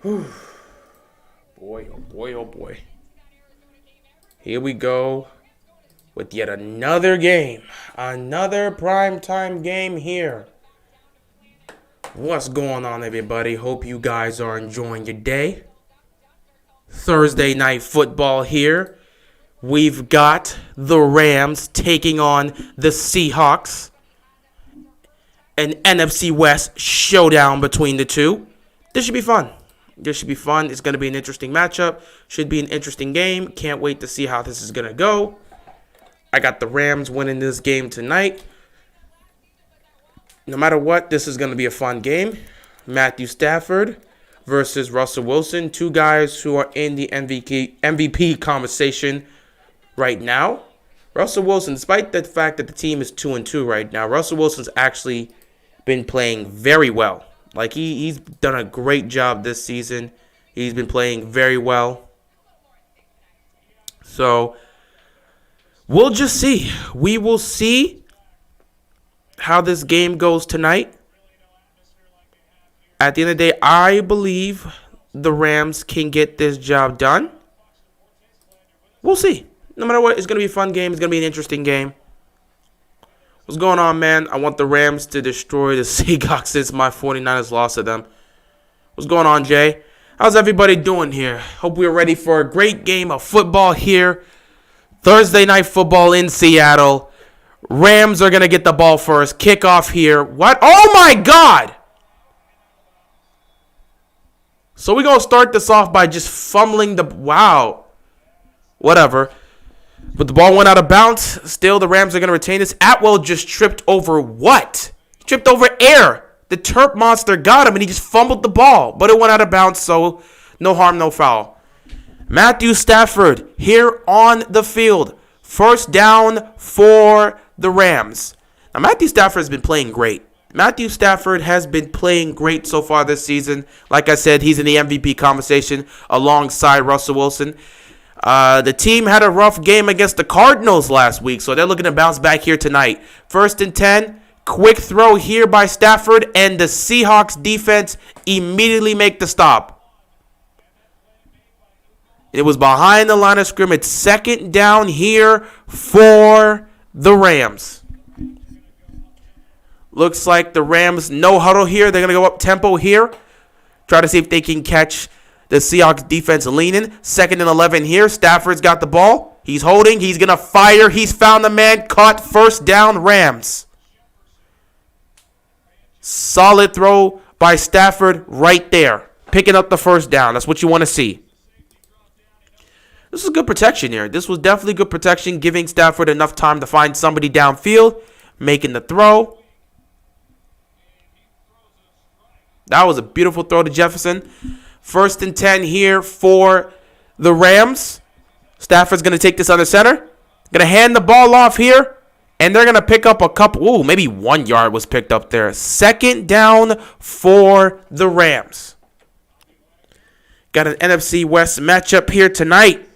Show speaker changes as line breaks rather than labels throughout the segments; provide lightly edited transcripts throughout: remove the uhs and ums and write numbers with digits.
Boy, oh boy, oh boy. Here we go with yet another game. Another primetime game here. What's going on, everybody? Hope you guys are enjoying your day. Thursday night football here. We've got the Rams taking on the Seahawks. An NFC West showdown between the two. This should be fun. It's going to be an interesting matchup. Should be an interesting game. Can't wait to see how this is going to go. I got the Rams winning this game tonight. No matter what, this is going to be a fun game. Matthew Stafford versus Russell Wilson. Two guys who are in the MVP conversation right now. Russell Wilson, despite the fact that the team is 2-2 right now, Russell Wilson's actually been playing very well. Like, he's done a great job this season. He's been playing very well. So, we'll just see. We will see how this game goes tonight. At the end of the day, I believe the Rams can get this job done. We'll see. No matter what, it's going to be a fun game. It's going to be an interesting game. What's going on, man? I want the Rams to destroy the Seahawks since my 49ers lost to them. What's going on, Jay? How's everybody doing here? Hope we're ready for a great game of football here. Thursday night football in Seattle. Rams are going to get the ball first. Kickoff here. What? Oh, my God! So we're going to start this off by just fumbling the... Wow. Whatever. But the ball went out of bounds. Still, the Rams are going to retain this. Atwell just tripped over what? He tripped over air. The Terp monster got him, and he just fumbled the ball. But it went out of bounds, so no harm, no foul. Matthew Stafford here on the field. First down for the Rams. Now, Matthew Stafford has been playing great. Matthew Stafford has been playing great so far this season. Like I said, he's in the MVP conversation alongside Russell Wilson. The team had a rough game against the Cardinals last week, so they're looking to bounce back here tonight. 1st and 10, quick throw here by Stafford, and the Seahawks defense immediately make the stop. It was behind the line of scrimmage. 2nd down here for the Rams. Looks like the Rams no huddle here. They're going to go up tempo here. Try to see if they can catch the Seahawks defense leaning. 2nd and 11 here. Stafford's got the ball. He's holding. He's going to fire. He's found the man. Caught. First down, Rams. Solid throw by Stafford right there. Picking up the first down. That's what you want to see. This is good protection here. This was definitely good protection, giving Stafford enough time to find somebody downfield, making the throw. That was a beautiful throw to Jefferson. 1st and 10 here for the Rams. Stafford's going to take this under center. Going to hand the ball off here. And they're going to pick up a couple. Ooh, maybe 1 yard was picked up there. 2nd down for the Rams. Got an NFC West matchup here tonight.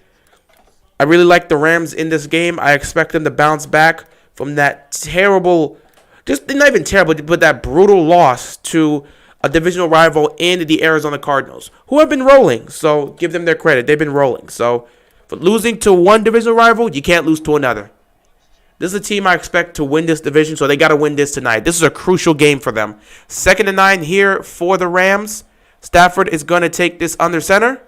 I really like the Rams in this game. I expect them to bounce back from that terrible, just not even terrible, but that brutal loss to a divisional rival in the Arizona Cardinals, who have been rolling. So give them their credit. They've been rolling. So for losing to one divisional rival, you can't lose to another. This is a team I expect to win this division, so they got to win this tonight. This is a crucial game for them. 2nd and 9 here for the Rams. Stafford is going to take this under center.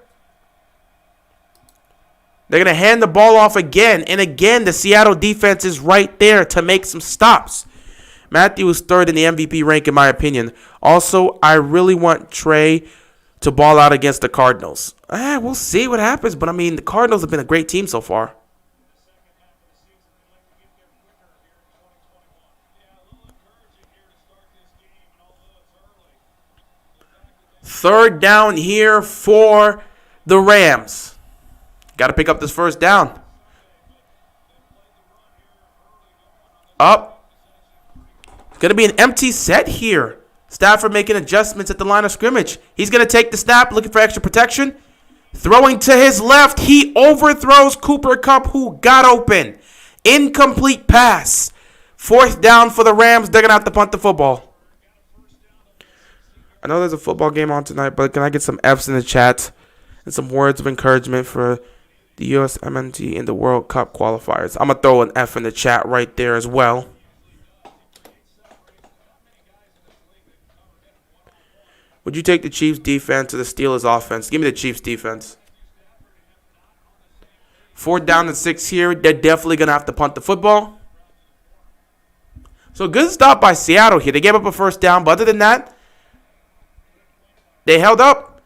They're going to hand the ball off again. And again, the Seattle defense is right there to make some stops. Matthew is 3rd in the MVP rank, in my opinion. Also, I really want Trey to ball out against the Cardinals. We'll see what happens. But, I mean, the Cardinals have been a great team so far. Third down here for the Rams. Got to pick up this first down. Up. Going to be an empty set here. Stafford making adjustments at the line of scrimmage. He's going to take the snap, looking for extra protection. Throwing to his left. He overthrows Cooper Kupp, who got open. Incomplete pass. 4th down for the Rams. They're going to have to punt the football. I know there's a football game on tonight, but can I get some F's in the chat and some words of encouragement for the USMNT in the World Cup qualifiers? I'm going to throw an F in the chat right there as well. Would you take the Chiefs defense or the Steelers offense? Give me the Chiefs defense. 4th down and 6 here. They're definitely going to have to punt the football. So good stop by Seattle here. They gave up a 1st down, but other than that, they held up.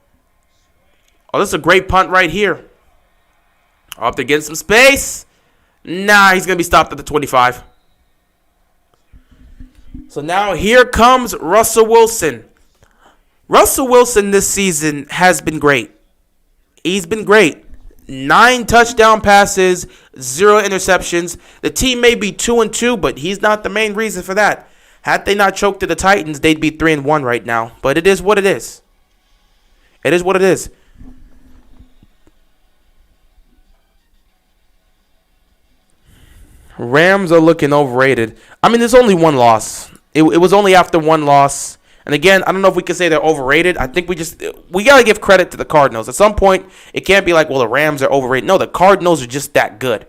Oh, this is a great punt right here. Up to get some space. Nah, he's going to be stopped at the 25. So now here comes Russell Wilson. Russell Wilson this season has been great. He's been great. 9 touchdown passes, 0 interceptions. The team may be 2-2, but he's not the main reason for that. Had they not choked to the Titans, they'd be 3-1 right now. But it is what it is. It is what it is. Rams are looking overrated. I mean, there's only one loss. It was only after one loss. And again, I don't know if we can say they're overrated. I think we got to give credit to the Cardinals. At some point, it can't be like, well, the Rams are overrated. No, the Cardinals are just that good.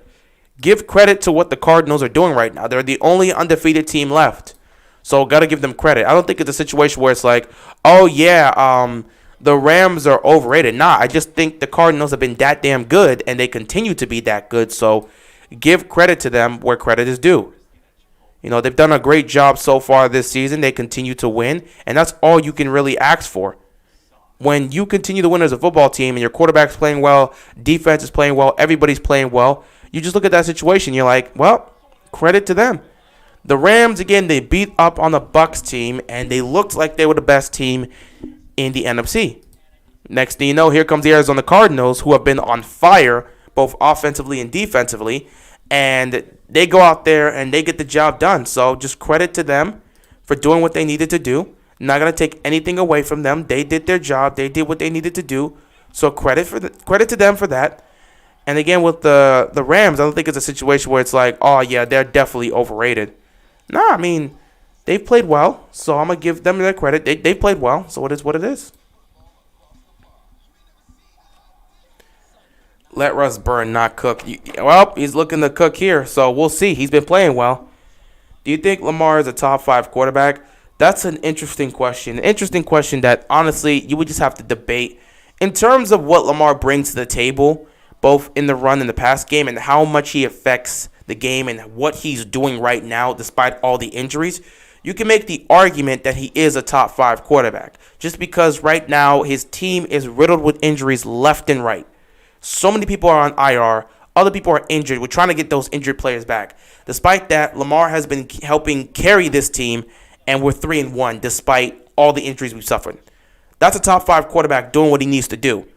Give credit to what the Cardinals are doing right now. They're the only undefeated team left. So, got to give them credit. I don't think it's a situation where it's like, oh, yeah, the Rams are overrated. Nah, I just think the Cardinals have been that damn good, and they continue to be that good. So, give credit to them where credit is due. You know, they've done a great job so far this season. They continue to win, and that's all you can really ask for. When you continue to win as a football team and your quarterback's playing well, defense is playing well, everybody's playing well, you just look at that situation, you're like, well, credit to them. The Rams, again, they beat up on the Bucs team, and they looked like they were the best team in the NFC. Next thing you know, here comes the Arizona Cardinals, who have been on fire, both offensively and defensively, and they go out there and they get the job done. So just credit to them for doing what they needed to do. Not going to take anything away from them. They did their job. They did what they needed to do. So credit to them for that. And again, with the Rams, I don't think it's a situation where it's like, oh, yeah, they're definitely overrated. Nah, I mean, they've played well. So I'm going to give them their credit. They've played well. So it is what it is. Let Russ burn, not cook. Well, he's looking to cook here, so we'll see. He's been playing well. Do you think Lamar is a top 5 quarterback? That's an interesting question. An interesting question that, honestly, you would just have to debate. In terms of what Lamar brings to the table, both in the run and the pass game, and how much he affects the game and what he's doing right now despite all the injuries, you can make the argument that he is a top 5 quarterback. Just because right now his team is riddled with injuries left and right. So many people are on IR. Other people are injured. We're trying to get those injured players back. Despite that, Lamar has been helping carry this team, and we're 3-1 despite all the injuries we've suffered. That's a top 5 quarterback doing what he needs to do.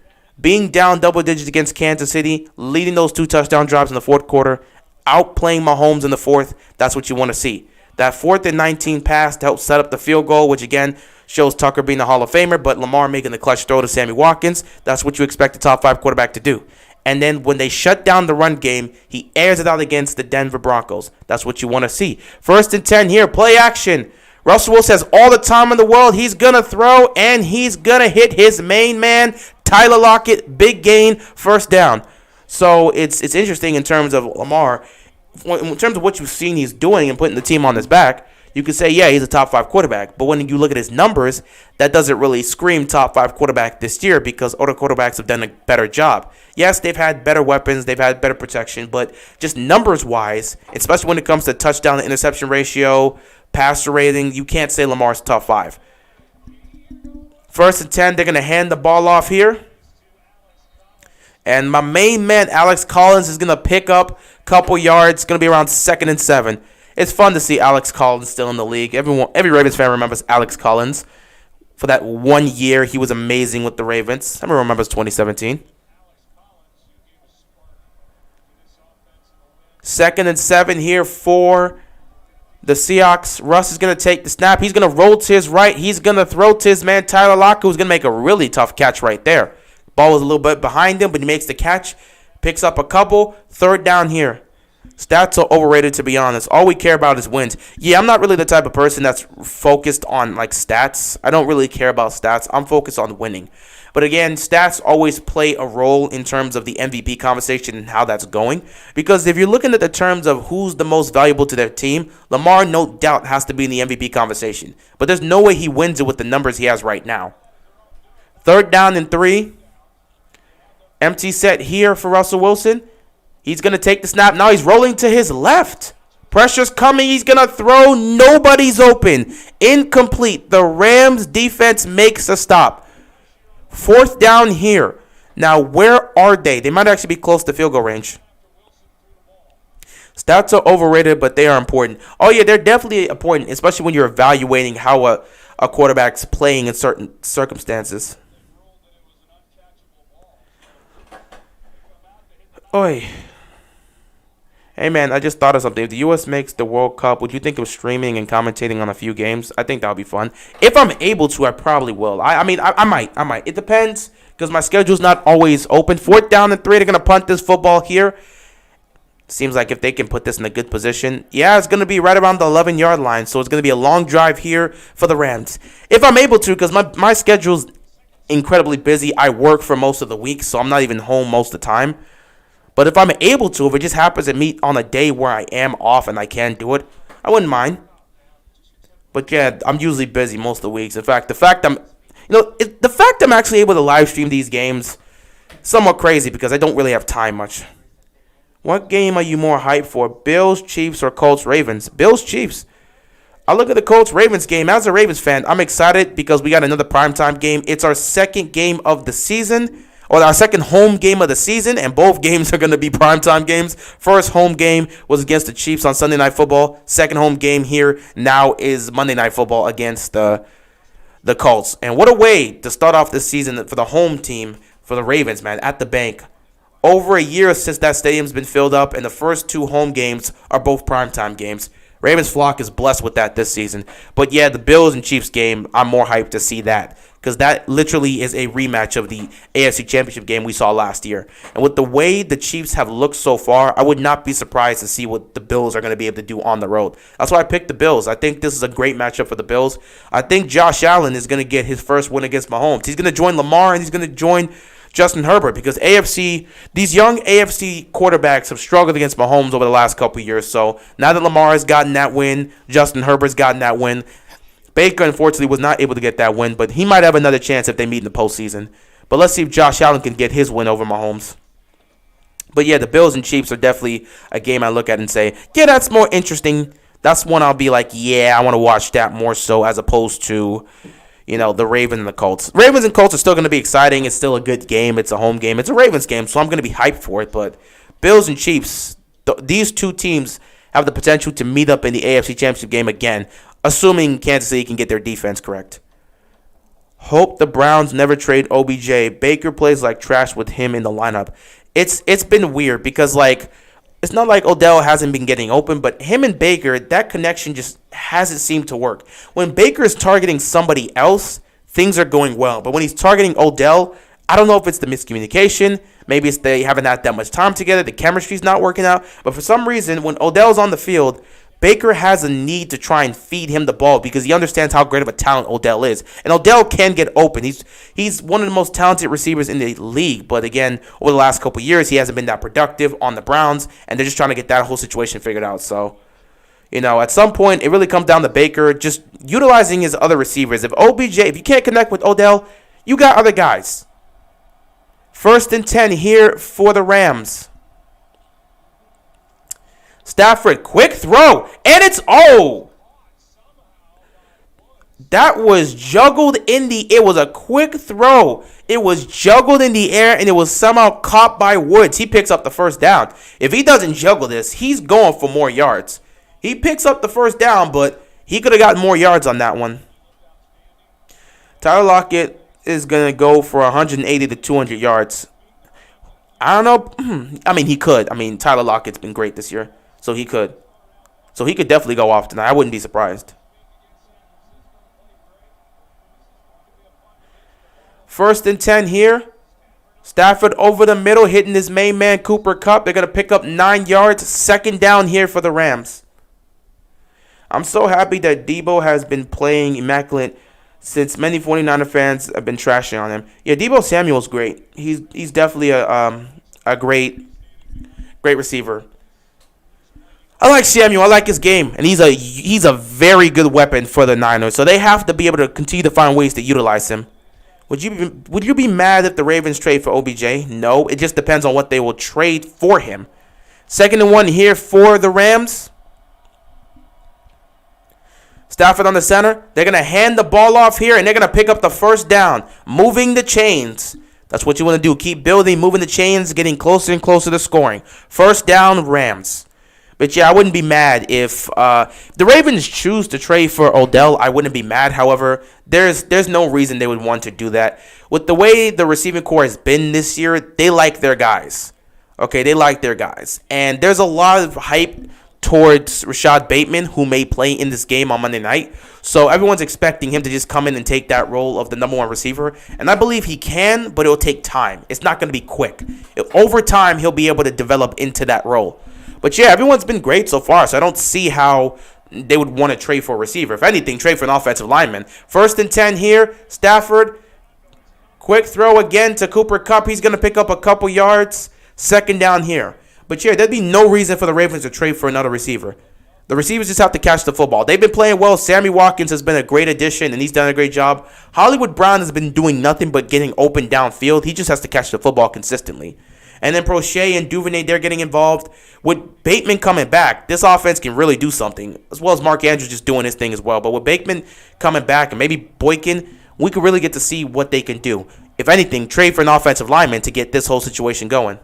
Being down double digits against Kansas City, leading those 2 touchdown drives in the 4th quarter, outplaying Mahomes in the 4th, that's what you want to see. That 4th and 19 pass to help set up the field goal, which again shows Tucker being the Hall of Famer, but Lamar making the clutch throw to Sammy Watkins. That's what you expect a top 5 quarterback to do. And then when they shut down the run game, he airs it out against the Denver Broncos. That's what you want to see. 1st and 10 here, play action. Russell Wilson has all the time in the world. He's going to throw, and he's going to hit his main man, Tyler Lockett. Big gain, 1st down. So it's interesting in terms of Lamar. In terms of what you've seen he's doing and putting the team on his back, you could say, yeah, he's a top 5 quarterback. But when you look at his numbers, that doesn't really scream top 5 quarterback this year because other quarterbacks have done a better job. Yes, they've had better weapons, they've had better protection, but just numbers-wise, especially when it comes to touchdown to interception ratio, passer rating, you can't say Lamar's top 5. 1st and 10, they're going to hand the ball off here. And my main man, Alex Collins, is going to pick up a couple yards. It's going to be around 2nd and 7. It's fun to see Alex Collins still in the league. Every Ravens fan remembers Alex Collins. For that 1 year, he was amazing with the Ravens. Everyone remembers 2017. 2nd and 7 here for the Seahawks. Russ is going to take the snap. He's going to roll to his right. He's going to throw to his man, Tyler Lockett, who's going to make a really tough catch right there. Ball was a little bit behind him, but he makes the catch. Picks up a couple. 3rd down here. Stats are overrated, to be honest. All we care about is wins. Yeah, I'm not really the type of person that's focused on like stats. I don't really care about stats. I'm focused on winning. But again, stats always play a role in terms of the MVP conversation and how that's going. Because if you're looking at the terms of who's the most valuable to their team, Lamar no doubt has to be in the MVP conversation. But there's no way he wins it with the numbers he has right now. 3rd down and 3. Empty set here for Russell Wilson. He's going to take the snap. Now he's rolling to his left. Pressure's coming. He's going to throw. Nobody's open. Incomplete. The Rams defense makes a stop. 4th down here. Now, where are they? They might actually be close to field goal range. Stats are overrated, but they are important. Oh, yeah, they're definitely important, especially when you're evaluating how a quarterback's playing in certain circumstances. Oi. Hey, man, I just thought of something. If the U.S. makes the World Cup, would you think of streaming and commentating on a few games? I think that would be fun. If I'm able to, I probably will. I might. It depends because my schedule's not always open. 4th down and 3. They're going to punt this football here. Seems like if they can put this in a good position. Yeah, it's going to be right around the 11-yard line, so it's going to be a long drive here for the Rams. If I'm able to, because my schedule's incredibly busy. I work for most of the week, so I'm not even home most of the time. But if I'm able to, if it just happens to meet on a day where I am off and I can do it, I wouldn't mind. But yeah, I'm usually busy most of the weeks. In fact, the fact I'm actually able to live stream these games, somewhat crazy because I don't really have time much. What game are you more hyped for? Bills, Chiefs, or Colts, Ravens? Bills, Chiefs. I look at the Colts, Ravens game. As a Ravens fan, I'm excited because we got another primetime game. It's our second game of the season. Or our second home game of the season, and both games are going to be primetime games. First home game was against the Chiefs on Sunday Night Football. Second home game here now is Monday Night Football against the Colts. And what a way to start off this season for the home team, for the Ravens, man, at the bank. Over a year since that stadium's been filled up, and the first 2 home games are both primetime games. Ravens flock is blessed with that this season. But yeah, the Bills and Chiefs game, I'm more hyped to see that. Because that literally is a rematch of the AFC Championship game we saw last year. And with the way the Chiefs have looked so far, I would not be surprised to see what the Bills are going to be able to do on the road. That's why I picked the Bills. I think this is a great matchup for the Bills. I think Josh Allen is going to get his first win against Mahomes. He's going to join Lamar and he's going to join Justin Herbert because these young AFC quarterbacks have struggled against Mahomes over the last couple of years. So now that Lamar has gotten that win, Justin Herbert's gotten that win. Baker, unfortunately, was not able to get that win, but he might have another chance if they meet in the postseason. But let's see if Josh Allen can get his win over Mahomes. But yeah, the Bills and Chiefs are definitely a game I look at and say, yeah, that's more interesting. That's one I'll be like, yeah, I want to watch that more so as opposed to, the Ravens and the Colts. Ravens and Colts are still going to be exciting. It's still a good game. It's a home game. It's a Ravens game, so I'm going to be hyped for it. But Bills and Chiefs, these two teams have the potential to meet up in the AFC Championship game again, assuming Kansas City can get their defense correct. Hope the Browns never trade OBJ. Baker plays like trash with him in the lineup. It's been weird because, it's not like Odell hasn't been getting open, but him and Baker, that connection just hasn't seemed to work. When Baker is targeting somebody else, things are going well. But when he's targeting Odell, I don't know if it's the miscommunication. Maybe it's they haven't had that much time together. The chemistry's not working out. But for some reason, when Odell's on the field, Baker has a need to try and feed him the ball because he understands how great of a talent Odell is. And Odell can get open. He's one of the most talented receivers in the league. But again, over the last couple of years, he hasn't been that productive on the Browns. And they're just trying to get that whole situation figured out. So, at some point, it really comes down to Baker just utilizing his other receivers. If you can't connect with Odell, you got other guys. 1st and 10 here for the Rams. Stafford, quick throw, and that was juggled it was a quick throw. It was juggled in the air, and it was somehow caught by Woods. He picks up the first down. If he doesn't juggle this, he's going for more yards. He picks up the first down, but he could have gotten more yards on that one. Tyler Lockett is going to go for 180 to 200 yards. I don't know. He could. Tyler Lockett's been great this year. So he could definitely go off tonight. I wouldn't be surprised. 1st and 10 here. Stafford over the middle, hitting his main man, Cooper Kupp. They're going to pick up 9 yards. Second down here for the Rams. I'm so happy that Debo has been playing immaculate since many 49er fans have been trashing on him. Yeah, Debo Samuel's great. He's definitely a great receiver. I like Samuel. I like his game, and he's a very good weapon for the Niners. So they have to be able to continue to find ways to utilize him. Would you be mad if the Ravens trade for OBJ? No, it just depends on what they will trade for him. 2nd and 1 here for the Rams. Stafford on the center. They're going to hand the ball off here, and they're going to pick up the first down. Moving the chains. That's what you want to do. Keep building, moving the chains, getting closer and closer to scoring. First down, Rams. But yeah, I wouldn't be mad if the Ravens choose to trade for Odell. I wouldn't be mad. However, there's no reason they would want to do that. With the way the receiving core has been this year, they like their guys. Okay, they like their guys. And there's a lot of hype towards Rashad Bateman, who may play in this game on Monday night. So everyone's expecting him to just come in and take that role of the number 1 receiver. And I believe he can, but it'll take time. It's not going to be quick. Over time, he'll be able to develop into that role. But yeah, everyone's been great so far, so I don't see how they would want to trade for a receiver. If anything, trade for an offensive lineman. 1st and 10 here. Stafford. Quick throw again to Cooper Kupp. He's going to pick up a couple yards. 2nd down here. But yeah, there'd be no reason for the Ravens to trade for another receiver. The receivers just have to catch the football. They've been playing well. Sammy Watkins has been a great addition, and he's done a great job. Hollywood Brown has been doing nothing but getting open downfield. He just has to catch the football consistently. And then Prochet and Duvernay, they're getting involved. With Bateman coming back, this offense can really do something, as well as Mark Andrews just doing his thing as well. But with Bateman coming back and maybe Boykin, we could really get to see what they can do. If anything, trade for an offensive lineman to get this whole situation going.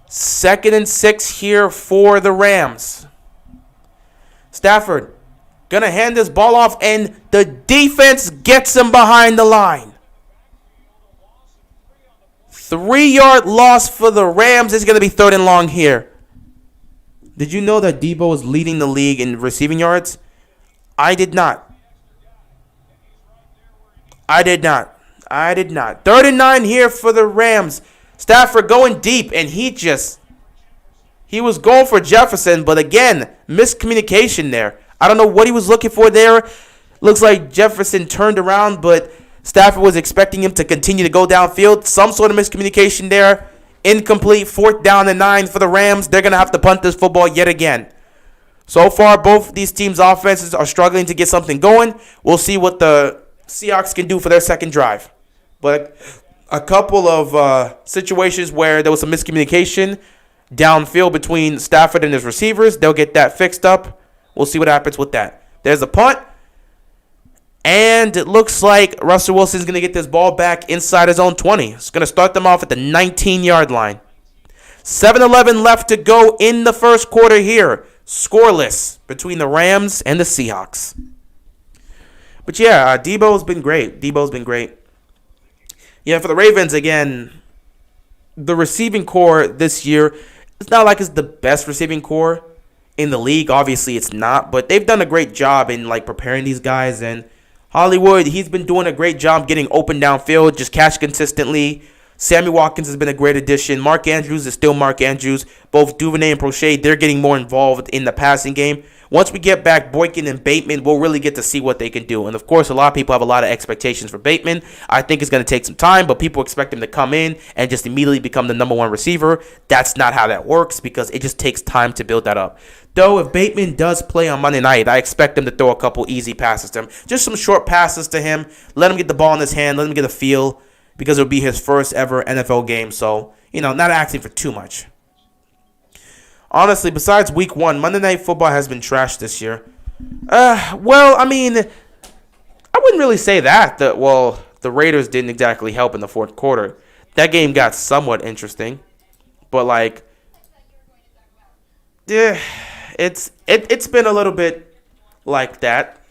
2nd and 6 here for the Rams. Stafford going to hand this ball off, and the defense gets him behind the line. 3-yard loss for the Rams. It's going to be 3rd and long here. Did you know that Debo is leading the league in receiving yards? I did not. 3rd and 9 here for the Rams. Stafford going deep, and he was going for Jefferson, but again, miscommunication there. I don't know what he was looking for there. Looks like Jefferson turned around, but Stafford was expecting him to continue to go downfield. Some sort of miscommunication there. Incomplete. 4th down and 9 for the Rams. They're going to have to punt this football yet again. So far, both these teams' offenses are struggling to get something going. We'll see what the Seahawks can do for their second drive. But a couple of situations where there was some miscommunication downfield between Stafford and his receivers. They'll get that fixed up. We'll see what happens with that. There's a punt. And it looks like Russell Wilson's going to get this ball back inside his own 20. It's going to start them off at the 19-yard line. 7:11 left to go in the first quarter here. Scoreless between the Rams and the Seahawks. But yeah, Debo's been great. Yeah, for the Ravens, again, the receiving core this year, it's not like it's the best receiving core in the league. Obviously, it's not. But they've done a great job in preparing these guys. And Hollywood, he's been doing a great job getting open downfield, just catch consistently. Sammy Watkins has been a great addition. Mark Andrews is still Mark Andrews. Both Duvernay and Prochet, they're getting more involved in the passing game. Once we get back Boykin and Bateman, we'll really get to see what they can do. And, of course, a lot of people have a lot of expectations for Bateman. I think it's going to take some time, but people expect him to come in and just immediately become the number 1 receiver. That's not how that works because it just takes time to build that up. Though, if Bateman does play on Monday night, I expect him to throw a couple easy passes to him. Just some short passes to him. Let him get the ball in his hand. Let him get a feel because it'll be his first ever NFL game. So, not asking for too much. Honestly, besides week 1, Monday Night Football has been trashed this year. I wouldn't really say that. The Raiders didn't exactly help in the fourth quarter. That game got somewhat interesting. But, it's been a little bit like that.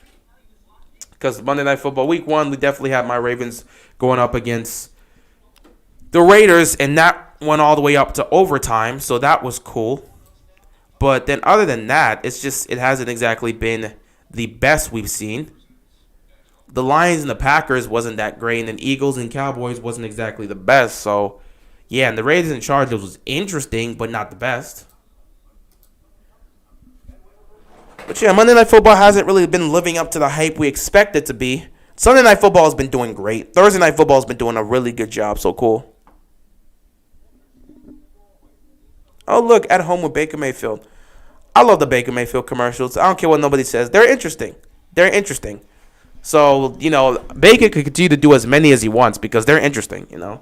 Because Monday Night Football, week 1, we definitely had my Ravens going up against the Raiders. And that went all the way up to overtime. So that was cool. But then other than that, it hasn't exactly been the best we've seen. the Lions and the Packers wasn't that great, and then Eagles and Cowboys wasn't exactly the best. So, yeah, and the Raiders and Chargers was interesting, but not the best. But yeah, Monday Night Football hasn't really been living up to the hype we expect it to be. Sunday Night Football has been doing great. Thursday Night Football has been doing a really good job. So cool. Oh, look, at home with Baker Mayfield. I love the Baker Mayfield commercials. I don't care what nobody says. They're interesting. They're interesting. So, Baker could continue to do as many as he wants because they're interesting, I'm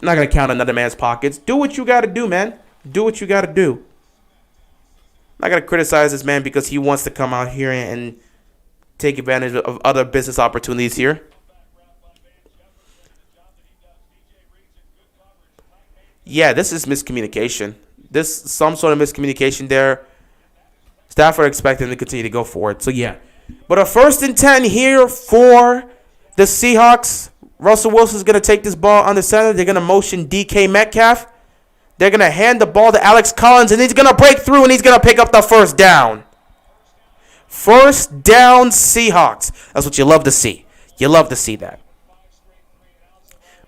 not going to count another man's pockets. Do what you got to do, man. Do what you got to do. I'm not going to criticize this man because he wants to come out here and take advantage of other business opportunities here. Yeah, this is miscommunication. Some sort of miscommunication there. Stafford expecting to continue to go for it. So, yeah. But a 1st and 10 here for the Seahawks. Russell Wilson's going to take this ball on the center. They're going to motion DK Metcalf. They're going to hand the ball to Alex Collins, and he's going to break through, and he's going to pick up the first down. First down, Seahawks. That's what you love to see. You love to see that.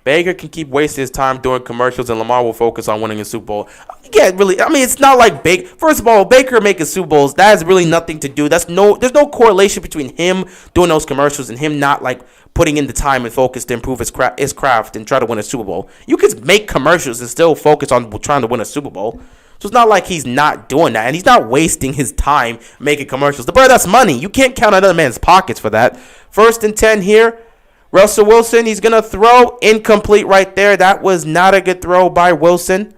Baker can keep wasting his time doing commercials, and Lamar will focus on winning a Super Bowl. Yeah, really. I mean, it's not like Baker. First of all, Baker making Super Bowls, that has really nothing to do. There's no correlation between him doing those commercials and him not putting in the time and focus to improve his craft and try to win a Super Bowl. You can make commercials and still focus on trying to win a Super Bowl. So it's not like he's not doing that, and he's not wasting his time making commercials. The brother, that's money. You can't count another man's pockets for that. 1st and 10 here. Russell Wilson, he's going to throw. Incomplete right there. That was not a good throw by Wilson.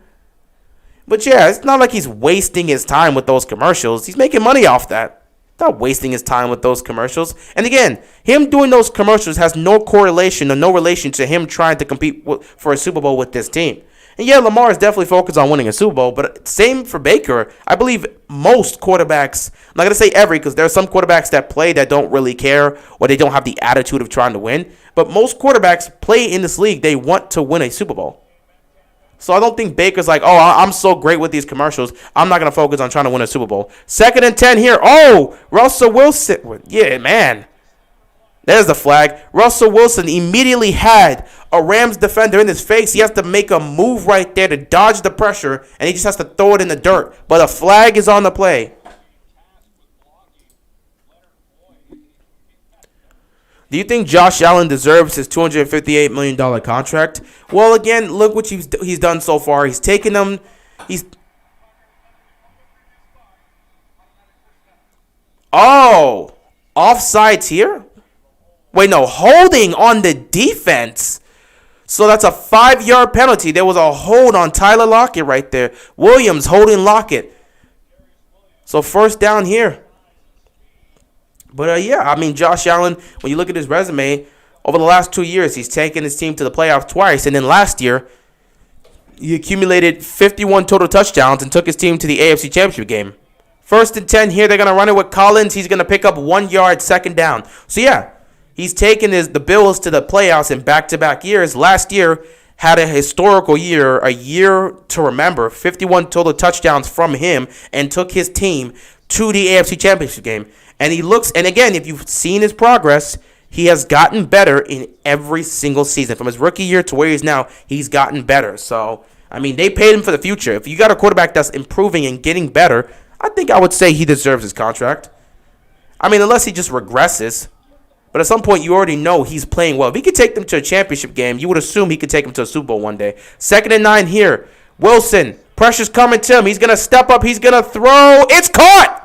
But yeah, it's not like he's wasting his time with those commercials. He's making money off that. Not wasting his time with those commercials. And again, him doing those commercials has no correlation or no relation to him trying to compete for a Super Bowl with this team. And yeah, Lamar is definitely focused on winning a Super Bowl, but same for Baker. I believe most quarterbacks, I'm not going to say every, because there are some quarterbacks that play that don't really care or they don't have the attitude of trying to win. But most quarterbacks play in this league, they want to win a Super Bowl. So I don't think Baker's like, oh, I'm so great with these commercials, I'm not going to focus on trying to win a Super Bowl. 2nd and 10 here. Oh, Russell Wilson. Yeah, man. There's the flag. Russell Wilson immediately had a Rams defender in his face. He has to make a move right there to dodge the pressure, and he just has to throw it in the dirt. But a flag is on the play. Do you think Josh Allen deserves his $258 million contract? Well, again, look what he's done so far. He's taken them. Oh, offsides here? Wait, no, holding on the defense. So that's a 5-yard penalty. There was a hold on Tyler Lockett right there. Williams holding Lockett. So 1st down here. But yeah, I mean, Josh Allen, when you look at his resume, over the last 2 years, he's taken his team to the playoffs twice. And then last year, he accumulated 51 total touchdowns and took his team to the AFC Championship game. 1st and 10 here. They're going to run it with Collins. He's going to pick up 1 yard, 2nd down. So yeah. He's taken the Bills to the playoffs in back-to-back years. Last year had a historical year, a year to remember. 51 total touchdowns from him and took his team to the AFC Championship game. And and again, if you've seen his progress, he has gotten better in every single season. From his rookie year to where he is now, he's gotten better. So, I mean, they paid him for the future. If you got a quarterback that's improving and getting better, I think I would say he deserves his contract. I mean, unless he just regresses. But at some point, you already know he's playing well. If he could take them to a championship game, you would assume he could take them to a Super Bowl one day. 2nd and 9 here. Wilson, pressure's coming to him. He's going to step up. He's going to throw. It's caught!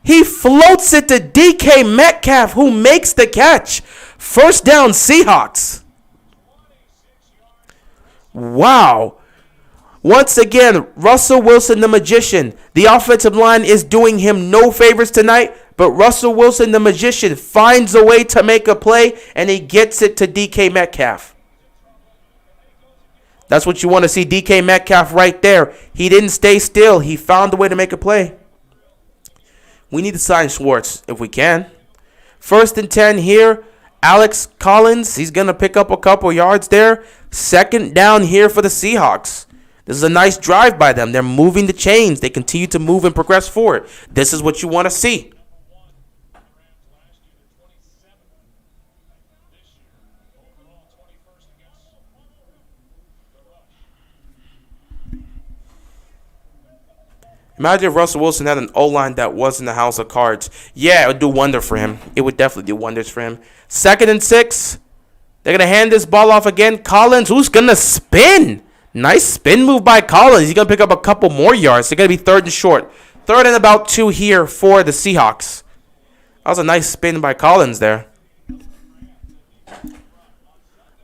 He floats it to DK Metcalf, who makes the catch. 1st down, Seahawks. Wow. Once again, Russell Wilson, the magician. The offensive line is doing him no favors tonight. But Russell Wilson, the magician, finds a way to make a play, and he gets it to DK Metcalf. That's what you want to see, DK Metcalf right there. He didn't stay still. He found a way to make a play. We need to sign Schwartz if we can. 1st and 10 here. Alex Collins, he's going to pick up a couple yards there. 2nd down here for the Seahawks. This is a nice drive by them. They're moving the chains. They continue to move and progress forward. This is what you want to see. Imagine if Russell Wilson had an O-line that wasn't a house of cards. Yeah, it would do wonder for him. It would definitely do wonders for him. 2nd and 6. They're going to hand this ball off again. Collins, who's going to spin? Nice spin move by Collins. He's going to pick up a couple more yards. They're going to be 3rd and short. 3rd and about 2 here for the Seahawks. That was a nice spin by Collins there.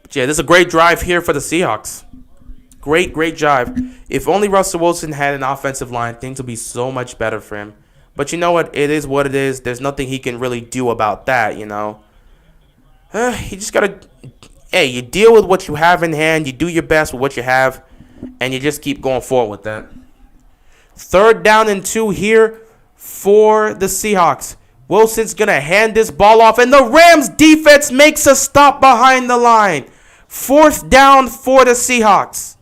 But yeah, this is a great drive here for the Seahawks. Great drive. If only Russell Wilson had an offensive line, things would be so much better for him. But you know what? It is what it is. There's nothing he can really do about that, you know. You just got to, hey, you deal with what you have in hand. You do your best with what you have. And you just keep going forward with that. 3rd down and 2 here for the Seahawks. Wilson's going to hand this ball off. And the Rams defense makes a stop behind the line. 4th down for the Seahawks.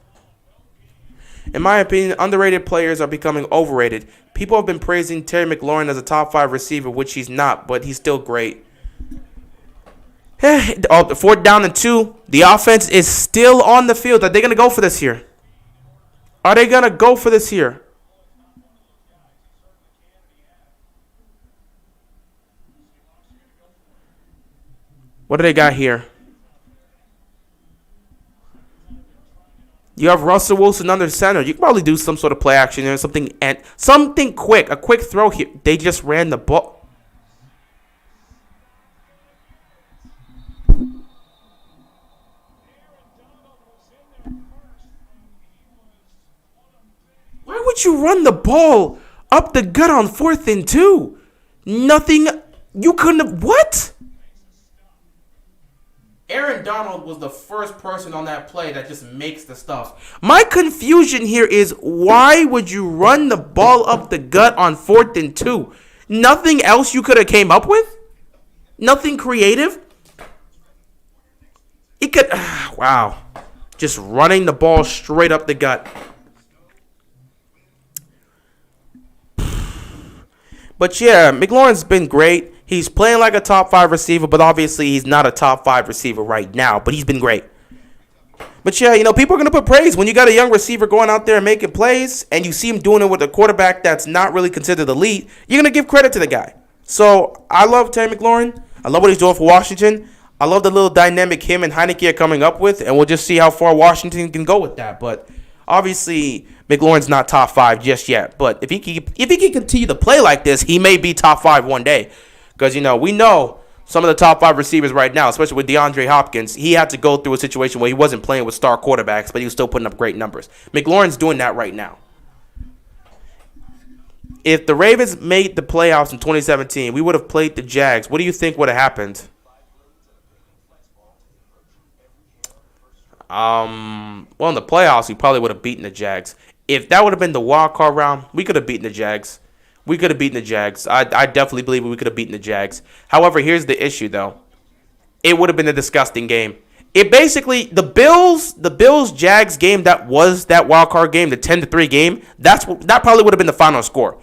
In my opinion, underrated players are becoming overrated. People have been praising Terry McLaurin as a top 5 receiver, which he's not, but he's still great. 4th down and 2. The offense is still on the field. Are they going to go for this here? Are they going to go for this here? What do they got here? You have Russell Wilson under center. You can probably do some sort of play action or something quick. A quick throw here. They just ran the ball. Why would you run the ball up the gut on 4th and 2? Nothing. You couldn't have. What? Aaron Donald was the first person on that play that just makes the stuff. My confusion here is, why would you run the ball up the gut on 4th and 2? Nothing else you could have came up with? Nothing creative? It could. Wow. Just running the ball straight up the gut. But yeah, McLaurin's been great. He's playing like a top 5 receiver, but obviously he's not a top 5 receiver right now. But he's been great. But yeah, you know, people are going to put praise. When you got a young receiver going out there and making plays, and you see him doing it with a quarterback that's not really considered elite, you're going to give credit to the guy. So I love Terry McLaurin. I love what he's doing for Washington. I love the little dynamic him and Heineke are coming up with, and we'll just see how far Washington can go with that. But obviously, McLaurin's not top 5 just yet. But if he can continue to play like this, he may be top 5 one day. Because, you know, we know some of the top 5 receivers right now, especially with DeAndre Hopkins, he had to go through a situation where he wasn't playing with star quarterbacks, but he was still putting up great numbers. McLaurin's doing that right now. If the Ravens made the playoffs in 2017, we would have played the Jags. What do you think would have happened? Well, in the playoffs, we probably would have beaten the Jags. If that would have been the wild card round, we could have beaten the Jags. We could have beaten the Jags. I definitely believe we could have beaten the Jags. However, here's the issue, though. It would have been a disgusting game. It basically, the Bills-Jags game that was that wild card game, the 10-3 game, that probably would have been the final score.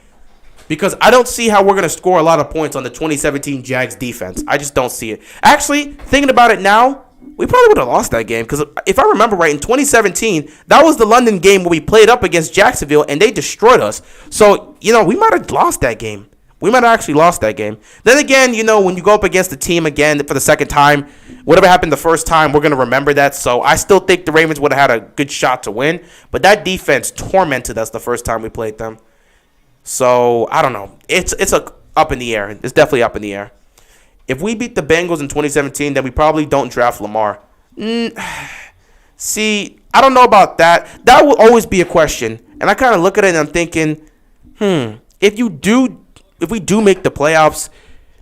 Because I don't see how we're going to score a lot of points on the 2017 Jags defense. I just don't see it. Actually, thinking about it now, we probably would have lost that game. Because if I remember right, in 2017, that was the London game where we played up against Jacksonville and they destroyed us. So, you know, we might have lost that game. We might have actually lost that game. Then again, you know, when you go up against the team again for the second time, whatever happened the first time, we're going to remember that. So I still think the Ravens would have had a good shot to win. But that defense tormented us the first time we played them. So, I don't know. It's up in the air. It's definitely up in the air. If we beat the Bengals in 2017, then we probably don't draft Lamar. See, I don't know about that. That will always be a question. And I kind of look at it and I'm thinking, if we do make the playoffs,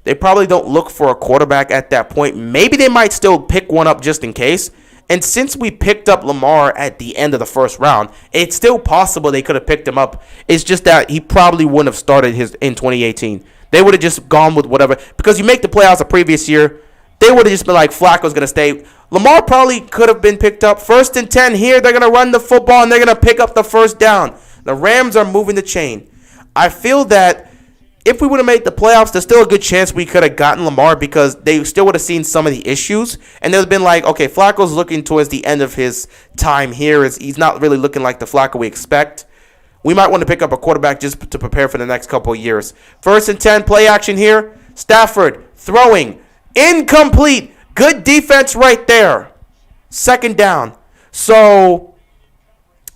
they probably don't look for a quarterback at that point. Maybe they might still pick one up just in case. And since we picked up Lamar at the end of the first round, it's still possible they could have picked him up. It's just that he probably wouldn't have started in 2018. They would have just gone with whatever. Because you make the playoffs the previous year, they would have just been like, Flacco's going to stay. Lamar probably could have been picked up. 1st and 10 here. They're going to run the football, and they're going to pick up the first down. The Rams are moving the chain. I feel that if we would have made the playoffs, there's still a good chance we could have gotten Lamar because they still would have seen some of the issues. And they've been like, okay, Flacco's looking towards the end of his time here. He's not really looking like the Flacco we expect. We might want to pick up a quarterback just to prepare for the next couple of years. 1st and 10, play action here. Stafford throwing. Incomplete. Good defense right there. 2nd down. So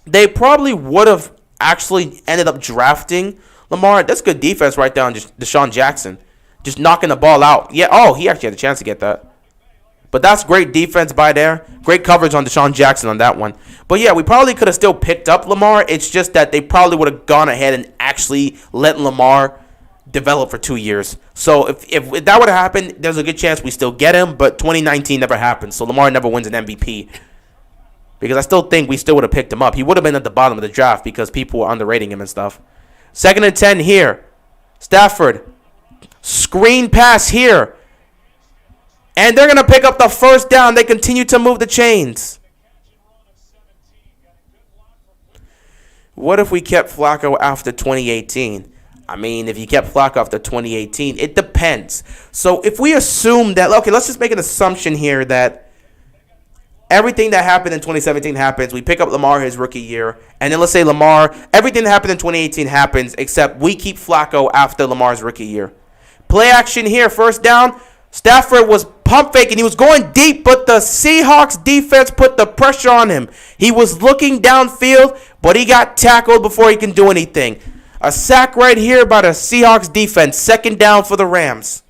they probably would have actually ended up drafting Lamar. That's good defense right there on Deshaun Jackson. Just knocking the ball out. Yeah, oh, he actually had a chance to get that. But that's great defense by there. Great coverage on Deshaun Jackson on that one. But yeah, we probably could have still picked up Lamar. It's just that they probably would have gone ahead and actually let Lamar develop for 2 years. So if that would have happened, there's a good chance we still get him. But 2019 never happened. So Lamar never wins an MVP. Because I still think we still would have picked him up. He would have been at the bottom of the draft because people were underrating him and stuff. 2nd and 10 here. Stafford. Screen pass here. And they're going to pick up the 1st down. They continue to move the chains. What if we kept Flacco after 2018? I mean, if you kept Flacco after 2018, it depends. So if we assume that, okay, let's just make an assumption here that everything that happened in 2017 happens. We pick up Lamar his rookie year. And then let's say Lamar, everything that happened in 2018 happens except we keep Flacco after Lamar's rookie year. Play action here. 1st down. Stafford was pump faking. He was going deep, but the Seahawks defense put the pressure on him. He was looking downfield, but he got tackled before he can do anything. A sack right here by the Seahawks defense. 2nd down for the Rams.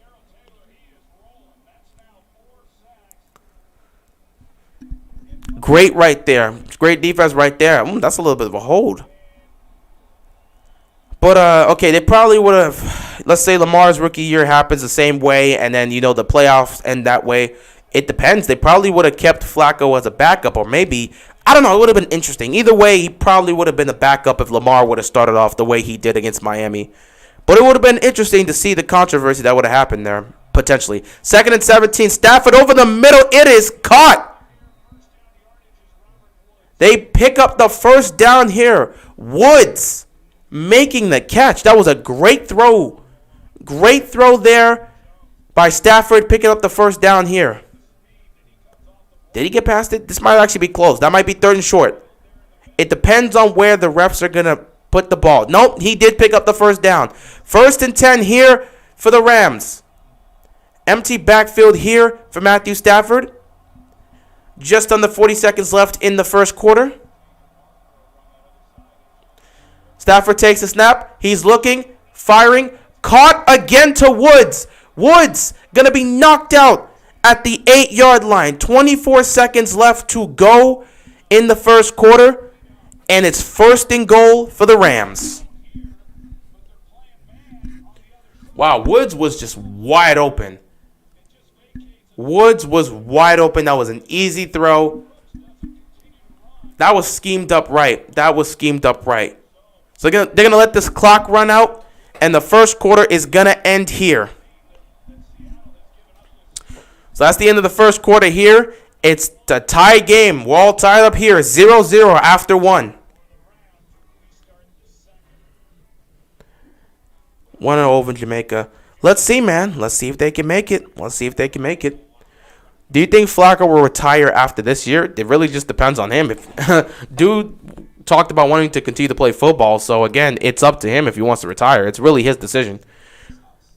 Great right there. Great defense right there. That's a little bit of a hold. But, okay, they probably would have, let's say Lamar's rookie year happens the same way, and then, the playoffs end that way. It depends. They probably would have kept Flacco as a backup, or maybe, I don't know, it would have been interesting. Either way, he probably would have been a backup if Lamar would have started off the way he did against Miami. But it would have been interesting to see the controversy that would have happened there, potentially. 2nd and 17, Stafford over the middle. It is caught. They pick up the 1st down here. Woods making the catch. That was a great throw. Great throw there by Stafford, picking up the 1st down here. Did he get past it? This might actually be close. That might be 3rd and short. It depends on where the refs are going to put the ball. Nope, he did pick up the 1st down. 1st and 10 here for the Rams. Empty backfield here for Matthew Stafford. Just under 40 seconds left in the 1st quarter. Stafford takes a snap. He's looking, firing. Caught again to Woods. Woods going to be knocked out at the 8-yard line. 24 seconds left to go in the 1st quarter. And it's 1st and goal for the Rams. Wow, Woods was just wide open. Woods was wide open. That was an easy throw. That was schemed up right. So they're going to let this clock run out, and the 1st quarter is going to end here. So that's the end of the 1st quarter here. It's a tie game. We're all tied up here, 0-0 after 1. 1-0 over Jamaica. Let's see, man. Let's see if they can make it. Do you think Flacco will retire after this year? It really just depends on him. If dude talked about wanting to continue to play football, so again, it's up to him if he wants to retire. It's really his decision.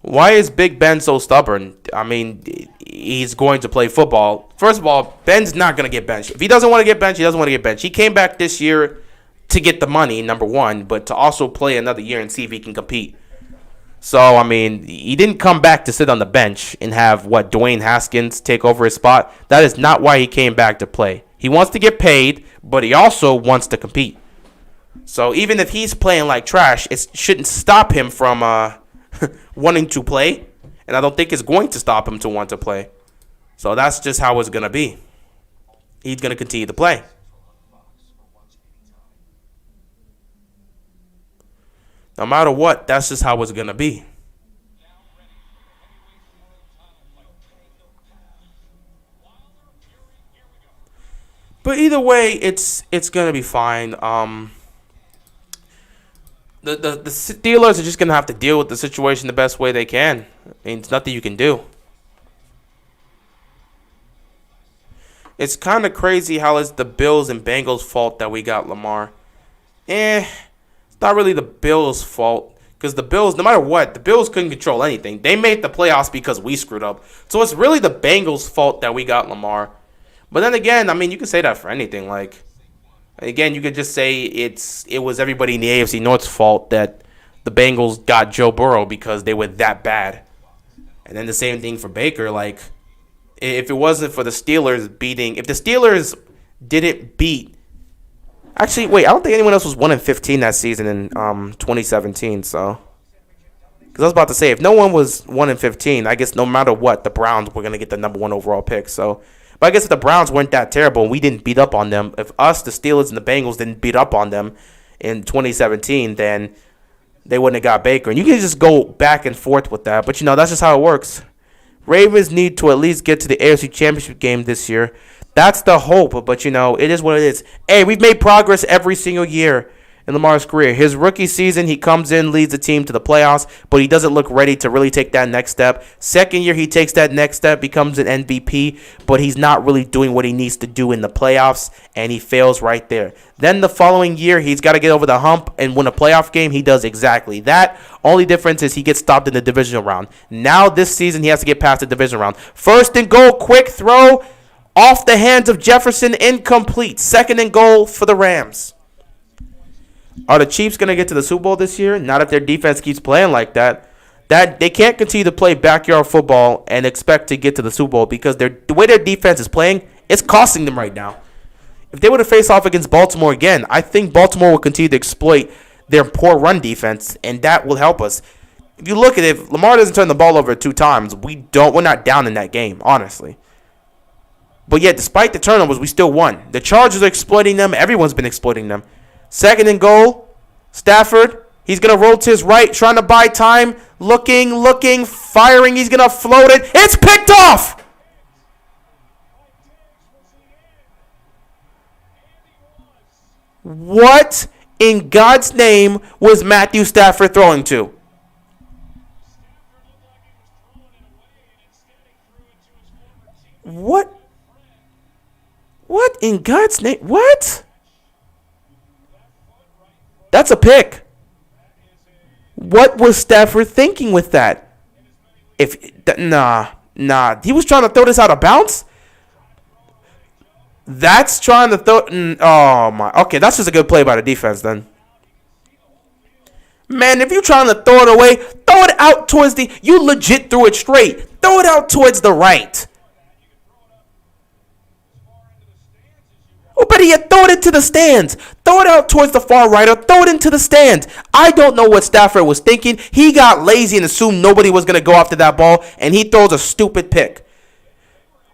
Why is Big Ben so stubborn? I mean, he's going to play football. First of all, Ben's not going to get benched. If he doesn't want to get benched, he doesn't want to get benched. He came back this year to get the money, number one, but to also play another year and see if he can compete. So, I mean, he didn't come back to sit on the bench and have, Dwayne Haskins take over his spot. That is not why he came back to play. He wants to get paid, but he also wants to compete. So, even if he's playing like trash, it shouldn't stop him from wanting to play. And I don't think it's going to stop him to want to play. So, that's just how it's going to be. He's going to continue to play. No matter what, that's just how it's going to be. But either way, it's going to be fine. The Steelers are just going to have to deal with the situation the best way they can. I mean, it's nothing you can do. It's kind of crazy how it's the Bills and Bengals' fault that we got Lamar. not really the Bills' fault. Because the Bills, no matter what, the Bills couldn't control anything. They made the playoffs because we screwed up. So it's really the Bengals' fault that we got Lamar. But then again, I mean, you can say that for anything. Like, again, you could just say it was everybody in the AFC North's fault that the Bengals got Joe Burrow because they were that bad. And then the same thing for Baker. Like, if it wasn't for the Steelers beating, if the Steelers didn't beat, actually, wait, I don't think anyone else was 1-15 that season in 2017. So, because I was about to say, if no one was 1-15, I guess no matter what, the Browns were gonna get the number 1 overall pick. So, but I guess if the Browns weren't that terrible and we didn't beat up on them, if us, the Steelers, and the Bengals didn't beat up on them in 2017, then they wouldn't have got Baker. And you can just go back and forth with that. But, that's just how it works. Ravens need to at least get to the AFC Championship game this year. That's the hope. But, it is what it is. Hey, we've made progress every single year in Lamar's career. His rookie season, he comes in, leads the team to the playoffs, but he doesn't look ready to really take that next step. Second year, he takes that next step, becomes an MVP, but he's not really doing what he needs to do in the playoffs, and he fails right there. Then the following year, he's got to get over the hump and win a playoff game. He does exactly that. Only difference is he gets stopped in the divisional round. Now this season, he has to get past the divisional round. First and goal, quick throw, off the hands of Jefferson, incomplete. Second and goal for the Rams. Are the Chiefs going to get to the Super Bowl this year? Not if their defense keeps playing like that. That they can't continue to play backyard football and expect to get to the Super Bowl because the way their defense is playing, it's costing them right now. If they were to face off against Baltimore again, I think Baltimore will continue to exploit their poor run defense, and that will help us. If you look at it, if Lamar doesn't turn the ball over 2 times, we're not down in that game, honestly. But yet, despite the turnovers, we still won. The Chargers are exploiting them. Everyone's been exploiting them. Second and goal, Stafford. He's going to roll to his right, trying to buy time. Looking, firing. He's going to float it. It's picked off! What in God's name was Matthew Stafford throwing to? What? What in God's name? What? That's a pick. What was Stafford thinking with that? Nah. He was trying to throw this out of bounds? That's trying to throw... Oh, my. Okay, that's just a good play by the defense, then. Man, if you're trying to throw it away, throw it out towards the... You legit threw it straight. Throw it out towards the right. Oh, but he had thrown it to the stands. Throw it out towards the far right or throw it into the stands. I don't know what Stafford was thinking. He got lazy and assumed nobody was going to go after that ball, and he throws a stupid pick.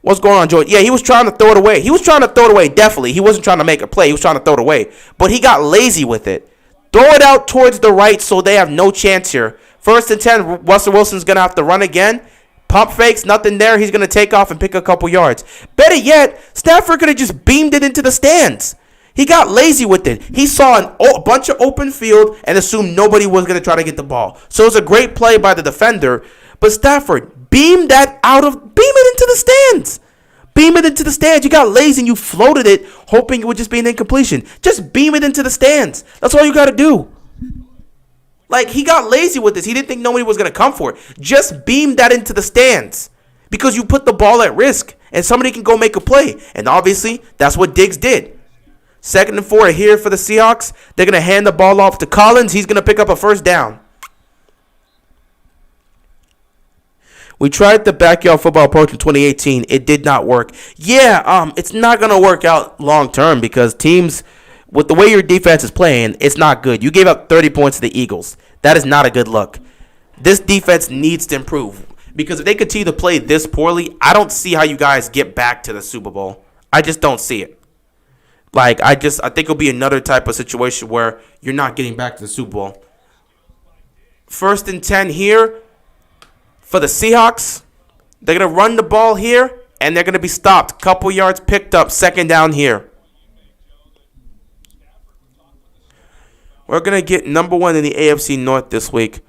What's going on, George? Yeah, he was trying to throw it away. He was trying to throw it away, definitely. He wasn't trying to make a play. He was trying to throw it away. But he got lazy with it. Throw it out towards the right so they have no chance here. First and 10, Russell Wilson's going to have to run again. Pump fakes, nothing there. He's going to take off and pick a couple yards. Better yet, Stafford could have just beamed it into the stands. He got lazy with it. He saw a bunch of open field and assumed nobody was going to try to get the ball. So it was a great play by the defender. But Stafford, beam it into the stands. Beam it into the stands. You got lazy and you floated it, hoping it would just be an incompletion. Just beam it into the stands. That's all you got to do. Like, he got lazy with this. He didn't think nobody was going to come for it. Just beam that into the stands because you put the ball at risk and somebody can go make a play. And obviously, that's what Diggs did. 2nd and 4 here for the Seahawks. They're going to hand the ball off to Collins. He's going to pick up a first down. We tried the backyard football approach in 2018. It did not work. Yeah, it's not going to work out long term because teams... With the way your defense is playing, it's not good. You gave up 30 points to the Eagles. That is not a good look. This defense needs to improve. Because if they continue to play this poorly, I don't see how you guys get back to the Super Bowl. I just don't see it. Like, I think it'll be another type of situation where you're not getting back to the Super Bowl. 1st and 10 here for the Seahawks. They're going to run the ball here, and they're going to be stopped. Couple yards picked up. 2nd down here. We're going to get number 1 in the AFC North this week.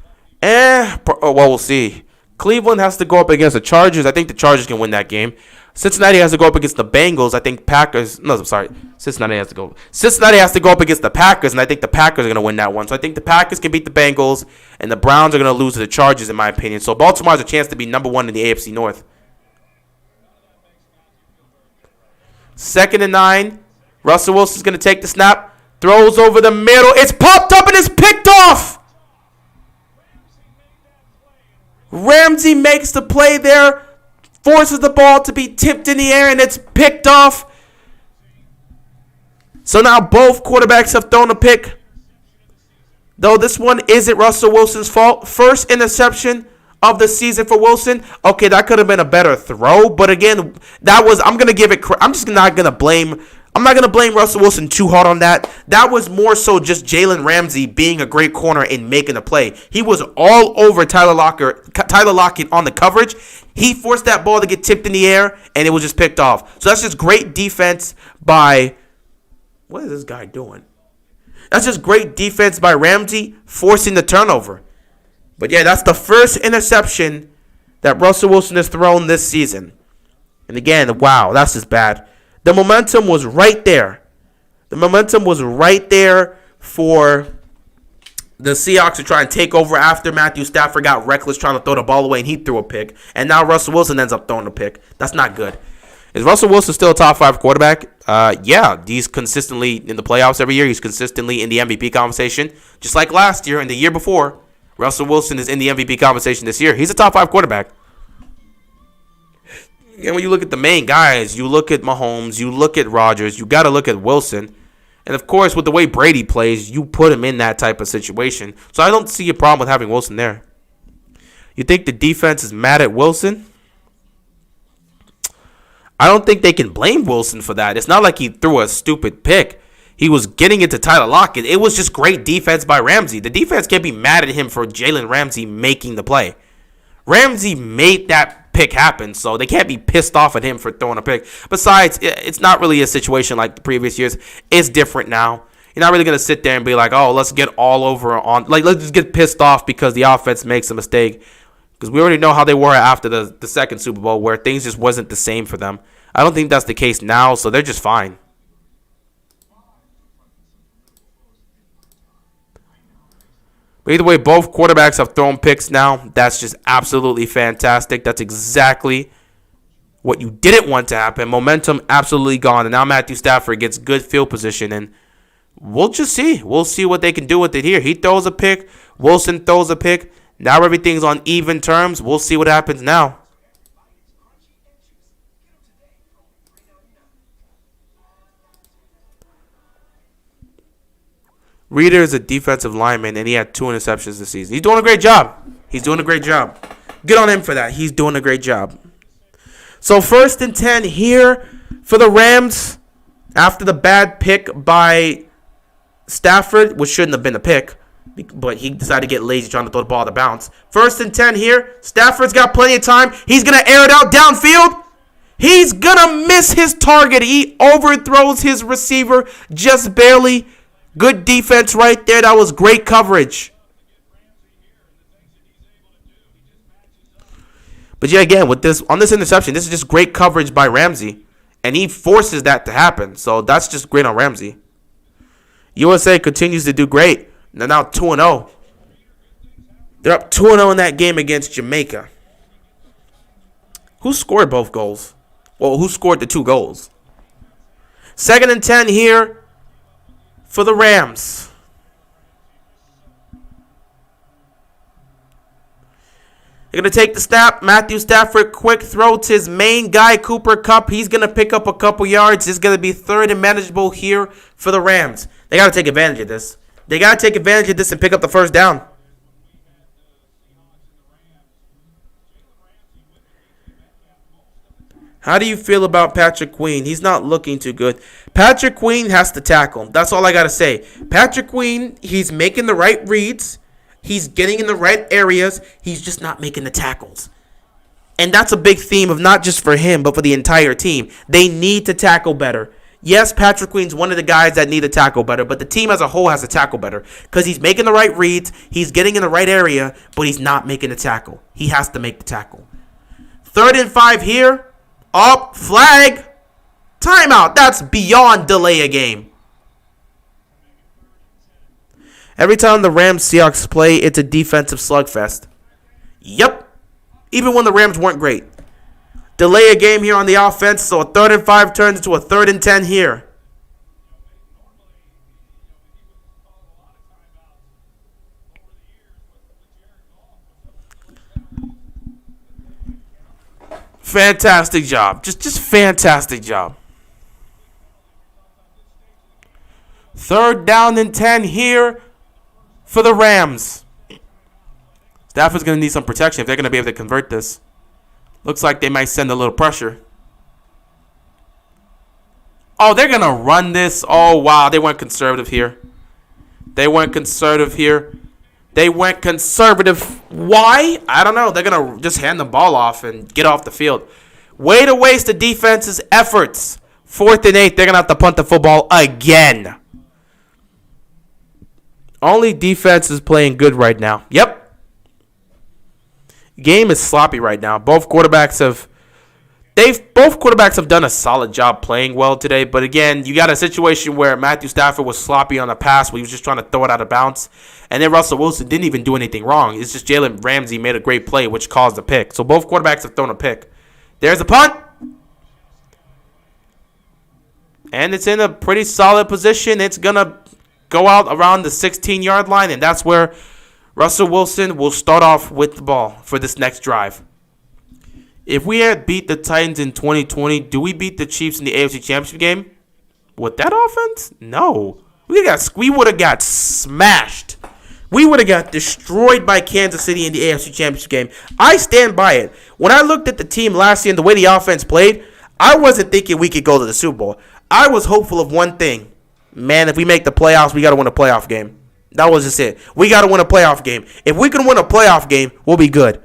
Well, we'll see. Cleveland has to go up against the Chargers. I think the Chargers can win that game. Cincinnati has to go up against the Bengals. I think Packers. No, I'm sorry. Cincinnati has to go. Cincinnati has to go up against the Packers, and I think the Packers are going to win that one. So I think the Packers can beat the Bengals, and the Browns are going to lose to the Chargers, in my opinion. So Baltimore has a chance to be number 1 in the AFC North. 2nd and 9. Russell Wilson's going to take the snap. Throws over the middle. It's popped up and it's picked off. Ramsey makes the play there. Forces the ball to be tipped in the air, and it's picked off. So now both quarterbacks have thrown a pick. Though this one isn't Russell Wilson's fault. First interception of the season for Wilson. Okay, that could have been a better throw. But again, I'm going to give it, I'm not going to blame Russell Wilson too hard on that. That was more so just Jalen Ramsey being a great corner and making a play. He was all over Tyler Lockett on the coverage. He forced that ball to get tipped in the air, and it was just picked off. So that's just great defense by... What is this guy doing? That's just great defense by Ramsey forcing the turnover. But yeah, that's the first interception that Russell Wilson has thrown this season. And again, wow, that's just bad. The momentum was right there. The momentum was right there for the Seahawks to try and take over after Matthew Stafford got reckless trying to throw the ball away and he threw a pick. And now Russell Wilson ends up throwing a pick. That's not good. Is Russell Wilson still a top 5 quarterback? Yeah, he's consistently in the playoffs every year. He's consistently in the MVP conversation. Just like last year and the year before, Russell Wilson is in the MVP conversation this year. He's a top 5 quarterback. And when you look at the main guys, you look at Mahomes, you look at Rodgers, you got to look at Wilson. And, of course, with the way Brady plays, you put him in that type of situation. So I don't see a problem with having Wilson there. You think the defense is mad at Wilson? I don't think they can blame Wilson for that. It's not like he threw a stupid pick. He was getting into Tyler Lockett. It was just great defense by Ramsey. The defense can't be mad at him for Jalen Ramsey making the play. Ramsey made that pick happen, so they can't be pissed off at him for throwing a pick. Besides, it's not really a situation like the previous years. It's different now. You're not really going to sit there and be like, oh, let's get all over on, like, let's just get pissed off because the offense makes a mistake. Because we already know how they were after the second Super Bowl where things just wasn't the same for them. I don't think that's the case now, so they're just fine. But either way, both quarterbacks have thrown picks now. That's just absolutely fantastic. That's exactly what you didn't want to happen. Momentum absolutely gone. And now Matthew Stafford gets good field position. And we'll just see. We'll see what they can do with it here. He throws a pick. Wilson throws a pick. Now everything's on even terms. We'll see what happens now. Reader is a defensive lineman, and he had 2 interceptions this season. He's doing a great job. He's doing a great job. Good on him for that. He's doing a great job. So 1st and 10 here for the Rams after the bad pick by Stafford, which shouldn't have been a pick, but he decided to get lazy trying to throw the ball to bounce. 1st and 10 here. Stafford's got plenty of time. He's going to air it out downfield. He's going to miss his target. He overthrows his receiver just barely. Good defense right there. That was great coverage. But yeah, again, with this on this interception, this is just great coverage by Ramsey. And he forces that to happen. So that's just great on Ramsey. USA continues to do great. They're now 2-0. They're up 2-0 in that game against Jamaica. Who scored both goals? Well, who scored the 2 goals? 2nd and 10 here for the Rams. They're going to take the snap. Matthew Stafford, quick throw to his main guy, Cooper Kupp. He's going to pick up a couple yards. It's going to be 3rd and manageable here for the Rams. They got to take advantage of this. They got to take advantage of this and pick up the 1st down. How do you feel about Patrick Queen? He's not looking too good. Patrick Queen has to tackle. That's all I got to say. Patrick Queen, he's making the right reads. He's getting in the right areas. He's just not making the tackles. And that's a big theme of not just for him, but for the entire team. They need to tackle better. Yes, Patrick Queen's one of the guys that need to tackle better, but the team as a whole has to tackle better because he's making the right reads. He's getting in the right area, but he's not making the tackle. He has to make the tackle. 3rd and 5 here. Up, flag. Timeout. That's beyond delay a game. Every time the Rams Seahawks play, it's a defensive slugfest. Yep. Even when the Rams weren't great. Delay a game here on the offense, so a 3rd and 5 turns into a 3rd and 10 here. Fantastic job. Just fantastic job. 3rd down and 10 here for the Rams. Stafford's going to need some protection if they're going to be able to convert this. Looks like they might send a little pressure. Oh, they're going to run this. Oh, wow. They went conservative here. They went conservative. Why? I don't know. They're going to just hand the ball off and get off the field. Way to waste the defense's efforts. 4th and 8. They're going to have to punt the football again. Only defense is playing good right now. Yep. Game is sloppy right now. Both quarterbacks have done a solid job playing well today. But again, you got a situation where Matthew Stafford was sloppy on the pass where he was just trying to throw it out of bounds. And then Russell Wilson didn't even do anything wrong. It's just Jalen Ramsey made a great play, which caused the pick. So both quarterbacks have thrown a pick. There's a punt. And it's in a pretty solid position. It's going to go out around the 16-yard line, and that's where Russell Wilson will start off with the ball for this next drive. If we had beat the Titans in 2020, do we beat the Chiefs in the AFC Championship game? With that offense? No. We would have got smashed. We would have got destroyed by Kansas City in the AFC Championship game. I stand by it. When I looked at the team last year and the way the offense played, I wasn't thinking we could go to the Super Bowl. I was hopeful of one thing. Man, if we make the playoffs, we got to win a playoff game. That was just it. We got to win a playoff game. If we can win a playoff game, we'll be good.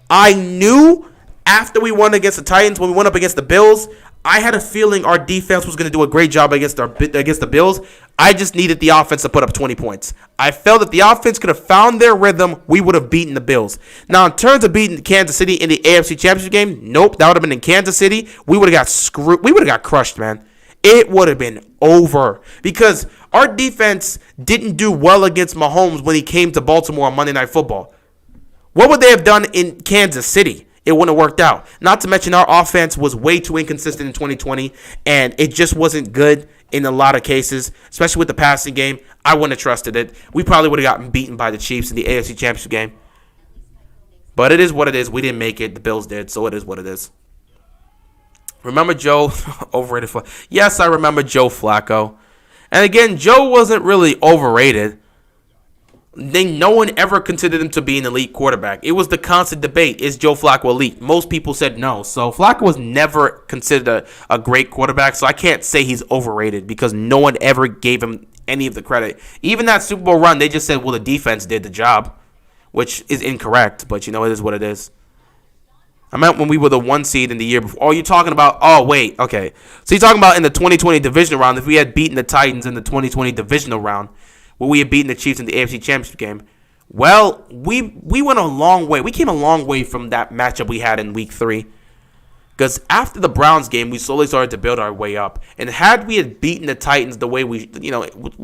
I knew after we won against the Titans, when we went up against the Bills, I had a feeling our defense was going to do a great job against the Bills. I just needed the offense to put up 20 points. I felt that the offense could have found their rhythm. We would have beaten the Bills. Now, in terms of beating Kansas City in the AFC Championship game, nope, that would have been in Kansas City. We would have got screwed. We would have got crushed, man. It would have been over because our defense didn't do well against Mahomes when he came to Baltimore on Monday Night Football. What would they have done in Kansas City? It wouldn't have worked out. Not to mention our offense was way too inconsistent in 2020, and it just wasn't good in a lot of cases, especially with the passing game. I wouldn't have trusted it. We probably would have gotten beaten by the Chiefs in the AFC Championship game. But it is what it is. We didn't make it. The Bills did, so it is what it is. Remember Joe? Overrated. Yes, I remember Joe Flacco. And again, Joe wasn't really overrated. No one ever considered him to be an elite quarterback. It was the constant debate, is Joe Flacco elite? Most people said no. So Flacco was never considered a great quarterback. So I can't say he's overrated because no one ever gave him any of the credit. Even that Super Bowl run, they just said, well, the defense did the job, which is incorrect. But, it is what it is. I meant when we were the 1 seed in the year before. Oh, you're talking about, okay. So you're talking about in the 2020 divisional round, if we had beaten the Titans in the 2020 divisional round, where we had beaten the Chiefs in the AFC Championship game. Well, we went a long way. We came a long way from that matchup we had in Week 3. Because after the Browns game, we slowly started to build our way up. And had we had beaten the Titans the way we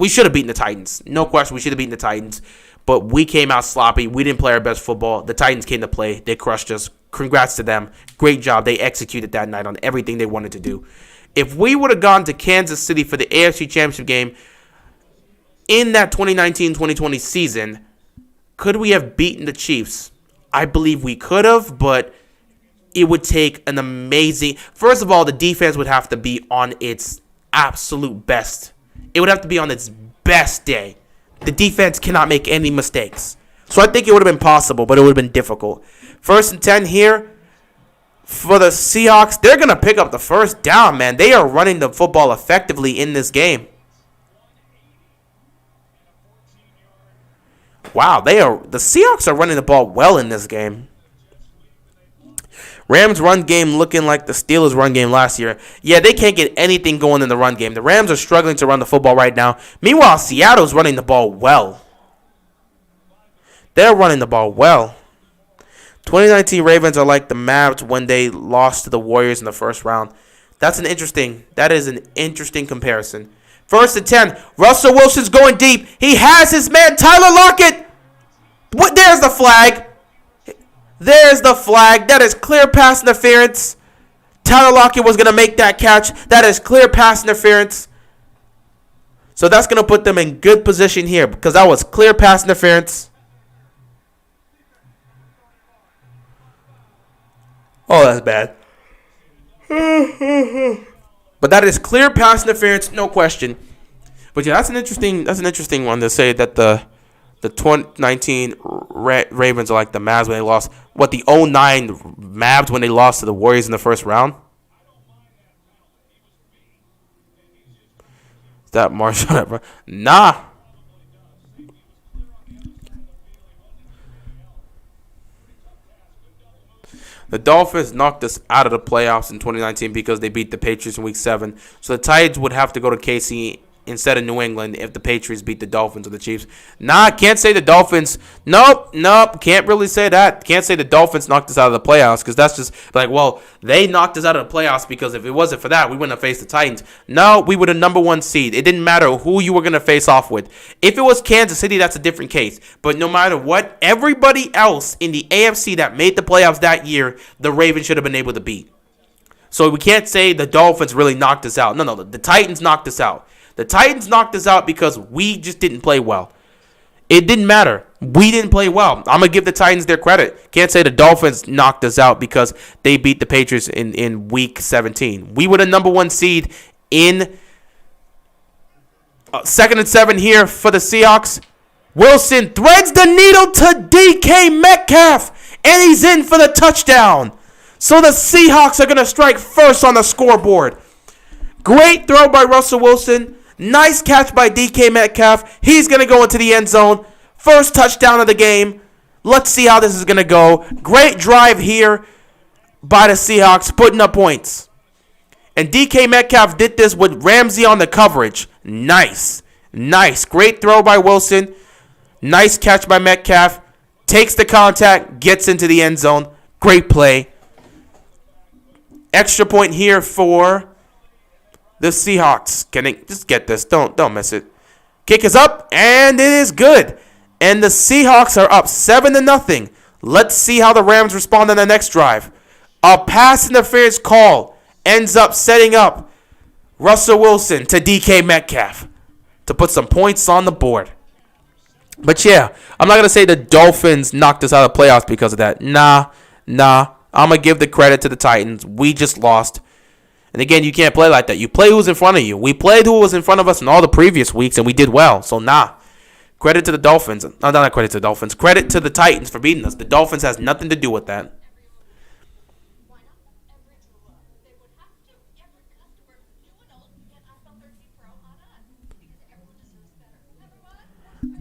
should have beaten the Titans. No question, we should have beaten the Titans. But we came out sloppy. We didn't play our best football. The Titans came to play. They crushed us. Congrats to them. Great job. They executed that night on everything they wanted to do. If we would have gone to Kansas City for the AFC Championship game in that 2019-2020 season, could we have beaten the Chiefs? I believe we could have, but it would take an amazing... First of all, the defense would have to be on its absolute best. It would have to be on its best day. The defense cannot make any mistakes. So I think it would have been possible, but it would have been difficult. 1st and 10 here for the Seahawks. They're going to pick up the first down, man. They are running the football effectively in this game. Wow, the Seahawks are running the ball well in this game. Rams run game looking like the Steelers run game last year. Yeah, they can't get anything going in the run game. The Rams are struggling to run the football right now. Meanwhile, Seattle's running the ball well. They're running the ball well. 2019 Ravens are like the Mavs when they lost to the Warriors in the first round. That is an interesting comparison. First and 10. Russell Wilson's going deep. He has his man Tyler Lockett. What? There's the flag. There's the flag. That is clear pass interference. Tyler Lockett was going to make that catch. That is clear pass interference. So that's going to put them in good position here because that was clear pass interference. Oh, that's bad. But that is clear pass interference, no question. But yeah, that's an interesting one to say that the 2019 Ravens are like the Mavs when they lost. What, the 2009 Mavs when they lost to the Warriors in the first round? Is that Marshawn? Nah. The Dolphins knocked us out of the playoffs in 2019 because they beat the Patriots in Week 7. So the Titans would have to go to KC instead of New England if the Patriots beat the Dolphins or the Chiefs. Nah, can't say the Dolphins. Nope, can't really say that. Can't say the Dolphins knocked us out of the playoffs because that's just like, well, they knocked us out of the playoffs because if it wasn't for that, we wouldn't have faced the Titans. No, we were the number 1 seed. It didn't matter who you were going to face off with. If it was Kansas City, that's a different case. But no matter what, everybody else in the AFC that made the playoffs that year, the Ravens should have been able to beat. So we can't say the Dolphins really knocked us out. No, the Titans knocked us out. The Titans knocked us out because we just didn't play well. It didn't matter. We didn't play well. I'm going to give the Titans their credit. Can't say the Dolphins knocked us out because they beat the Patriots in Week 17. We were the number 1 seed in 2nd and 7 here for the Seahawks. Wilson threads the needle to DK Metcalf, and he's in for the touchdown. So the Seahawks are going to strike first on the scoreboard. Great throw by Russell Wilson. Nice catch by DK Metcalf. He's going to go into the end zone. First touchdown of the game. Let's see how this is going to go. Great drive here by the Seahawks, putting up points. And DK Metcalf did this with Ramsey on the coverage. Nice. Great throw by Wilson. Nice catch by Metcalf. Takes the contact, gets into the end zone. Great play. Extra point here for the Seahawks. Just get this. Don't miss it. Kick is up, and it is good. And the Seahawks are up 7-0. Let's see how the Rams respond on the next drive. A pass interference call ends up setting up Russell Wilson to DK Metcalf to put some points on the board. But yeah, I'm not going to say the Dolphins knocked us out of the playoffs because of that. Nah. I'm going to give the credit to the Titans. We just lost. And again, you can't play like that. You play who's in front of you. We played who was in front of us in all the previous weeks, and we did well. So, nah. Credit to the Dolphins. No, not credit to the Dolphins. Credit to the Titans for beating us. The Dolphins has nothing to do with that.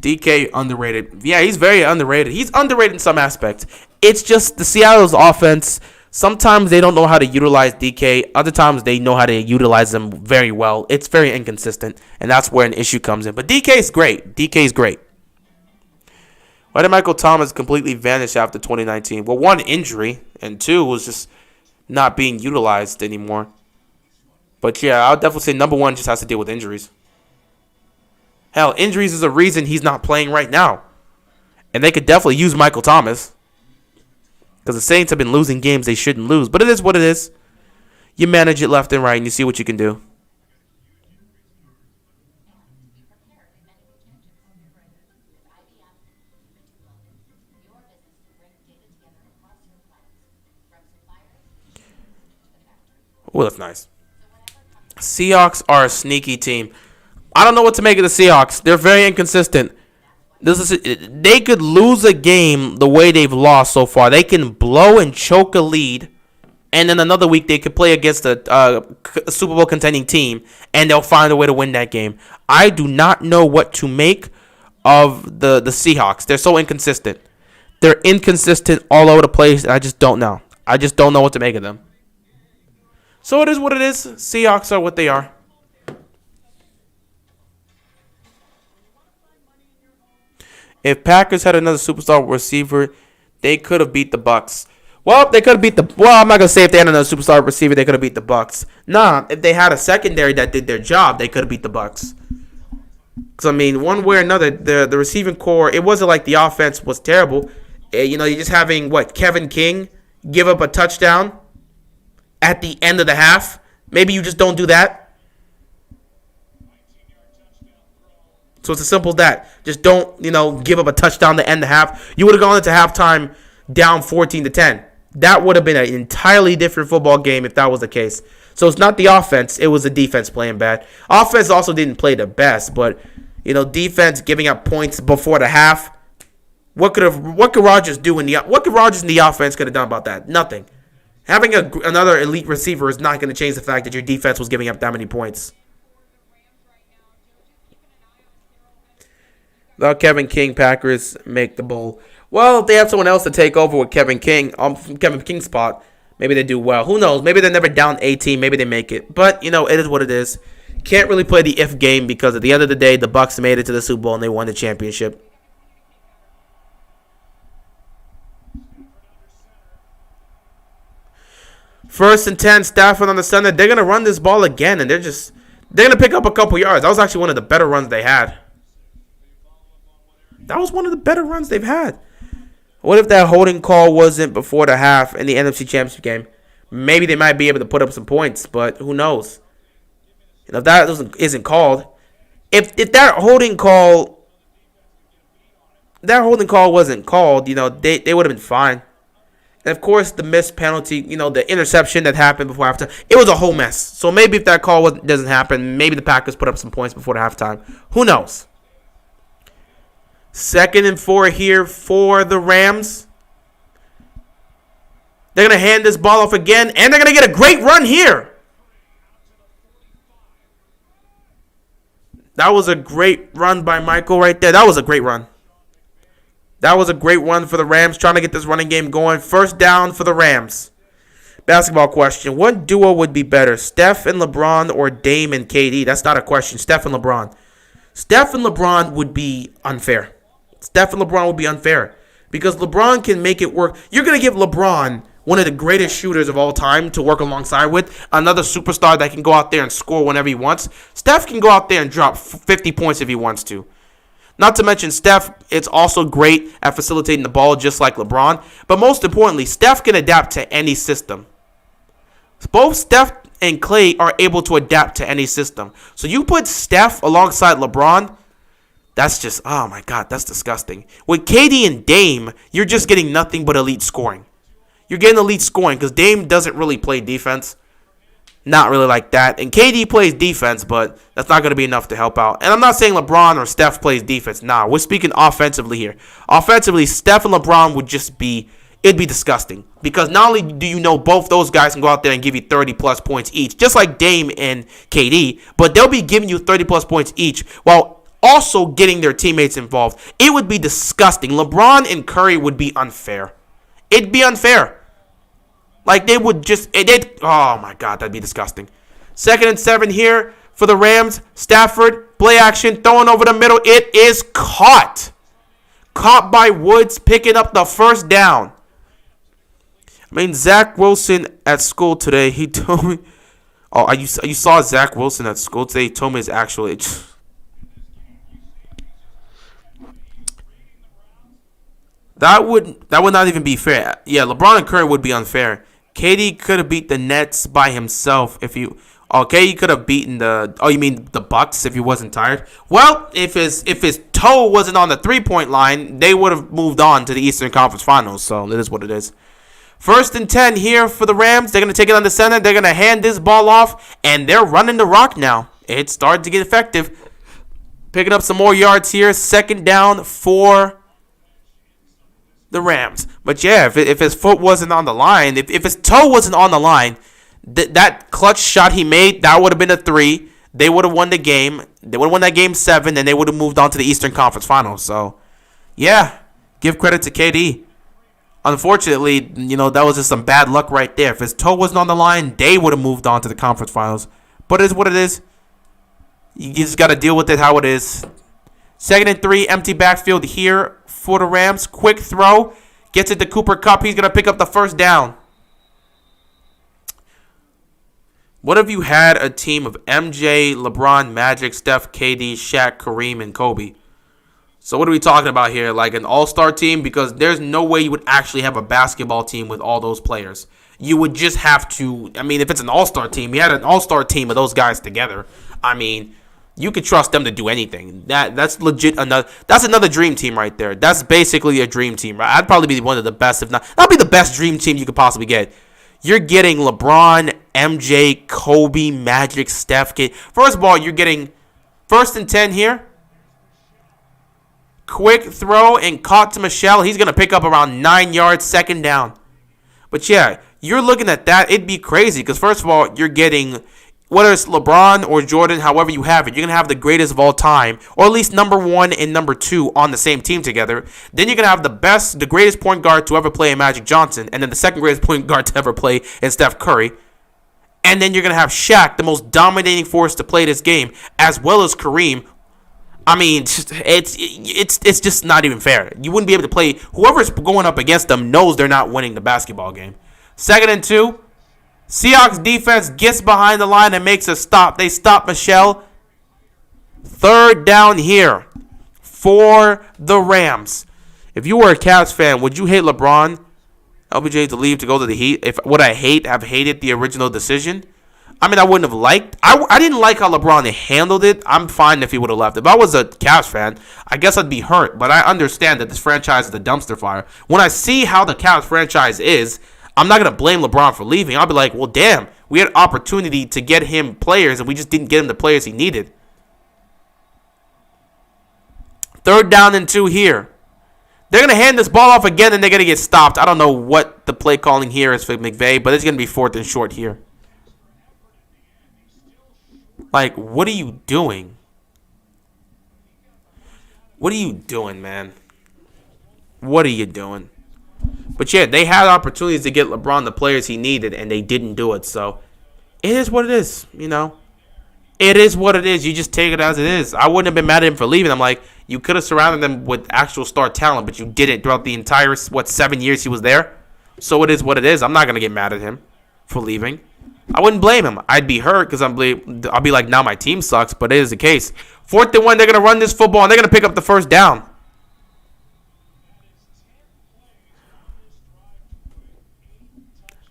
DK underrated. Yeah, he's very underrated. He's underrated in some aspects. It's just the Seattle's offense. Sometimes they don't know how to utilize DK. Other times they know how to utilize him very well. It's very inconsistent, and that's where an issue comes in. But DK is great. Why did Michael Thomas completely vanish after 2019? Well, 1, injury, and 2 was just not being utilized anymore. But yeah, I'll definitely say number 1 just has to deal with injuries. Hell, injuries is a reason he's not playing right now. And they could definitely use Michael Thomas. Because the Saints have been losing games they shouldn't lose. But it is what it is. You manage it left and right and you see what you can do. Oh, that's nice. Seahawks are a sneaky team. I don't know what to make of the Seahawks. They're very inconsistent. They could lose a game the way they've lost so far. They can blow and choke a lead, and then another week they could play against a Super Bowl contending team, and they'll find a way to win that game. I do not know what to make of the Seahawks. They're so inconsistent. They're inconsistent all over the place, and I just don't know. I just don't know what to make of them. So it is what it is. Seahawks are what they are. If Packers had another superstar receiver, They could have beat the Bucks. Well, they could have beat the. Well, I'm not gonna say if they had another superstar receiver, they could have beat the Bucks. Nah, if they had a secondary that did their job, they could have beat the Bucks. Because I mean, one way or another, the receiving core, it wasn't like the offense was terrible. You know, you're just having Kevin King give up a touchdown at the end of the half. Maybe you just don't do that. So it's as simple as that. Just don't, give up a touchdown to end the half. You would have gone into halftime down 14-10. That would have been an entirely different football game if that was the case. So it's not the offense, it was the defense playing bad. Offense also didn't play the best, but defense giving up points before the half. What could Rodgers do what could Rodgers in the offense could have done about that? Nothing. Having another elite receiver is not going to change the fact that your defense was giving up that many points. The Kevin King Packers make the bowl. Well, if they have someone else to take over with Kevin King, from Kevin King's spot, maybe they do well. Who knows? Maybe they're never down 18. Maybe they make it. But, it is what it is. Can't really play the if game because at the end of the day, the Bucs made it to the Super Bowl and they won the championship. First and 10, Stafford on the center. They're going to run this ball again, and they're going to pick up a couple yards. That was actually one of the better runs they had. That was one of the better runs they've had. What if that holding call wasn't before the half in the NFC Championship game? Maybe they might be able to put up some points, but who knows? If that isn't called, if that holding call wasn't called, they would have been fine. And of course, the missed penalty, the interception that happened before halftime, it was a whole mess. So maybe if that call doesn't happen, maybe the Packers put up some points before the halftime. Who knows? 2nd and 4 here for the Rams. They're going to hand this ball off again, and they're going to get a great run here. That was a great run by Michael right there. That was a great run. That was a great run for the Rams, trying to get this running game going. First down for the Rams. Basketball question. What duo would be better, Steph and LeBron or Dame and KD? That's not a question. Steph and LeBron. Steph and LeBron would be unfair. Steph and LeBron would be unfair because LeBron can make it work. You're going to give LeBron, one of the greatest shooters of all time, to work alongside with, another superstar that can go out there and score whenever he wants. Steph can go out there and drop 50 points if he wants to. Not to mention, Steph, it's also great at facilitating the ball just like LeBron. But most importantly, Steph can adapt to any system. Both Steph and Clay are able to adapt to any system. So you put Steph alongside LeBron, that's just, oh my God, that's disgusting. With KD and Dame, you're just getting nothing but elite scoring. You're getting elite scoring because Dame doesn't really play defense. Not really like that. And KD plays defense, but that's not going to be enough to help out. And I'm not saying LeBron or Steph plays defense. Nah, we're speaking offensively here. Offensively, Steph and LeBron would just be, it'd be disgusting. Because not only do you know both those guys can go out there and give you 30-plus points each, just like Dame and KD, but they'll be giving you 30-plus points each while also getting their teammates involved. It would be disgusting. LeBron and Curry would be unfair. It'd be unfair. Like, they would just, oh my God, that'd be disgusting. 2nd and 7 here for the Rams. Stafford, play action, throwing over the middle. It is caught. Caught by Woods, picking up the first down. I mean, Zach Wilson at school today, he told me, you saw Zach Wilson at school today? He told me his actual age. That would not even be fair. Yeah, LeBron and Curry would be unfair. KD could have beat the Nets by himself if you. Okay, he could have beaten the. Oh, you mean the Bucks if he wasn't tired? Well, if his toe wasn't on the 3-point line, they would have moved on to the Eastern Conference Finals. So it is what it is. 1st and 10 here for the Rams. They're gonna take it on the center. They're gonna hand this ball off, and they're running the rock now. It's starting to get effective. Picking up some more yards here. 2nd down for the Rams. But yeah, if his foot wasn't on the line, if his toe wasn't on the line, that clutch shot he made, that would have been a 3. They would have won the game. They would have won that game 7, and they would have moved on to the Eastern Conference Finals. So, yeah, give credit to KD. Unfortunately, that was just some bad luck right there. If his toe wasn't on the line, they would have moved on to the Conference Finals. But it is what it is. You just got to deal with it how it is. 2nd and 3, empty backfield here for the Rams. Quick throw. Gets it to Cooper Kupp. He's going to pick up the first down. What if you had a team of MJ, LeBron, Magic, Steph, KD, Shaq, Kareem, and Kobe? So what are we talking about here? Like an all-star team? Because there's no way you would actually have a basketball team with all those players. You would just have to, I mean, if it's an all-star team, you had an all-star team of those guys together. I mean, you could trust them to do anything. That's legit. That's another dream team right there. That's basically a dream team. Right? I'd probably be one of the best, if not, that'd be the best dream team you could possibly get. You're getting LeBron, MJ, Kobe, Magic, Steph. First of all, you're getting 1st and 10 here. Quick throw and caught to Michelle. He's going to pick up around 9 yards, 2nd down. But yeah, you're looking at that. It'd be crazy because first of all, you're getting, whether it's LeBron or Jordan, however you have it, you're going to have the greatest of all time, or at least number 1 and number 2 on the same team together. Then you're going to have the greatest point guard to ever play in Magic Johnson, and then the second greatest point guard to ever play in Steph Curry. And then you're going to have Shaq, the most dominating force to play this game, as well as Kareem. I mean, it's just not even fair. You wouldn't be able to play. Whoever's going up against them knows they're not winning the basketball game. 2nd and 2. Seahawks defense gets behind the line and makes a stop. They stop Michelle. 3rd down here for the Rams. If you were a Cavs fan, would you hate LeBron, LBJ to leave to go to the Heat? Would I have hated the original decision? I mean, I wouldn't have liked. I didn't like how LeBron handled it. I'm fine if he would have left. If I was a Cavs fan, I guess I'd be hurt. But I understand that this franchise is a dumpster fire. When I see how the Cavs franchise is, I'm not going to blame LeBron for leaving. I'll be like, well, damn, we had an opportunity to get him players, and we just didn't get him the players he needed. 3rd down and 2 here. They're going to hand this ball off again, and they're going to get stopped. I don't know what the play calling here is for McVay, but it's going to be 4th and short here. Like, what are you doing? What are you doing, man? What are you doing? But yeah, they had opportunities to get LeBron the players he needed, and they didn't do it. So, it is what it is, you know. It is what it is. You just take it as it is. I wouldn't have been mad at him for leaving. I'm like, you could have surrounded them with actual star talent, but you didn't throughout the entire, 7 years he was there? So, it is what it is. I'm not going to get mad at him for leaving. I wouldn't blame him. I'd be hurt because I'll be like, now my team sucks, but it is the case. 4th and 1, they're going to run this football, and they're going to pick up the first down.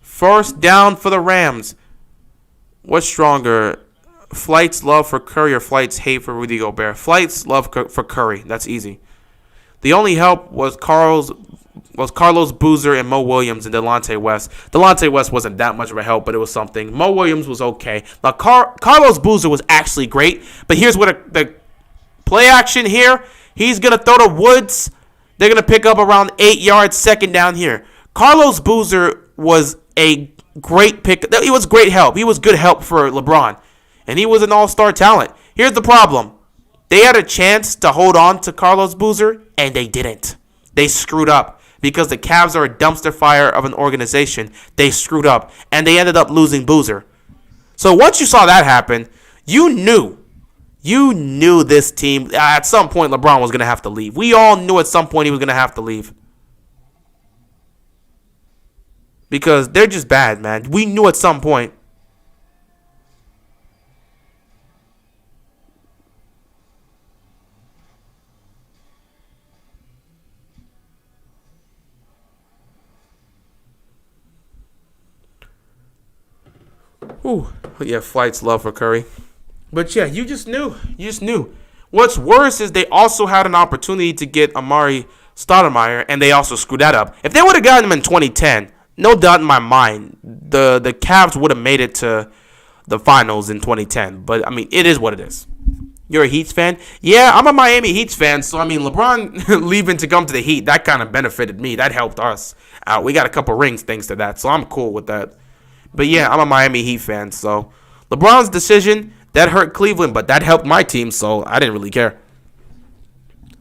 First down for the Rams. What's stronger? Flight's love for Curry or Flight's hate for Rudy Gobert? Flight's love for Curry. That's easy. The only help was Carlos Boozer and Mo Williams and Delonte West. Delonte West wasn't that much of a help, but it was something. Mo Williams was okay. Now, Carlos Boozer was actually great, but here's what the play action here. He's going to throw to Woods. They're going to pick up around 8 yards, 2nd down here. Carlos Boozer was a great pick. He was great help. He was good help for LeBron, and he was an all-star talent. Here's the problem. They had a chance to hold on to Carlos Boozer, and they didn't. They screwed up because the Cavs are a dumpster fire of an organization. They screwed up, and they ended up losing Boozer. So once you saw that happen, you knew this team, at some point LeBron was going to have to leave. We all knew at some point he was going to have to leave. Because they're just bad, man. We knew at some point. Ooh, yeah, Flight's love for Curry. But yeah, you just knew. You just knew. What's worse is they also had an opportunity to get Amari Stoudemire, and they also screwed that up. If they would have gotten him in 2010, no doubt in my mind, the Cavs would have made it to the finals in 2010. But, I mean, it is what it is. You're a Heats fan? Yeah, I'm a Miami Heats fan. So, I mean, LeBron leaving to come to the Heat, that kind of benefited me. That helped us out. We got a couple rings thanks to that. So, I'm cool with that. But, yeah, I'm a Miami Heat fan. So, LeBron's decision, that hurt Cleveland, but that helped my team. So, I didn't really care.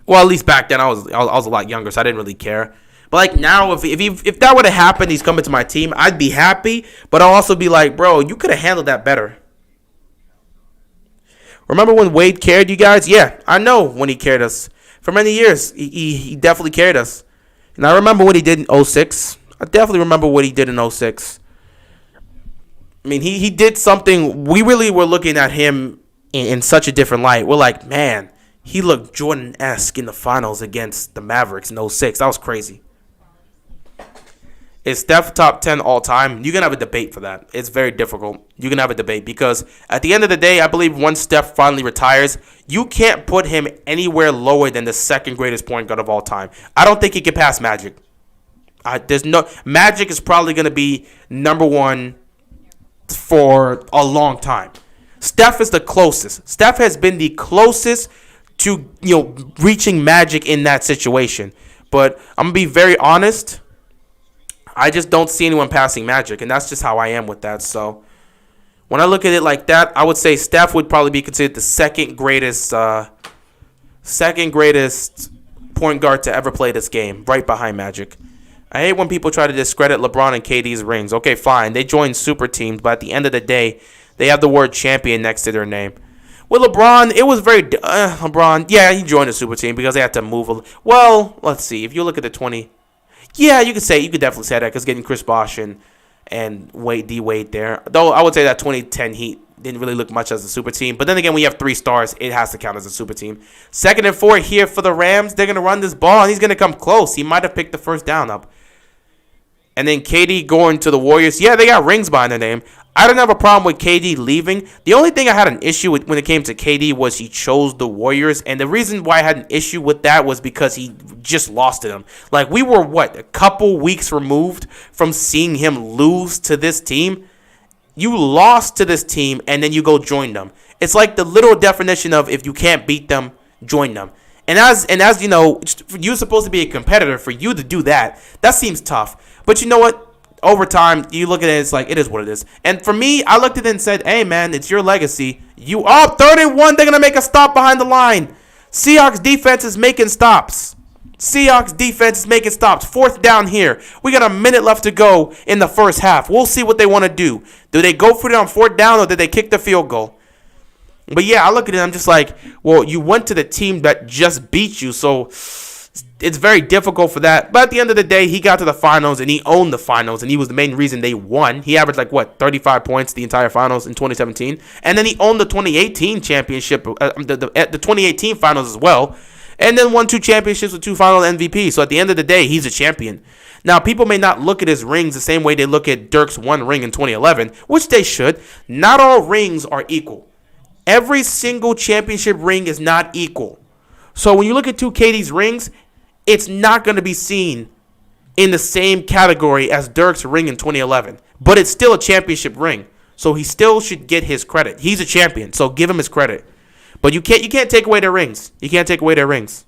Well, at least back then, I was a lot younger, so I didn't really care. But, like, now, if that would have happened, he's coming to my team, I'd be happy. But I'll also be like, bro, you could have handled that better. Remember when Wade cared you guys? Yeah, I know when he cared us. For many years, he definitely cared us. And I remember what he did in '06. I definitely remember what he did in '06. I mean, he did something. We really were looking at him in such a different light. We're like, man, he looked Jordan-esque in the finals against the Mavericks in '06. That was crazy. Is Steph top 10 all time? You can have a debate for that. It's very difficult. You can have a debate because at the end of the day, I believe once Steph finally retires, you can't put him anywhere lower than the second greatest point guard of all time. I don't think he can pass Magic. Magic is probably going to be number one for a long time. Steph is the closest. Steph has been the closest to reaching Magic in that situation. But I'm gonna be very honest. I just don't see anyone passing Magic, and that's just how I am with that. So when I look at it like that, I would say Steph would probably be considered the second greatest point guard to ever play this game, right behind Magic. I hate when people try to discredit LeBron and KD's rings. Okay, fine, they joined super teams, but at the end of the day, they have the word champion next to their name. With LeBron, it was very LeBron. Yeah, he joined a super team because they had to move. Well, let's see. If you look at the 20. Yeah, you could definitely say that because getting Chris Bosh and D Wade there. Though I would say that 2010 Heat didn't really look much as a super team. But then again, when you have 3 stars, it has to count as a super team. 2nd and 4 here for the Rams. They're going to run this ball, and he's going to come close. He might have picked the first down up. And then KD going to the Warriors. Yeah, they got rings behind their name. I don't have a problem with KD leaving. The only thing I had an issue with when it came to KD was he chose the Warriors. And the reason why I had an issue with that was because he just lost to them. Like, we were, a couple weeks removed from seeing him lose to this team? You lost to this team, and then you go join them. It's like the literal definition of if you can't beat them, join them. And as you know, you're supposed to be a competitor. For you to do that seems tough. But you know what? Over time, you look at it, it's like, it is what it is. And for me, I looked at it and said, hey, man, it's your legacy. You are 31. They're going to make a stop behind the line. Seahawks defense is making stops. 4th down here. We got a minute left to go in the first half. We'll see what they want to do. Do they go for it on 4th down or did they kick the field goal? But yeah, I look at it, I'm just like, well, you went to the team that just beat you, so it's very difficult for that. But at the end of the day, he got to the finals, and he owned the finals, and he was the main reason they won. He averaged 35 points the entire finals in 2017. And then he owned the 2018 championship, the 2018 finals as well. And then won 2 championships with 2 final MVPs. So at the end of the day, he's a champion. Now, people may not look at his rings the same way they look at Dirk's 1 ring in 2011, which they should. Not all rings are equal. Every single championship ring is not equal. So when you look at 2 KD's rings, it's not going to be seen in the same category as Dirk's ring in 2011. But it's still a championship ring. So he still should get his credit. He's a champion, so give him his credit. But you can't take away their rings. You can't take away their rings.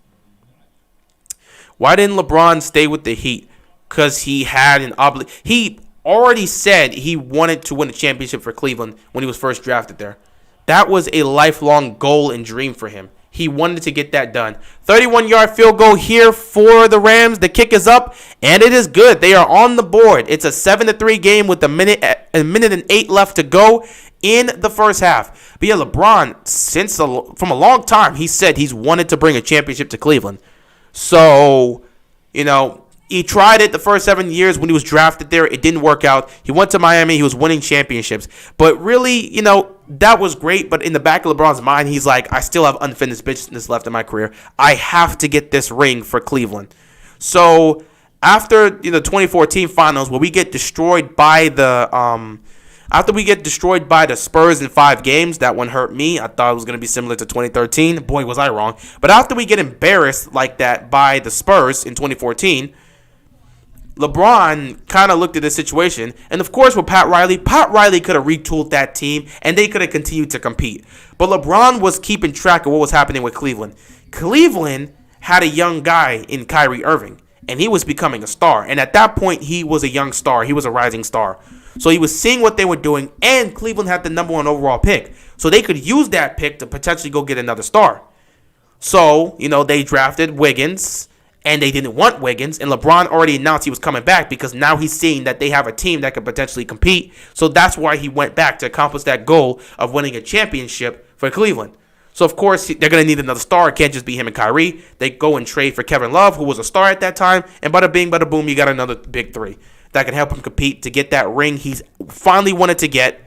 Why didn't LeBron stay with the Heat? Because he had an obligation. He already said he wanted to win a championship for Cleveland when he was first drafted there. That was a lifelong goal and dream for him. He wanted to get that done. 31-yard field goal here for the Rams. The kick is up, and it is good. They are on the board. It's a 7-3 game with a minute and 8 left to go in the first half. But yeah, LeBron, from a long time, he said he's wanted to bring a championship to Cleveland. So, he tried it the first 7 years when he was drafted there. It didn't work out. He went to Miami. He was winning championships. But really, that was great. But in the back of LeBron's mind, he's like, I still have unfinished business left in my career. I have to get this ring for Cleveland. So after the 2014 finals, where we get destroyed by the Spurs in 5 games, that one hurt me. I thought it was going to be similar to 2013. Boy, was I wrong. But after we get embarrassed like that by the Spurs in 2014, LeBron kind of looked at the situation, and of course with Pat Riley could have retooled that team, and they could have continued to compete. But LeBron was keeping track of what was happening with Cleveland. Cleveland had a young guy in Kyrie Irving, and he was becoming a star. And at that point, he was a young star. He was a rising star. So he was seeing what they were doing, and Cleveland had the number 1 overall pick. So they could use that pick to potentially go get another star. So, they drafted Wiggins, and they didn't want Wiggins, and LeBron already announced he was coming back because now he's seeing that they have a team that could potentially compete. So that's why he went back to accomplish that goal of winning a championship for Cleveland. So, of course, they're going to need another star. It can't just be him and Kyrie. They go and trade for Kevin Love, who was a star at that time. And bada bing, bada boom, you got another big three that can help him compete to get that ring he's finally wanted to get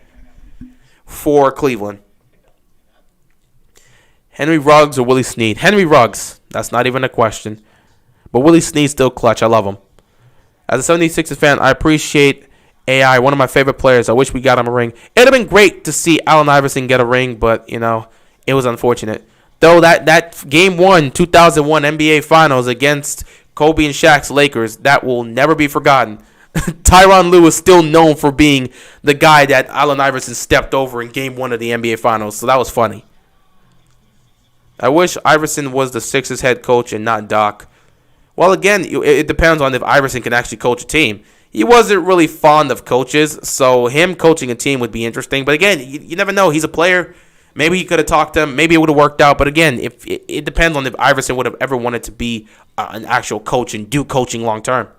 for Cleveland. Henry Ruggs or Willie Snead? Henry Ruggs. That's not even a question. But Willie Snead's still clutch. I love him. As a 76ers fan, I appreciate AI, one of my favorite players. I wish we got him a ring. It would have been great to see Allen Iverson get a ring, but, it was unfortunate. Though that Game 1, 2001 NBA Finals against Kobe and Shaq's Lakers, that will never be forgotten. Tyronn Lue is still known for being the guy that Allen Iverson stepped over in Game 1 of the NBA Finals, so that was funny. I wish Iverson was the Sixers head coach and not Doc. Well, again, it depends on if Iverson can actually coach a team. He wasn't really fond of coaches, so him coaching a team would be interesting. But again, you never know. He's a player. Maybe he could have talked to him. Maybe it would have worked out. But again, if it depends on if Iverson would have ever wanted to be an actual coach and do coaching long term.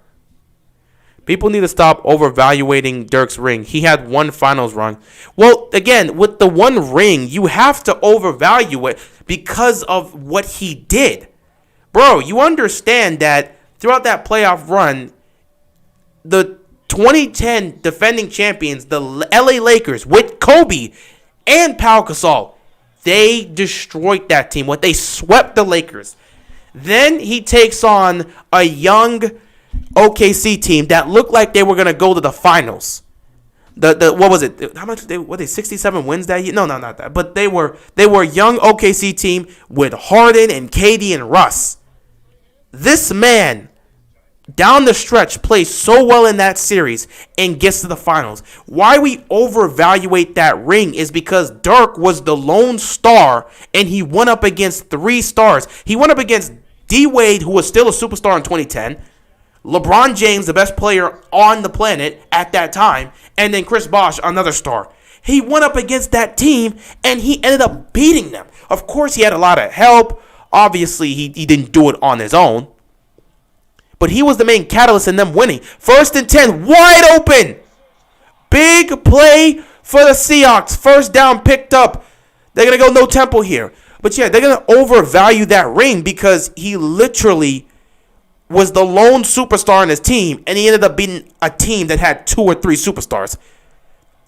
People need to stop overvaluating Dirk's ring. He had one finals run. Well, again, with the one ring, you have to overvalue it because of what he did. Bro, you understand that throughout that playoff run, the 2010 defending champions, the LA Lakers, with Kobe and Pau Gasol, they destroyed that team. They swept the Lakers. Then he takes on a young OKC team that looked like they were going to go to the finals. What was it? How much were they? 67 wins that year? No, not that. But they were a young OKC team with Harden and KD and Russ. This man, down the stretch, plays so well in that series and gets to the finals. Why we overvaluate that ring is because Dirk was the lone star and he went up against three stars. He went up against D. Wade, who was still a superstar in 2010, LeBron James, the best player on the planet at that time, and then Chris Bosh, another star. He went up against that team and he ended up beating them. Of course, he had a lot of help. Obviously, he didn't do it on his own. But he was the main catalyst in them winning. 1st and 10, wide open. Big play for the Seahawks. First down picked up. They're going to go no tempo here. But yeah, they're going to overvalue that ring because he literally was the lone superstar in his team, and he ended up beating a team that had 2 or 3 superstars.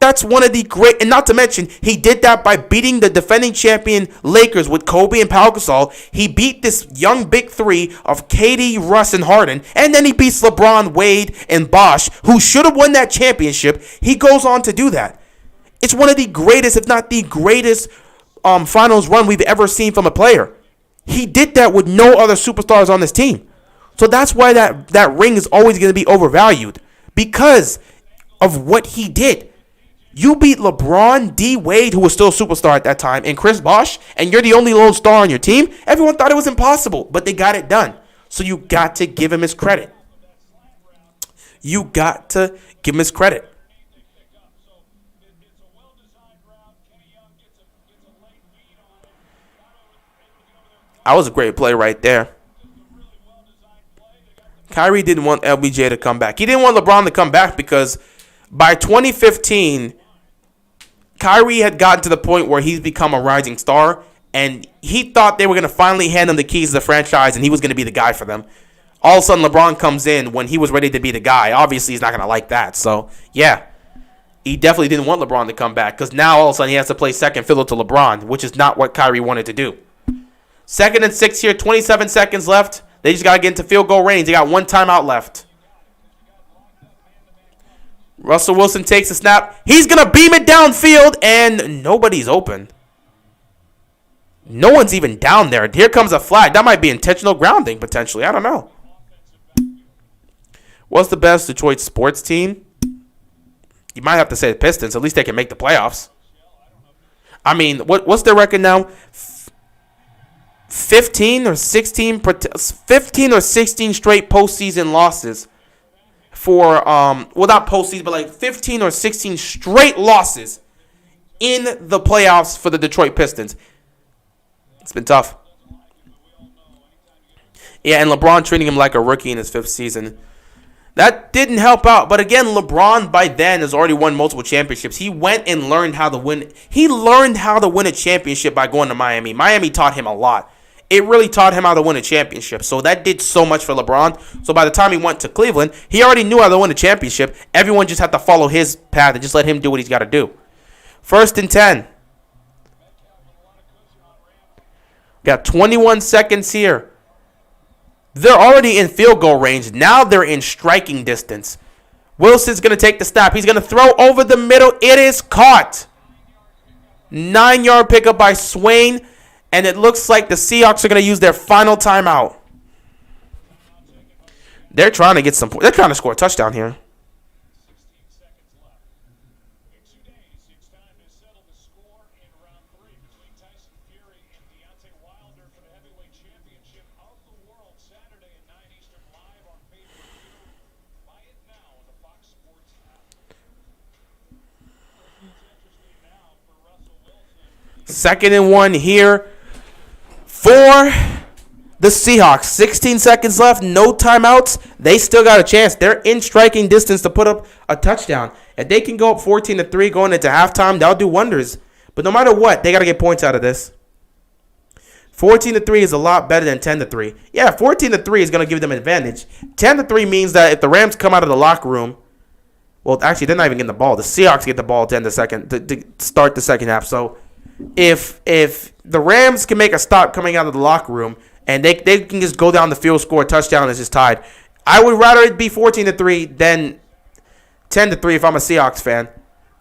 That's one of the great, and not to mention, he did that by beating the defending champion Lakers with Kobe and Pau Gasol. He beat this young big three of KD, Russ, and Harden, and then he beats LeBron, Wade, and Bosh, who should have won that championship. He goes on to do that. It's one of the greatest, if not the greatest, finals run we've ever seen from a player. He did that with no other superstars on this team. So that's why that ring is always going to be overvalued, because of what he did. You beat LeBron, D. Wade, who was still a superstar at that time, and Chris Bosh, and you're the only lone star on your team. Everyone thought it was impossible, but they got it done. So you got to give him his credit. You got to give him his credit. That was a great play right there. Kyrie didn't want LBJ to come back. He didn't want LeBron to come back because by 2015, Kyrie had gotten to the point where he's become a rising star, and he thought they were going to finally hand him the keys to the franchise, and he was going to be the guy for them. All of a sudden, LeBron comes in when he was ready to be the guy. Obviously, he's not going to like that. So, yeah, he definitely didn't want LeBron to come back because now all of a sudden he has to play second fiddle to LeBron, which is not what Kyrie wanted to do. 2nd and 6 here, 27 seconds left. They just got to get into field goal range. They got one timeout left. Russell Wilson takes a snap. He's going to beam it downfield, and nobody's open. No one's even down there. Here comes a flag. That might be intentional grounding, potentially. I don't know. What's the best Detroit sports team? You might have to say the Pistons. At least they can make the playoffs. I mean, what's their record now? 15 or 16 straight postseason losses for not postseason, but like 15 or 16 straight losses in the playoffs for the Detroit Pistons. It's been tough. Yeah, and LeBron treating him like a rookie in his 5th season. That didn't help out. But again, LeBron by then has already won multiple championships. He went and learned how to win. He learned how to win a championship by going to Miami. Miami taught him a lot. It really taught him how to win a championship. So that did so much for LeBron. So by the time he went to Cleveland, he already knew how to win a championship. Everyone just had to follow his path and just let him do what he's got to do. 1st and 10. Got 21 seconds here. They're already in field goal range. Now they're in striking distance. Wilson's going to take the snap. He's going to throw over the middle. It is caught. 9-yard pickup by Swain. And it looks like the Seahawks are going to use their final timeout. They're trying to get some. They're trying to score a touchdown here. Second and 1 here for the Seahawks. 16 seconds left, no timeouts. They still got a chance. They're in striking distance to put up a touchdown. If they can go up 14-3 going into halftime, they'll do wonders. But no matter what, they got to get points out of this. 14-3 is a lot better than 10-3. Yeah, 14-3 is going to give them an advantage. 10-3 means that if the Rams come out of the locker room, well, actually, they're not even getting the ball. The Seahawks get the ball to start the second half. So if the Rams can make a stop coming out of the locker room and they can just go down the field, score a touchdown, and it's just tied, I would rather it be 14-3 than 10-3 if I'm a Seahawks fan.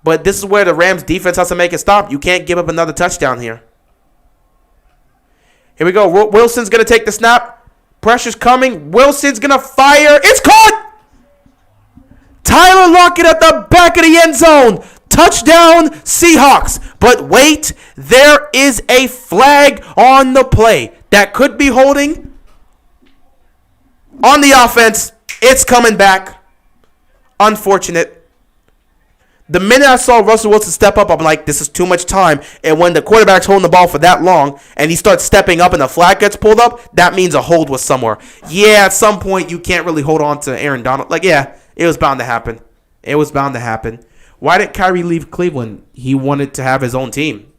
But this is where the Rams defense has to make a stop. You can't give up another touchdown here. Here we go. Wilson's going to take the snap. Pressure's coming. Wilson's going to fire. It's caught! Tyler Lockett at the back of the end zone. Touchdown, Seahawks. But wait, there is a flag on the play that could be holding on the offense. It's coming back. Unfortunate. The minute I saw Russell Wilson step up, I'm like, this is too much time. And when the quarterback's holding the ball for that long and he starts stepping up and the flag gets pulled up, that means a hold was somewhere. Yeah, at some point you can't really hold on to Aaron Donald. Like, yeah, it was bound to happen. It was bound to happen. Why did Kyrie leave Cleveland? He wanted to have his own team.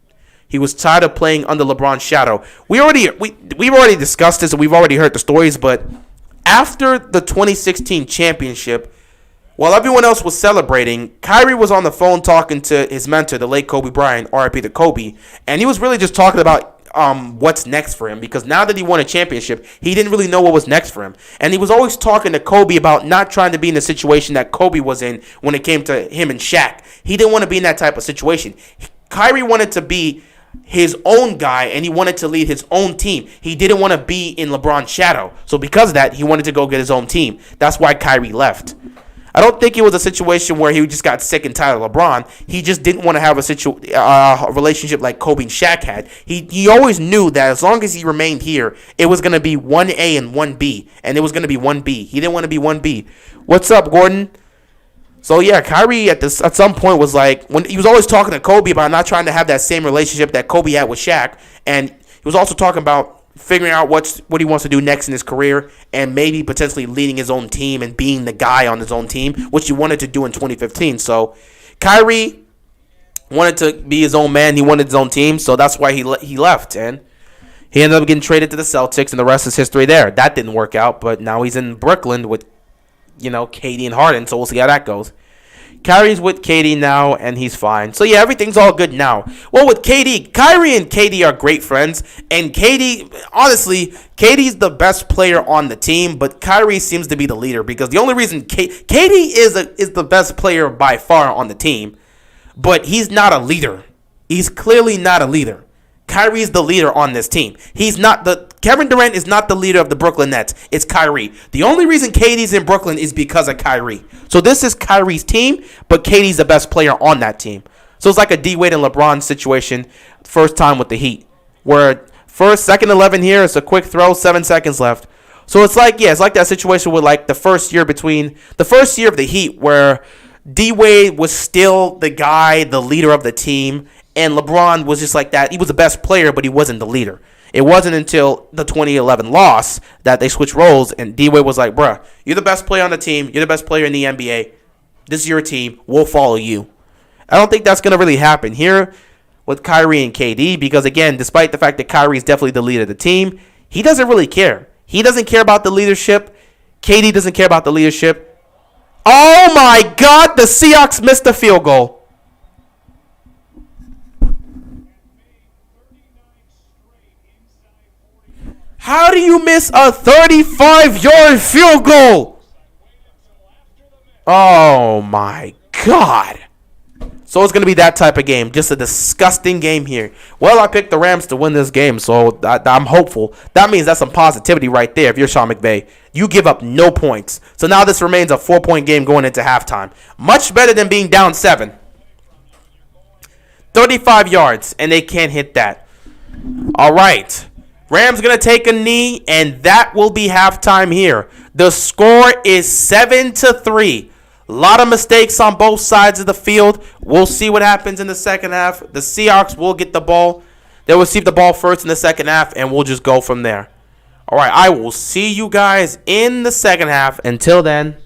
He was tired of playing under LeBron's shadow. We've already discussed this and we've already heard the stories, but after the 2016 championship, while everyone else was celebrating, Kyrie was on the phone talking to his mentor, the late Kobe Bryant, RIP to Kobe, and he was really just talking about what's next for him, because now that he won a championship, he didn't really know what was next for him. And he was always talking to Kobe about not trying to be in the situation that Kobe was in when it came to him and Shaq. He didn't want to be in that type of situation. Kyrie wanted to be his own guy, and he wanted to lead his own team. He didn't want to be in LeBron's shadow. So because of that, he wanted to go get his own team. That's why Kyrie left. I don't think it was a situation where he just got sick and tired of LeBron. He just didn't want to have a relationship like Kobe and Shaq had. He always knew that as long as he remained here, it was going to be 1A and 1B, and it was going to be 1B. He didn't want to be 1B. What's up, Gordon? So, yeah, Kyrie at some point was like, when he was always talking to Kobe about not trying to have that same relationship that Kobe had with Shaq, and he was also talking about figuring out what he wants to do next in his career and maybe potentially leading his own team and being the guy on his own team, which he wanted to do in 2015. So Kyrie wanted to be his own man. He wanted his own team, so that's why he left. And he ended up getting traded to the Celtics, and the rest is history there. That didn't work out, but now he's in Brooklyn with, KD and Harden, so we'll see how that goes. Kyrie's with KD now, and he's fine. So, yeah, everything's all good now. Well, with KD, Kyrie and KD are great friends. And honestly, KD's the best player on the team, but Kyrie seems to be the leader, because the only reason KD is the best player by far on the team, but he's not a leader. He's clearly not a leader. Kyrie's the leader on this team. Kevin Durant is not the leader of the Brooklyn Nets. It's Kyrie. The only reason KD's in Brooklyn is because of Kyrie. So this is Kyrie's team, but KD's the best player on that team. So it's like a D-Wade and LeBron situation, first time with the Heat, where second 11 here, it's a quick throw, 7 seconds left. So it's like that situation with like the first year of the Heat, where D-Wade was still the guy, the leader of the team, and LeBron was just like that. He was the best player, but he wasn't the leader. It wasn't until the 2011 loss that they switched roles, and D-Wade was like, bruh, you're the best player on the team. You're the best player in the NBA. This is your team. We'll follow you. I don't think that's going to really happen here with Kyrie and KD because, again, despite the fact that Kyrie is definitely the leader of the team, he doesn't really care. He doesn't care about the leadership. KD doesn't care about the leadership. Oh, my God. The Seahawks missed the field goal. How do you miss a 35-yard field goal? Oh, my God. So it's going to be that type of game. Just a disgusting game here. Well, I picked the Rams to win this game, so I'm hopeful. That means that's some positivity right there if you're Sean McVay. You give up no points. So now this remains a 4-point game going into halftime. Much better than being down 7. 35 yards, and they can't hit that. All right. Rams going to take a knee, and that will be halftime here. The score is 7-3. A lot of mistakes on both sides of the field. We'll see what happens in the second half. The Seahawks will get the ball. They'll receive the ball first in the second half, and we'll just go from there. All right, I will see you guys in the second half. Until then,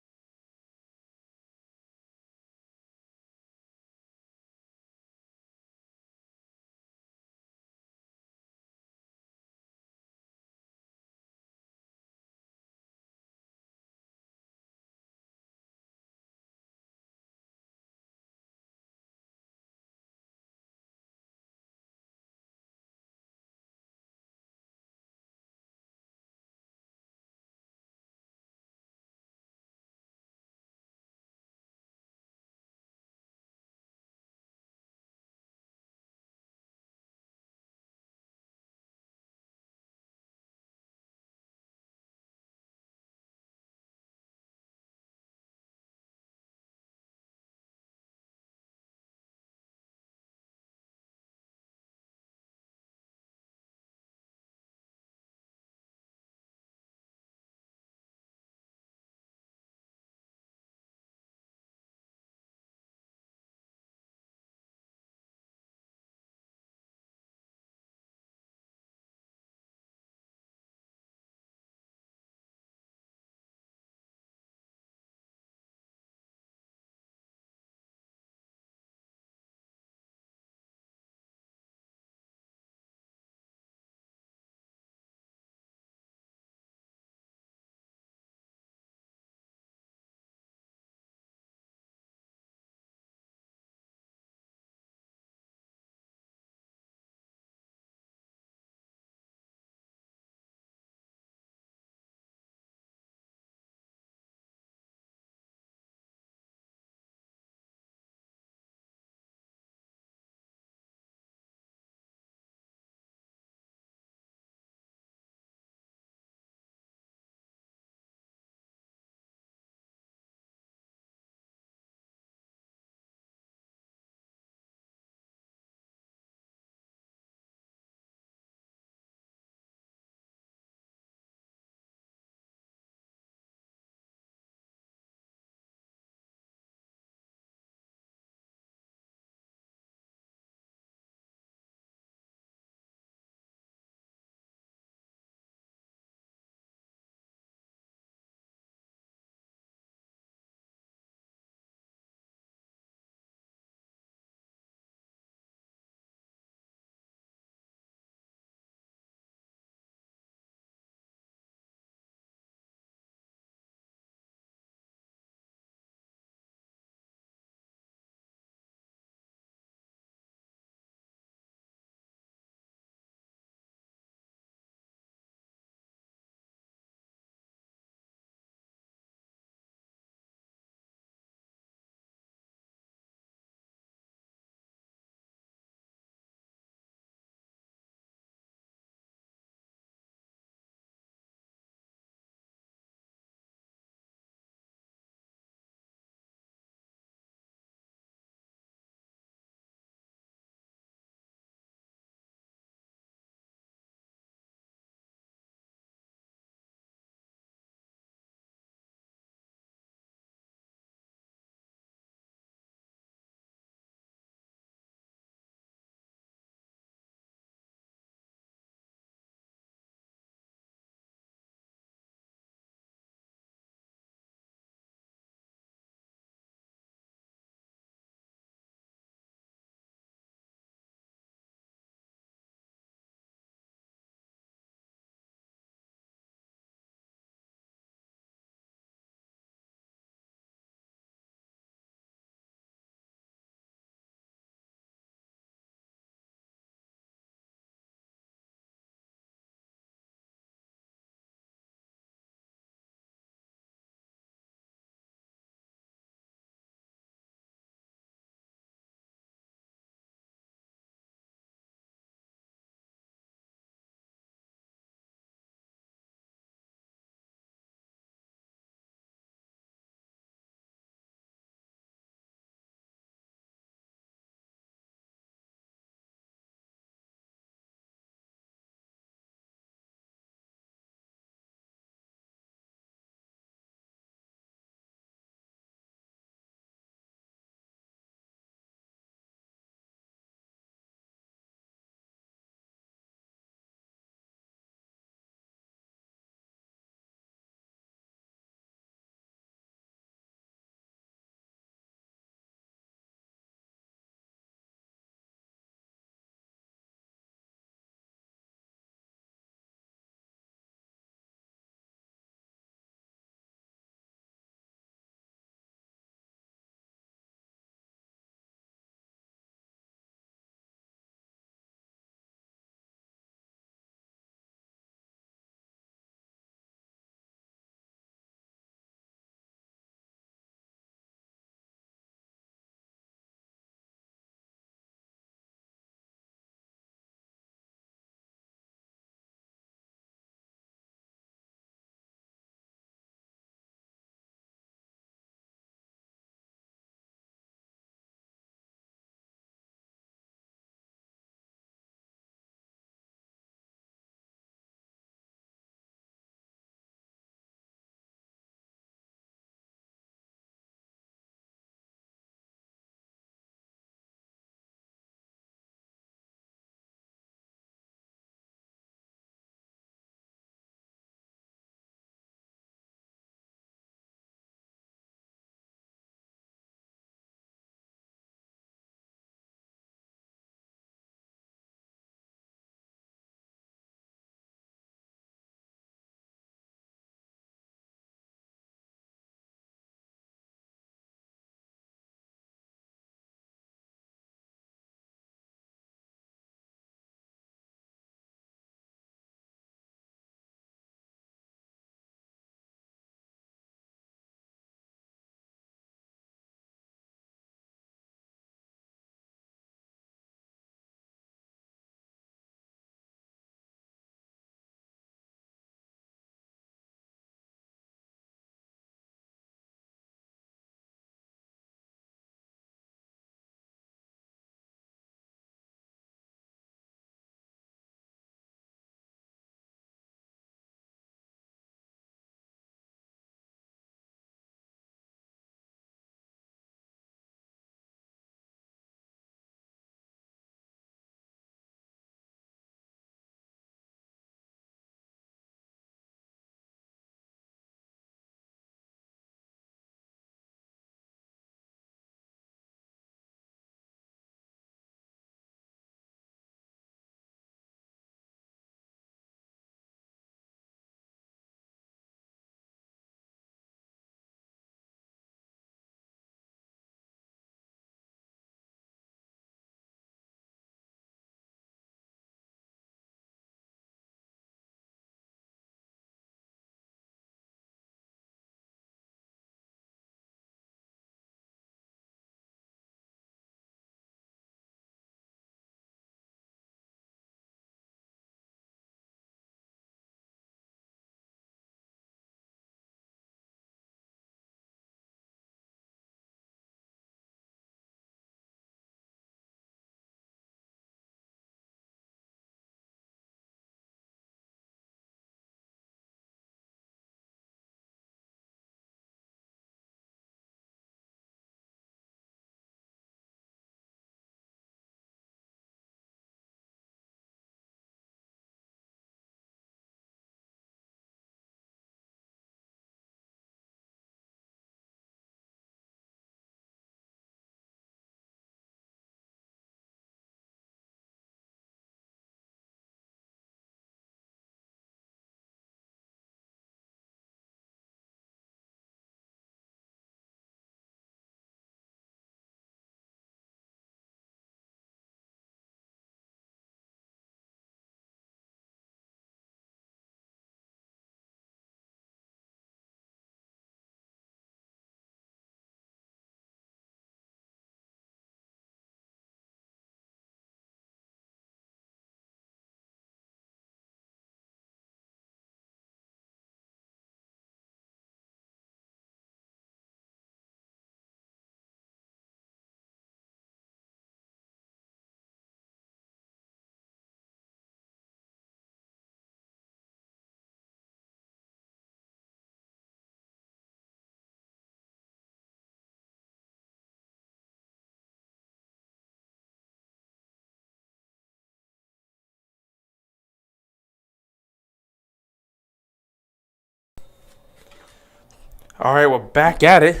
All right, we're back at it.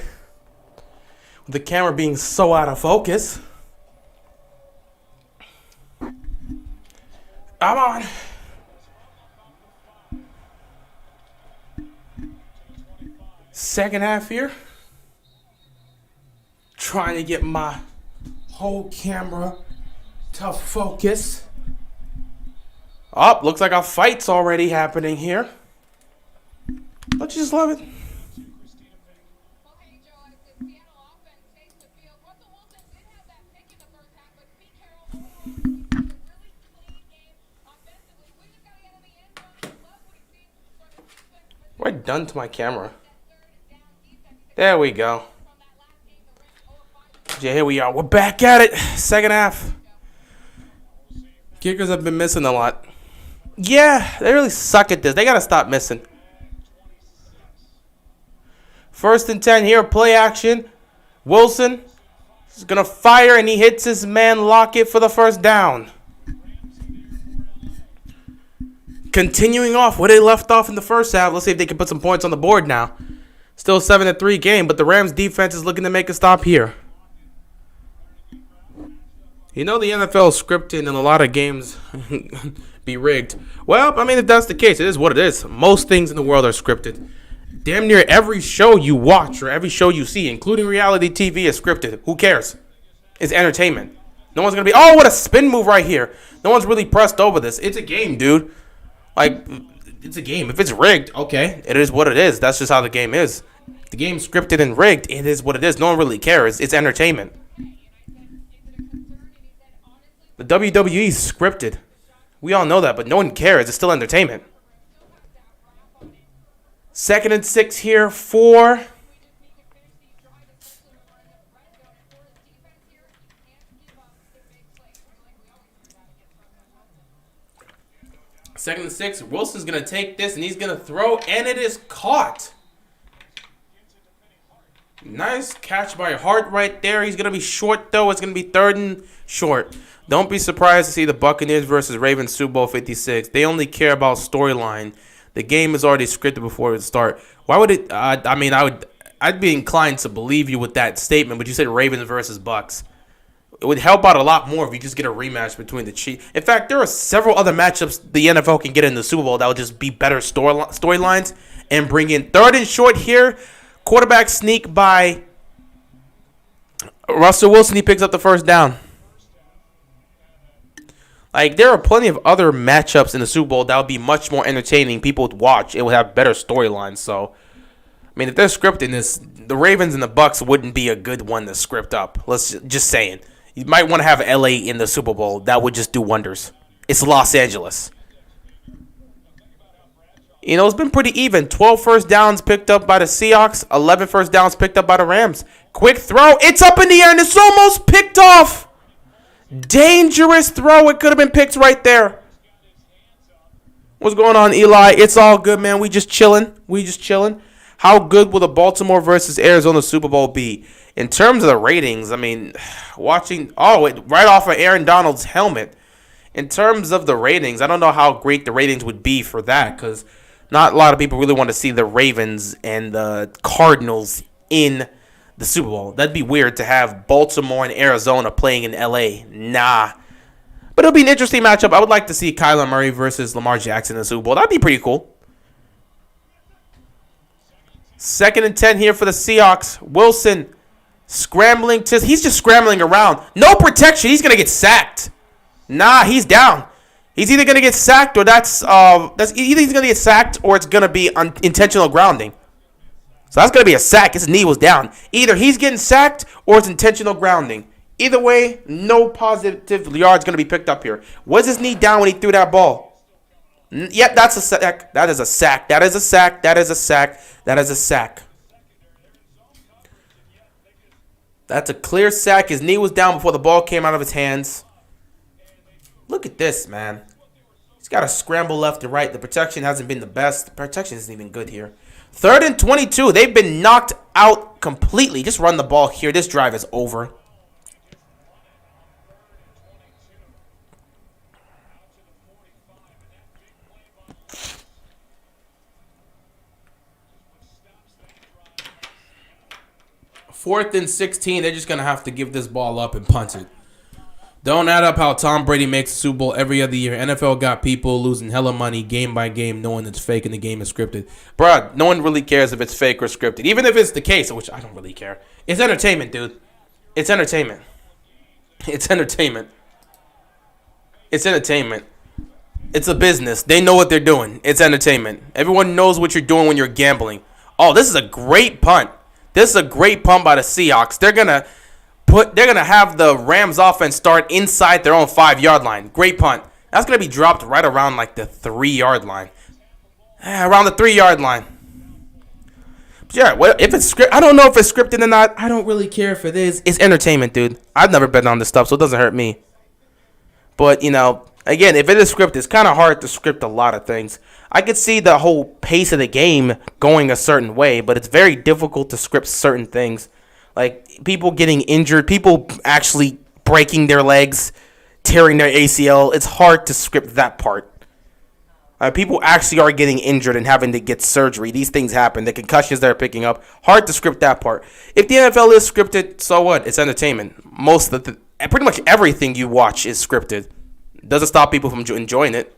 The camera being so out of focus. Come on. Second half here. Trying to get my whole camera to focus. Oh, looks like a fight's already happening here. Don't you just love it? What have I done to my camera? There we go. Yeah, here we are. We're back at it. Second half. Kickers have been missing a lot. Yeah, they really suck at this. They got to stop missing. First and 10 here. Play action. Wilson is going to fire, and he hits his man Lockett for the first down. Continuing off where they left off in the first half. Let's see if they can put some points on the board now. Still 7-3 game, but the Rams defense is looking to make a stop here. You know the NFL is scripted and a lot of games be rigged. Well, I mean, if that's the case, it is what it is. Most things in the world are scripted. Damn near every show you watch or every show you see, including reality TV, is scripted. Who cares? It's entertainment. No one's going to be, oh, what a spin move right here. No one's really pressed over this. It's a game, dude. Like, it's a game. If it's rigged, okay, it is what it is. That's just how the game is. If the game's scripted and rigged, it is what it is. No one really cares. It's entertainment. The WWE is scripted. We all know that, but no one cares. It's still entertainment. 2nd and 6 here for... Second and 6. Wilson's going to take this, and he's going to throw, and it is caught. Nice catch by Hart right there. He's going to be short, though. It's going to be 3rd and short. Don't be surprised to see the Buccaneers versus Ravens Super Bowl 56. They only care about storyline. The game is already scripted before it starts. Why would it? I'd be inclined to believe you with that statement, but you said Ravens versus Bucks. It would help out a lot more if you just get a rematch between the Chiefs. In fact, there are several other matchups the NFL can get in the Super Bowl that would just be better storylines and bring in 3rd and short here. Quarterback sneak by Russell Wilson. He picks up the first down. Like, there are plenty of other matchups in the Super Bowl that would be much more entertaining. People would watch. It would have better storylines. So, I mean, if they're scripting this, the Ravens and the Bucks wouldn't be a good one to script up. Just saying. You might want to have LA in the Super Bowl. That would just do wonders. It's Los Angeles. You know, it's been pretty even. 12 first downs picked up by the Seahawks. 11 first downs picked up by the Rams. Quick throw. It's up in the air, and it's almost picked off. Dangerous throw. It could have been picked right there. What's going on, Eli? It's all good, man. We just chilling. How good will the Baltimore versus Arizona Super Bowl be? In terms of the ratings, I mean, watching... right off of Aaron Donald's helmet. In terms of the ratings, I don't know how great the ratings would be for that, because not a lot of people really want to see the Ravens and the Cardinals in the Super Bowl. That'd be weird to have Baltimore and Arizona playing in LA. Nah. But it'll be an interesting matchup. I would like to see Kyler Murray versus Lamar Jackson in the Super Bowl. That'd be pretty cool. 2nd and 10 here for the Seahawks. Wilson scrambling. He's just scrambling around. No protection. He's going to get sacked. Nah, he's down. He's either going to get sacked or that's either he's going to get sacked or it's going to be intentional grounding. So that's going to be a sack. His knee was down. Either he's getting sacked or it's intentional grounding. Either way, no positive yards going to be picked up here. Was his knee down when he threw that ball? Yep, that's a sack. That is a sack. That is a sack. That is a sack. That is a sack. That's a clear sack. His knee was down before the ball came out of his hands. Look at this, man. He's got to scramble left and right. The protection hasn't been the best. The protection isn't even good here. 3rd and 22. They've been knocked out completely. Just run the ball here. This drive is over. 4th and 16, they're just going to have to give this ball up and punt it. Don't add up how Tom Brady makes the Super Bowl every other year. NFL got people losing hella money game by game knowing it's fake and the game is scripted. Bruh, no one really cares if it's fake or scripted. Even if it's the case, which I don't really care. It's entertainment, dude. It's entertainment. It's entertainment. It's entertainment. It's a business. They know what they're doing. It's entertainment. Everyone knows what you're doing when you're gambling. Oh, this is a great punt. This is a great punt by the Seahawks. They're gonna have the Rams offense start inside their own 5-yard line. Great punt. That's gonna be dropped right around like the 3-yard line. Around the 3-yard line. But yeah, well, if it's scripted, I don't know if it's scripted or not. I don't really care if it is. It's entertainment, dude. I've never bet on this stuff, so it doesn't hurt me. But again, if it is scripted, it's kind of hard to script a lot of things. I could see the whole pace of the game going a certain way, but it's very difficult to script certain things. Like people getting injured, people actually breaking their legs, tearing their ACL. It's hard to script that part. People actually are getting injured and having to get surgery. These things happen. The concussions they're picking up. Hard to script that part. If the NFL is scripted, so what? It's entertainment. Pretty much everything you watch is scripted. Doesn't stop people from enjoying it.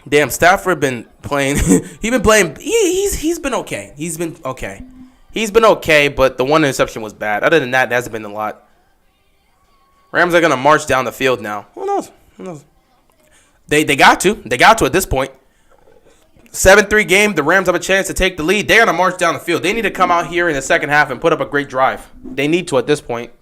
Damn, Stafford been playing. He's been playing. He's been okay. He's been okay. He's been okay, but the one interception was bad. Other than that, there hasn't been a lot. Rams are gonna march down the field now. Who knows? Who knows? They got to. They got to at this point. 7-3 game. The Rams have a chance to take the lead. They're gonna march down the field. They need to come out here in the second half and put up a great drive. They need to at this point.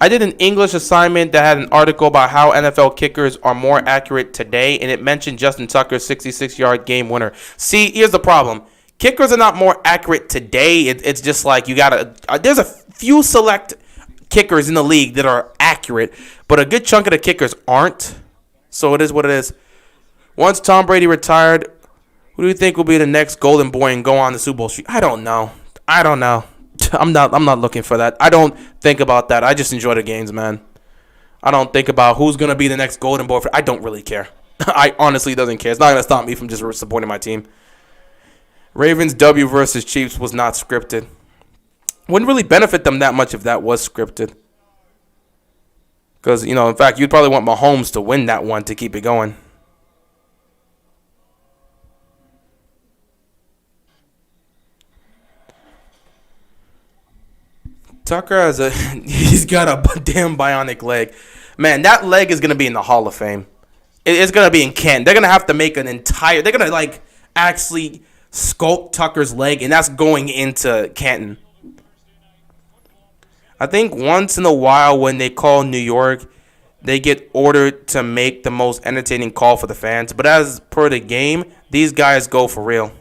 I did an English assignment that had an article about how NFL kickers are more accurate today, and it mentioned Justin Tucker's 66-yard game winner. See, here's the problem. Kickers are not more accurate today. It's just like you got to there's a few select kickers in the league that are accurate, but a good chunk of the kickers aren't. So it is what it is. Once Tom Brady retired, who do you think will be the next golden boy and go on the Super Bowl streak? I don't know. I'm not looking for that. I don't think about that. I just enjoy the games, man. I don't think about who's going to be the next golden boy. I don't really care. I honestly doesn't care. It's not going to stop me from just supporting my team. Ravens W versus Chiefs was not scripted. Wouldn't really benefit them that much if that was scripted. Because, in fact, you'd probably want Mahomes to win that one to keep it going. Tucker he's got a damn bionic leg. Man, that leg is going to be in the Hall of Fame. It's going to be in Canton. They're going to have to make they're going to actually sculpt Tucker's leg, and that's going into Canton. I think once in a while when they call New York, they get ordered to make the most entertaining call for the fans. But as per the game, these guys go for real.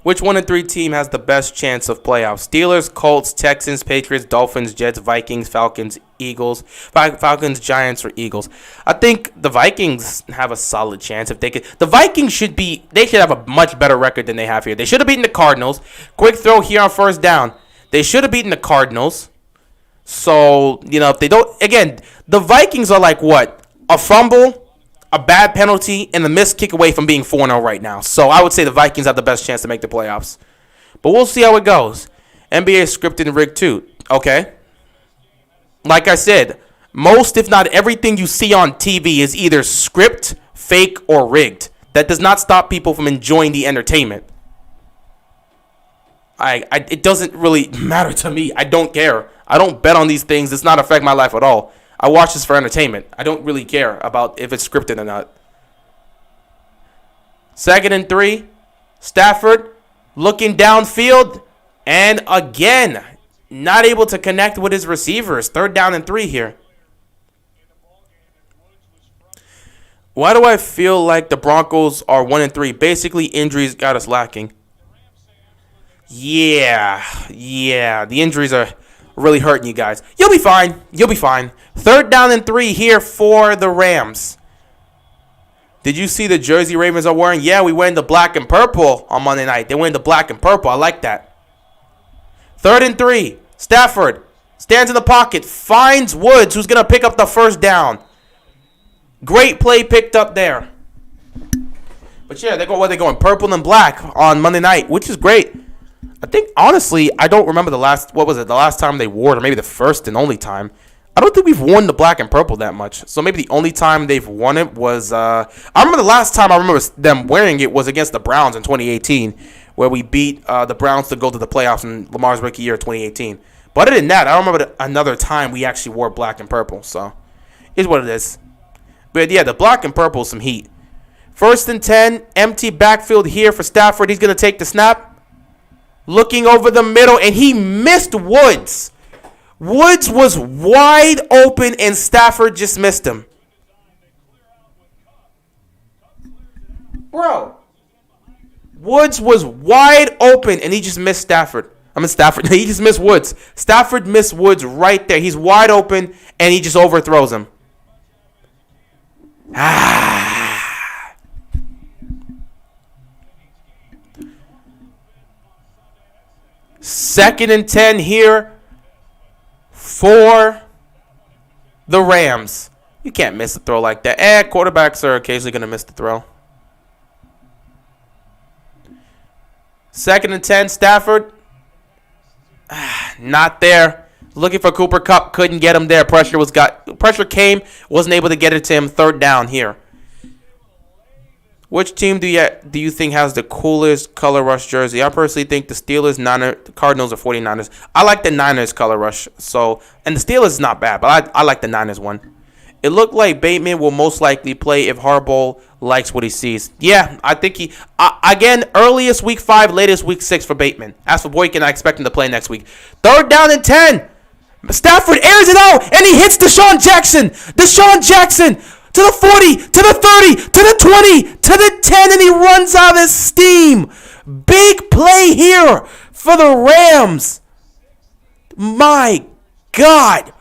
Which 1-3 team has the best chance of playoffs? Steelers, Colts, Texans, Patriots, Dolphins, Jets, Vikings, Falcons, Eagles. Falcons, Giants, or Eagles. I think the Vikings have a solid chance if they could. The Vikings should have a much better record than they have here. They should have beaten the Cardinals. Quick throw here on first down. They should have beaten the Cardinals. So, if they don't, again, the Vikings are like what? A fumble, a bad penalty, and a missed kick away from being 4-0 right now. So I would say the Vikings have the best chance to make the playoffs. But we'll see how it goes. NBA is scripted and rigged too. Okay. Like I said, most, if not everything you see on TV is either script, fake, or rigged. That does not stop people from enjoying the entertainment. It doesn't really matter to me. I don't care. I don't bet on these things. It's not affect my life at all. I watch this for entertainment. I don't really care about if it's scripted or not. 2nd and 3. Stafford looking downfield. And again, not able to connect with his receivers. 3rd down and 3 here. Why do I feel like the Broncos are 1-3? Basically, injuries got us lacking. Yeah. The injuries are really hurting you guys. You'll be fine. 3rd down and 3 here for the Rams. Did you see the jersey Ravens are wearing? Yeah, we wearing the black and purple on Monday night. They wearing the black and purple. I like that. 3rd and 3. Stafford stands in the pocket. Finds Woods, who's going to pick up the first down. Great play picked up there. But yeah, they're going purple and black on Monday night, which is great. I think, honestly, I don't remember the last time they wore it, or maybe the first and only time. I don't think we've worn the black and purple that much. So maybe the only time they've worn it was, I remember the last time I remember them wearing it was against the Browns in 2018, where we beat the Browns to go to the playoffs in Lamar's rookie year 2018. But other than that, I don't remember another time we actually wore black and purple. So, it's what it is. But yeah, the black and purple is some heat. 1st and 10, empty backfield here for Stafford. He's going to take the snap. Looking over the middle, and he missed Woods. Woods was wide open, and Stafford just missed him. Bro. Woods was wide open, and he just missed Stafford. He just missed Woods. Stafford missed Woods right there. He's wide open, and he just overthrows him. 2nd and 10 here for the Rams. You can't miss a throw like that. Quarterbacks are occasionally going to miss the throw. 2nd and 10, Stafford. Not there. Looking for Cooper Kupp. Couldn't get him there. Pressure came. Wasn't able to get it to him. 3rd down here. Which team do you think has the coolest color rush jersey? I personally think the Steelers, the Cardinals, or 49ers. I like the Niners color rush. And the Steelers is not bad, but I like the Niners one. It looked like Bateman will most likely play if Harbaugh likes what he sees. Yeah, I think again, earliest week 5, latest week 6 for Bateman. As for Boykin, I expect him to play next week. 3rd down and 10. Stafford airs it out, and he hits Deshaun Jackson. Deshaun Jackson. To the 40, to the 30, to the 20, to the 10, and he runs out of steam. Big play here for the Rams. My God.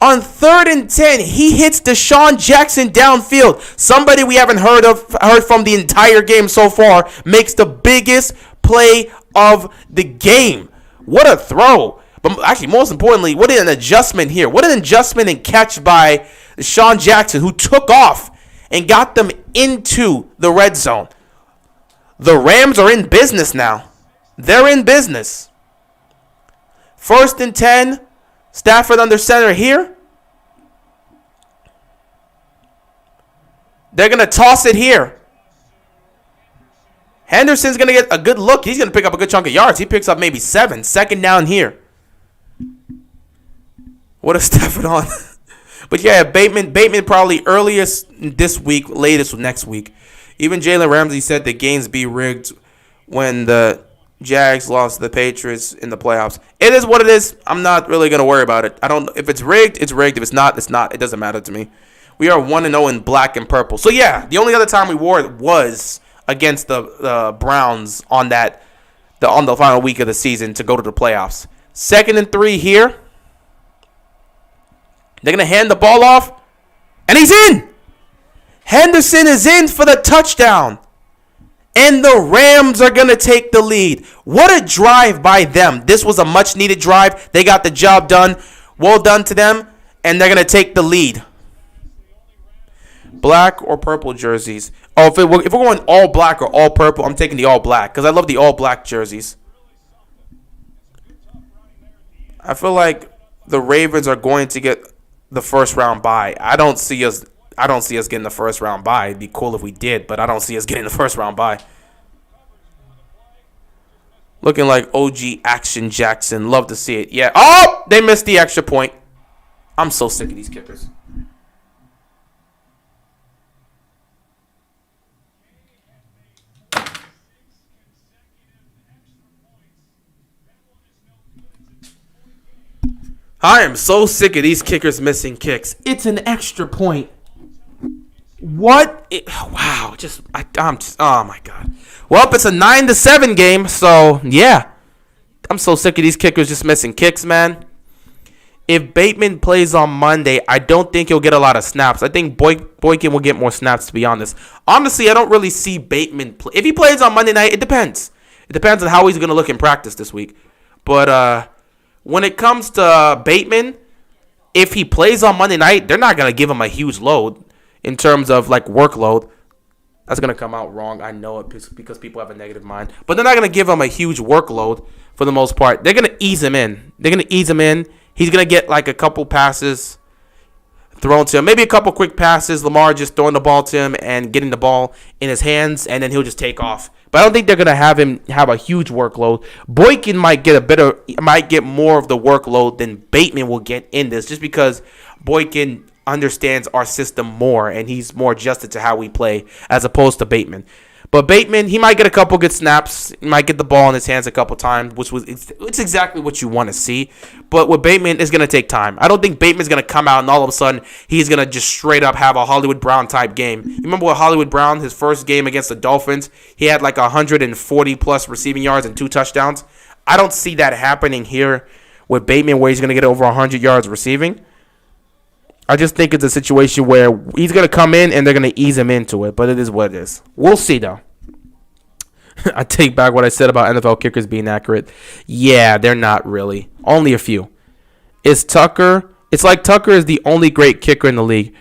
On 3rd and 10, he hits Deshaun Jackson downfield. Somebody we haven't heard from the entire game so far makes the biggest play of the game. What a throw. But actually, most importantly, what an adjustment here. What an adjustment and catch by Deshaun Jackson, who took off and got them into the red zone. The Rams are in business now. They're in business. 1st and 10. Stafford under center here. They're going to toss it here. Henderson's going to get a good look. He's going to pick up a good chunk of yards. He picks up maybe 7. 2nd down here. What a Stafford on. But yeah, Bateman probably earliest this week, latest next week. Even Jalen Ramsey said the games be rigged when the Jags lost to the Patriots in the playoffs. It is what it is. I'm not really going to worry about it. If it's rigged, it's rigged. If it's not, it's not. It doesn't matter to me. We are 1-0 in black and purple. So yeah, the only other time we wore it was against the Browns on the final week of the season to go to the playoffs. 2nd and 3 here. They're going to hand the ball off, and he's in. Henderson is in for the touchdown. And the Rams are going to take the lead. What a drive by them. This was a much-needed drive. They got the job done. Well done to them, and they're going to take the lead. Black or purple jerseys? Oh, if we're going all black or all purple, I'm taking the all black because I love the all black jerseys. I feel like the Ravens are going to get the first round bye. I don't see us getting the first round bye. It'd be cool if we did, but I don't see us getting the first round bye. Looking like OG Action Jackson. Love to see it. Yeah. Oh, they missed the extra point. I'm so sick of these kickers. I am so sick of these kickers missing kicks. It's an extra point. What? Wow. I'm just, oh my God. Well, it's a 9-7 game, so yeah. I'm so sick of these kickers just missing kicks, man. If Bateman plays on Monday, I don't think he'll get a lot of snaps. I think Boykin will get more snaps, to be honest. Honestly, I don't really see Bateman play. If he plays on Monday night, it depends. It depends on how he's going to look in practice this week. But when it comes to Bateman, if he plays on Monday night, they're not going to give him a huge load in terms of like workload. That's going to come out wrong. I know it because people have a negative mind. But they're not going to give him a huge workload for the most part. They're going to ease him in. He's going to get like a couple passes thrown to him. Maybe a couple quick passes. Lamar just throwing the ball to him and getting the ball in his hands, and then he'll just take off. But I don't think they're going to have him have a huge workload. Boykin might get more of the workload than Bateman will get in this, just because Boykin understands our system more, and he's more adjusted to how we play as opposed to Bateman. But Bateman, he might get a couple good snaps. He might get the ball in his hands a couple times, it's exactly what you want to see. But with Bateman, it's going to take time. I don't think Bateman's going to come out and all of a sudden he's going to just straight up have a Hollywood Brown type game. You remember what Hollywood Brown, his first game against the Dolphins, he had like 140 plus receiving yards and 2 touchdowns. I don't see that happening here with Bateman where he's going to get over 100 yards receiving. I just think it's a situation where he's going to come in and they're going to ease him into it. But it is what it is. We'll see, though. I take back what I said about NFL kickers being accurate. Yeah, they're not really. Only a few. It's like Tucker is the only great kicker in the league.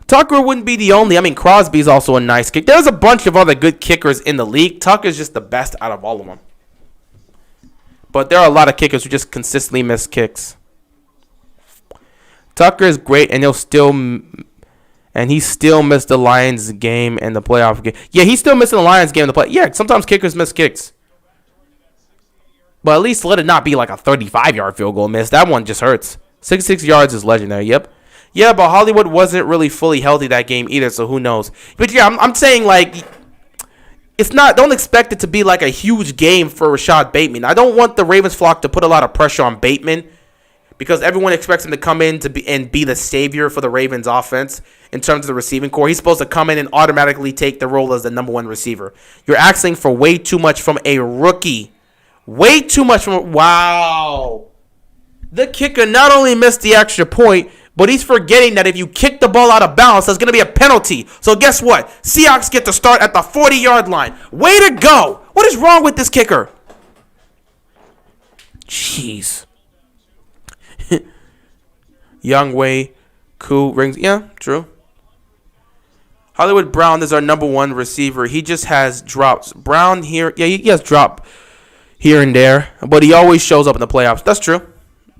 Tucker wouldn't be the only. I mean, Crosby's also a nice kicker. There's a bunch of other good kickers in the league. Tucker's just the best out of all of them. But there are a lot of kickers who just consistently miss kicks. Tucker is great, and he still missed the Lions game and the playoff game. Yeah, he's still missing the Lions game and the play. Yeah, sometimes kickers miss kicks. But at least let it not be like a 35-yard field goal miss. That one just hurts. 66 yards is legendary. Yep. Yeah, but Hollywood wasn't really fully healthy that game either, so who knows. But yeah, I'm saying like it's not. Don't expect it to be like a huge game for Rashad Bateman. I don't want the Ravens flock to put a lot of pressure on Bateman, because everyone expects him to come in to be the savior for the Ravens offense in terms of the receiving core. He's supposed to come in and automatically take the role as the number one receiver. You're asking for way too much from a rookie. Way too much from wow. The kicker not only missed the extra point, but he's forgetting that if you kick the ball out of bounds, there's going to be a penalty. So guess what? Seahawks get to start at the 40-yard line. Way to go. What is wrong with this kicker? Jeez. Young Wei, Koo rings. Yeah, true. Hollywood Brown is our number one receiver. He just has drops. Brown here. Yeah, he has drop here and there, but he always shows up in the playoffs. That's true.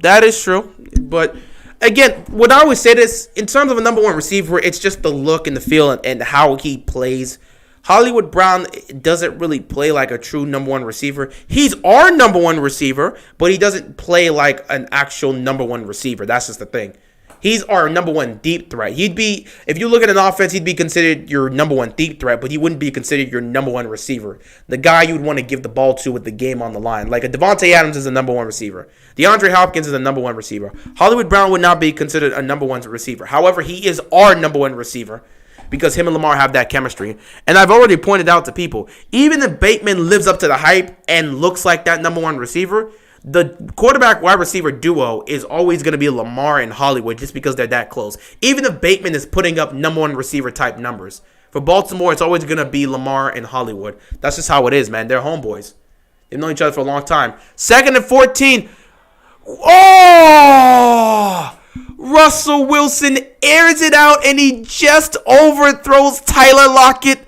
That is true. But again, what I always say this, in terms of a number one receiver, it's just the look and the feel and how he plays. Hollywood Brown doesn't really play like a true number one receiver. He's our number one receiver, but he doesn't play like an actual number one receiver. That's just the thing. He's our number one deep threat. He'd be, if you look at an offense, he'd be considered your number one deep threat, but he wouldn't be considered your number one receiver. The guy you'd want to give the ball to with the game on the line. Like a Devontae Adams is a number one receiver. DeAndre Hopkins is a number one receiver. Hollywood Brown would not be considered a number one receiver. However, he is our number one receiver, because him and Lamar have that chemistry. And I've already pointed out to people, even if Bateman lives up to the hype and looks like that number one receiver, the quarterback-wide receiver duo is always going to be Lamar and Hollywood just because they're that close. Even if Bateman is putting up number one receiver type numbers. For Baltimore, it's always going to be Lamar and Hollywood. That's just how it is, man. They're homeboys. They've known each other for a long time. 2nd and 14. Oh! Russell Wilson airs it out, and he just overthrows Tyler Lockett.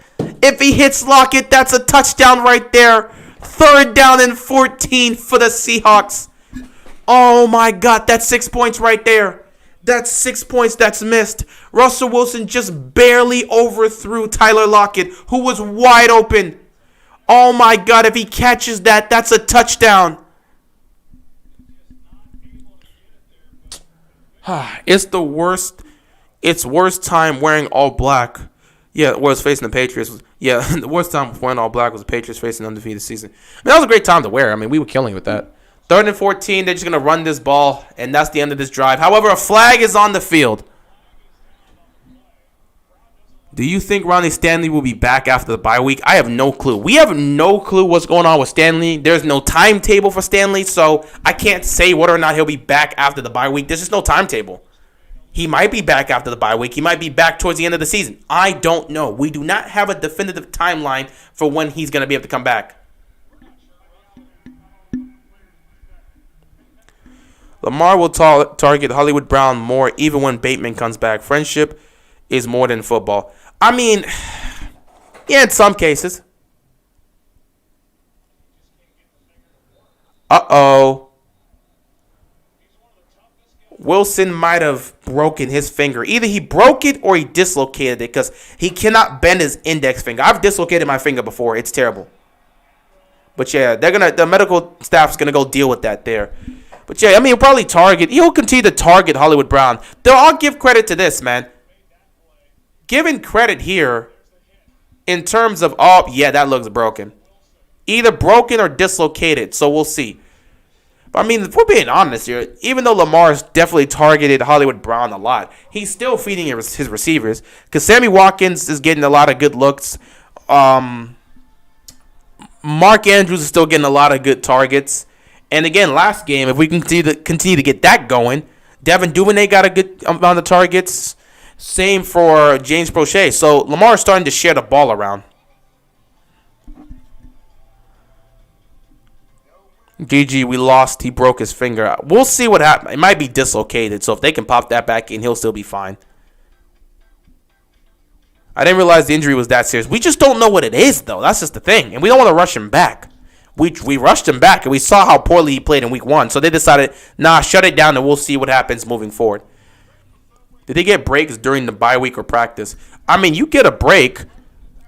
If he hits Lockett, that's a touchdown right there. 3rd down and 14 for the Seahawks. Oh, my God. That's 6 points right there. That's 6 points that's missed. Russell Wilson just barely overthrew Tyler Lockett, who was wide open. Oh, my God. If he catches that, that's a touchdown. It's the worst. It's worst time wearing all black. Yeah, was facing the Patriots. Yeah, the worst time wearing all black was the Patriots facing an undefeated season. I mean, that was a great time to wear. I mean, we were killing with that. 3rd and 14, they're just going to run this ball, and that's the end of this drive. However, a flag is on the field. Do you think Ronnie Stanley will be back after the bye week? I have no clue. We have no clue what's going on with Stanley. There's no timetable for Stanley, so I can't say whether or not he'll be back after the bye week. There's just no timetable. He might be back after the bye week. He might be back towards the end of the season. I don't know. We do not have a definitive timeline for when he's going to be able to come back. Lamar will target Hollywood Brown more even when Bateman comes back. Friendship is more than football. I mean, Yeah, in some cases. Uh-oh. Wilson might have broken his finger. Either he broke it or he dislocated it because he cannot bend his index finger. I've dislocated my finger before. It's terrible. But yeah, the medical staff's gonna go deal with that there. But yeah, I mean, he'll continue to target Hollywood Brown. Though I'll give credit to this, man. Giving credit here in terms of, oh, yeah, that looks broken. Either broken or dislocated, so we'll see. But I mean, if we're being honest here, even though Lamar's definitely targeted Hollywood Brown a lot, he's still feeding his receivers. Because Sammy Watkins is getting a lot of good looks. Mark Andrews is still getting a lot of good targets. And again, last game, if we continue to get that going, Devin Duvernay got a good amount of targets. Same for James Prochet. So Lamar is starting to share the ball around. GG, we lost. He broke his finger. We'll see what happens. It might be dislocated, so if they can pop that back in, he'll still be fine. I didn't realize the injury was that serious. We just don't know what it is, though. That's just the thing. And we don't want to rush him back. We rushed him back, and we saw how poorly he played in week 1. So they decided, nah, shut it down, and we'll see what happens moving forward. Did they get breaks during the bye week or practice? I mean, you get a break.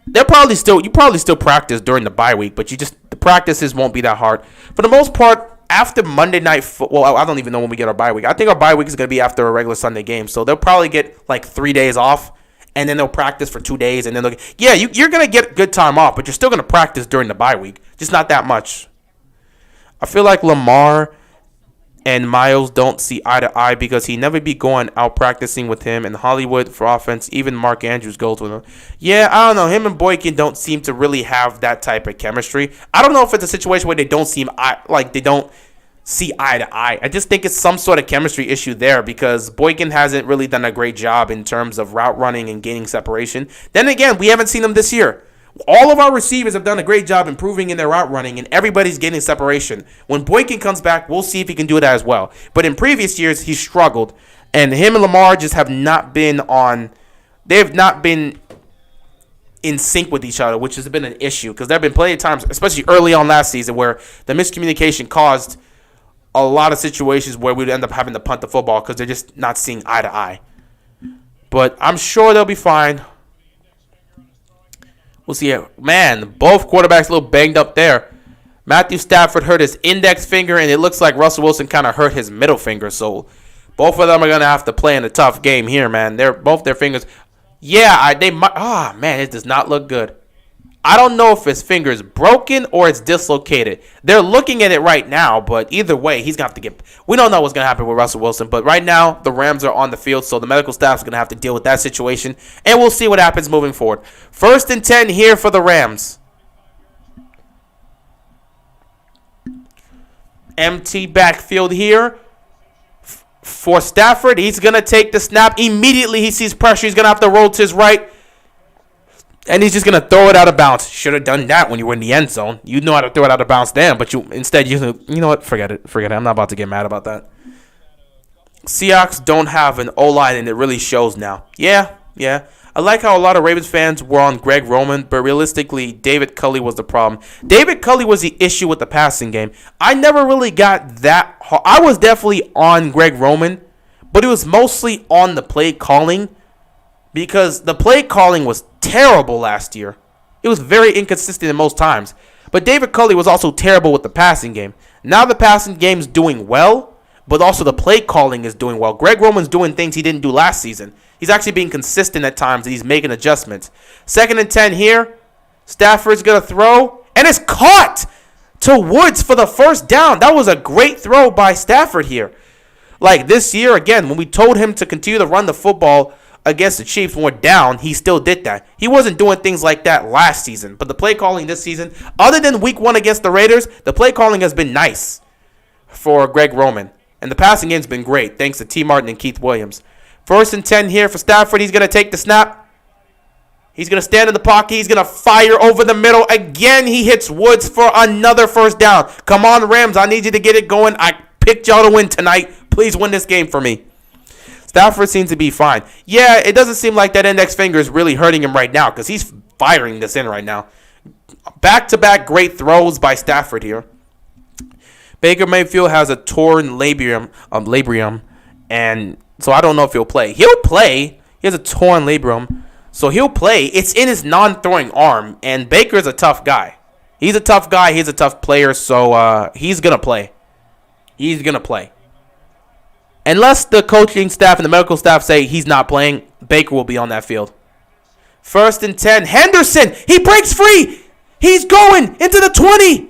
You probably still practice during the bye week, but the practices won't be that hard. For the most part, after Monday night football, I don't even know when we get our bye week. I think our bye week is going to be after a regular Sunday game, so they'll probably get like 3 days off, and then they'll practice for 2 days, and then you're going to get good time off, but you're still going to practice during the bye week, just not that much. I feel like Lamar and Miles don't see eye to eye because he never be going out practicing with him, and Hollywood for offense, even Mark Andrews goes with him. Yeah, I don't know. Him and Boykin don't seem to really have that type of chemistry. I don't know if it's a situation where they don't see eye to eye. I just think it's some sort of chemistry issue there because Boykin hasn't really done a great job in terms of route running and gaining separation. Then again, we haven't seen him this year. All of our receivers have done a great job improving in their route running, and everybody's getting separation. When Boykin comes back, we'll see if he can do that as well. But in previous years, he struggled, and him and Lamar just have not been in sync with each other, which has been an issue because there have been plenty of times, especially early on last season, where the miscommunication caused a lot of situations where we'd end up having to punt the football because they're just not seeing eye to eye. But I'm sure they'll be fine. We'll see. Man, both quarterbacks a little banged up there. Matthew Stafford hurt his index finger, and it looks like Russell Wilson kind of hurt his middle finger. So both of them are going to have to play in a tough game here, man. Both their fingers. Yeah, they might. Man, it does not look good. I don't know if his finger is broken or it's dislocated. They're looking at it right now, but either way, he's going to have to get... We don't know what's going to happen with Russell Wilson, but right now, the Rams are on the field, so the medical staff is going to have to deal with that situation, and we'll see what happens moving forward. 1st and 10 here for the Rams. Empty backfield here for Stafford. He's going to take the snap. Immediately, he sees pressure. He's going to have to roll to his right. And he's just going to throw it out of bounds. Should have done that when you were in the end zone. You know how to throw it out of bounds then, but you know what? Forget it. I'm not about to get mad about that. Seahawks don't have an O-line, and it really shows now. Yeah. I like how a lot of Ravens fans were on Greg Roman, but realistically, David Culley was the problem. David Culley was the issue with the passing game. I never really got that. I was definitely on Greg Roman, but it was mostly on the play calling because the play calling was terrible last year. It was very inconsistent in most times. But David Culley was also terrible with the passing game. Now the passing game's doing well, but also the play calling is doing well. Greg Roman's doing things he didn't do last season. He's actually being consistent at times, and he's making adjustments. 2nd and 10 here. Stafford's going to throw, and it's caught to Woods for the first down. That was a great throw by Stafford here. Like this year, again, when we told him to continue to run the football against the Chiefs when we're down, he still did that. He wasn't doing things like that last season. But the play calling this season, other than week 1 against the Raiders, the play calling has been nice for Greg Roman. And the passing game's been great, thanks to T. Martin and Keith Williams. 1st and 10 here for Stafford. He's going to take the snap. He's going to stand in the pocket. He's going to fire over the middle. Again, he hits Woods for another first down. Come on, Rams. I need you to get it going. I picked y'all to win tonight. Please win this game for me. Stafford seems to be fine. Yeah, it doesn't seem like that index finger is really hurting him right now because he's firing this in right now. Back-to-back great throws by Stafford here. Baker Mayfield has a torn labrum, and so I don't know if he'll play. He'll play. He has a torn labrum, so he'll play. It's in his non-throwing arm, and Baker's a tough guy. He's a tough guy. He's a tough player, so he's going to play. He's going to play. Unless the coaching staff and the medical staff say he's not playing, Baker will be on that field. 1st and 10. Henderson, he breaks free. He's going into the 20.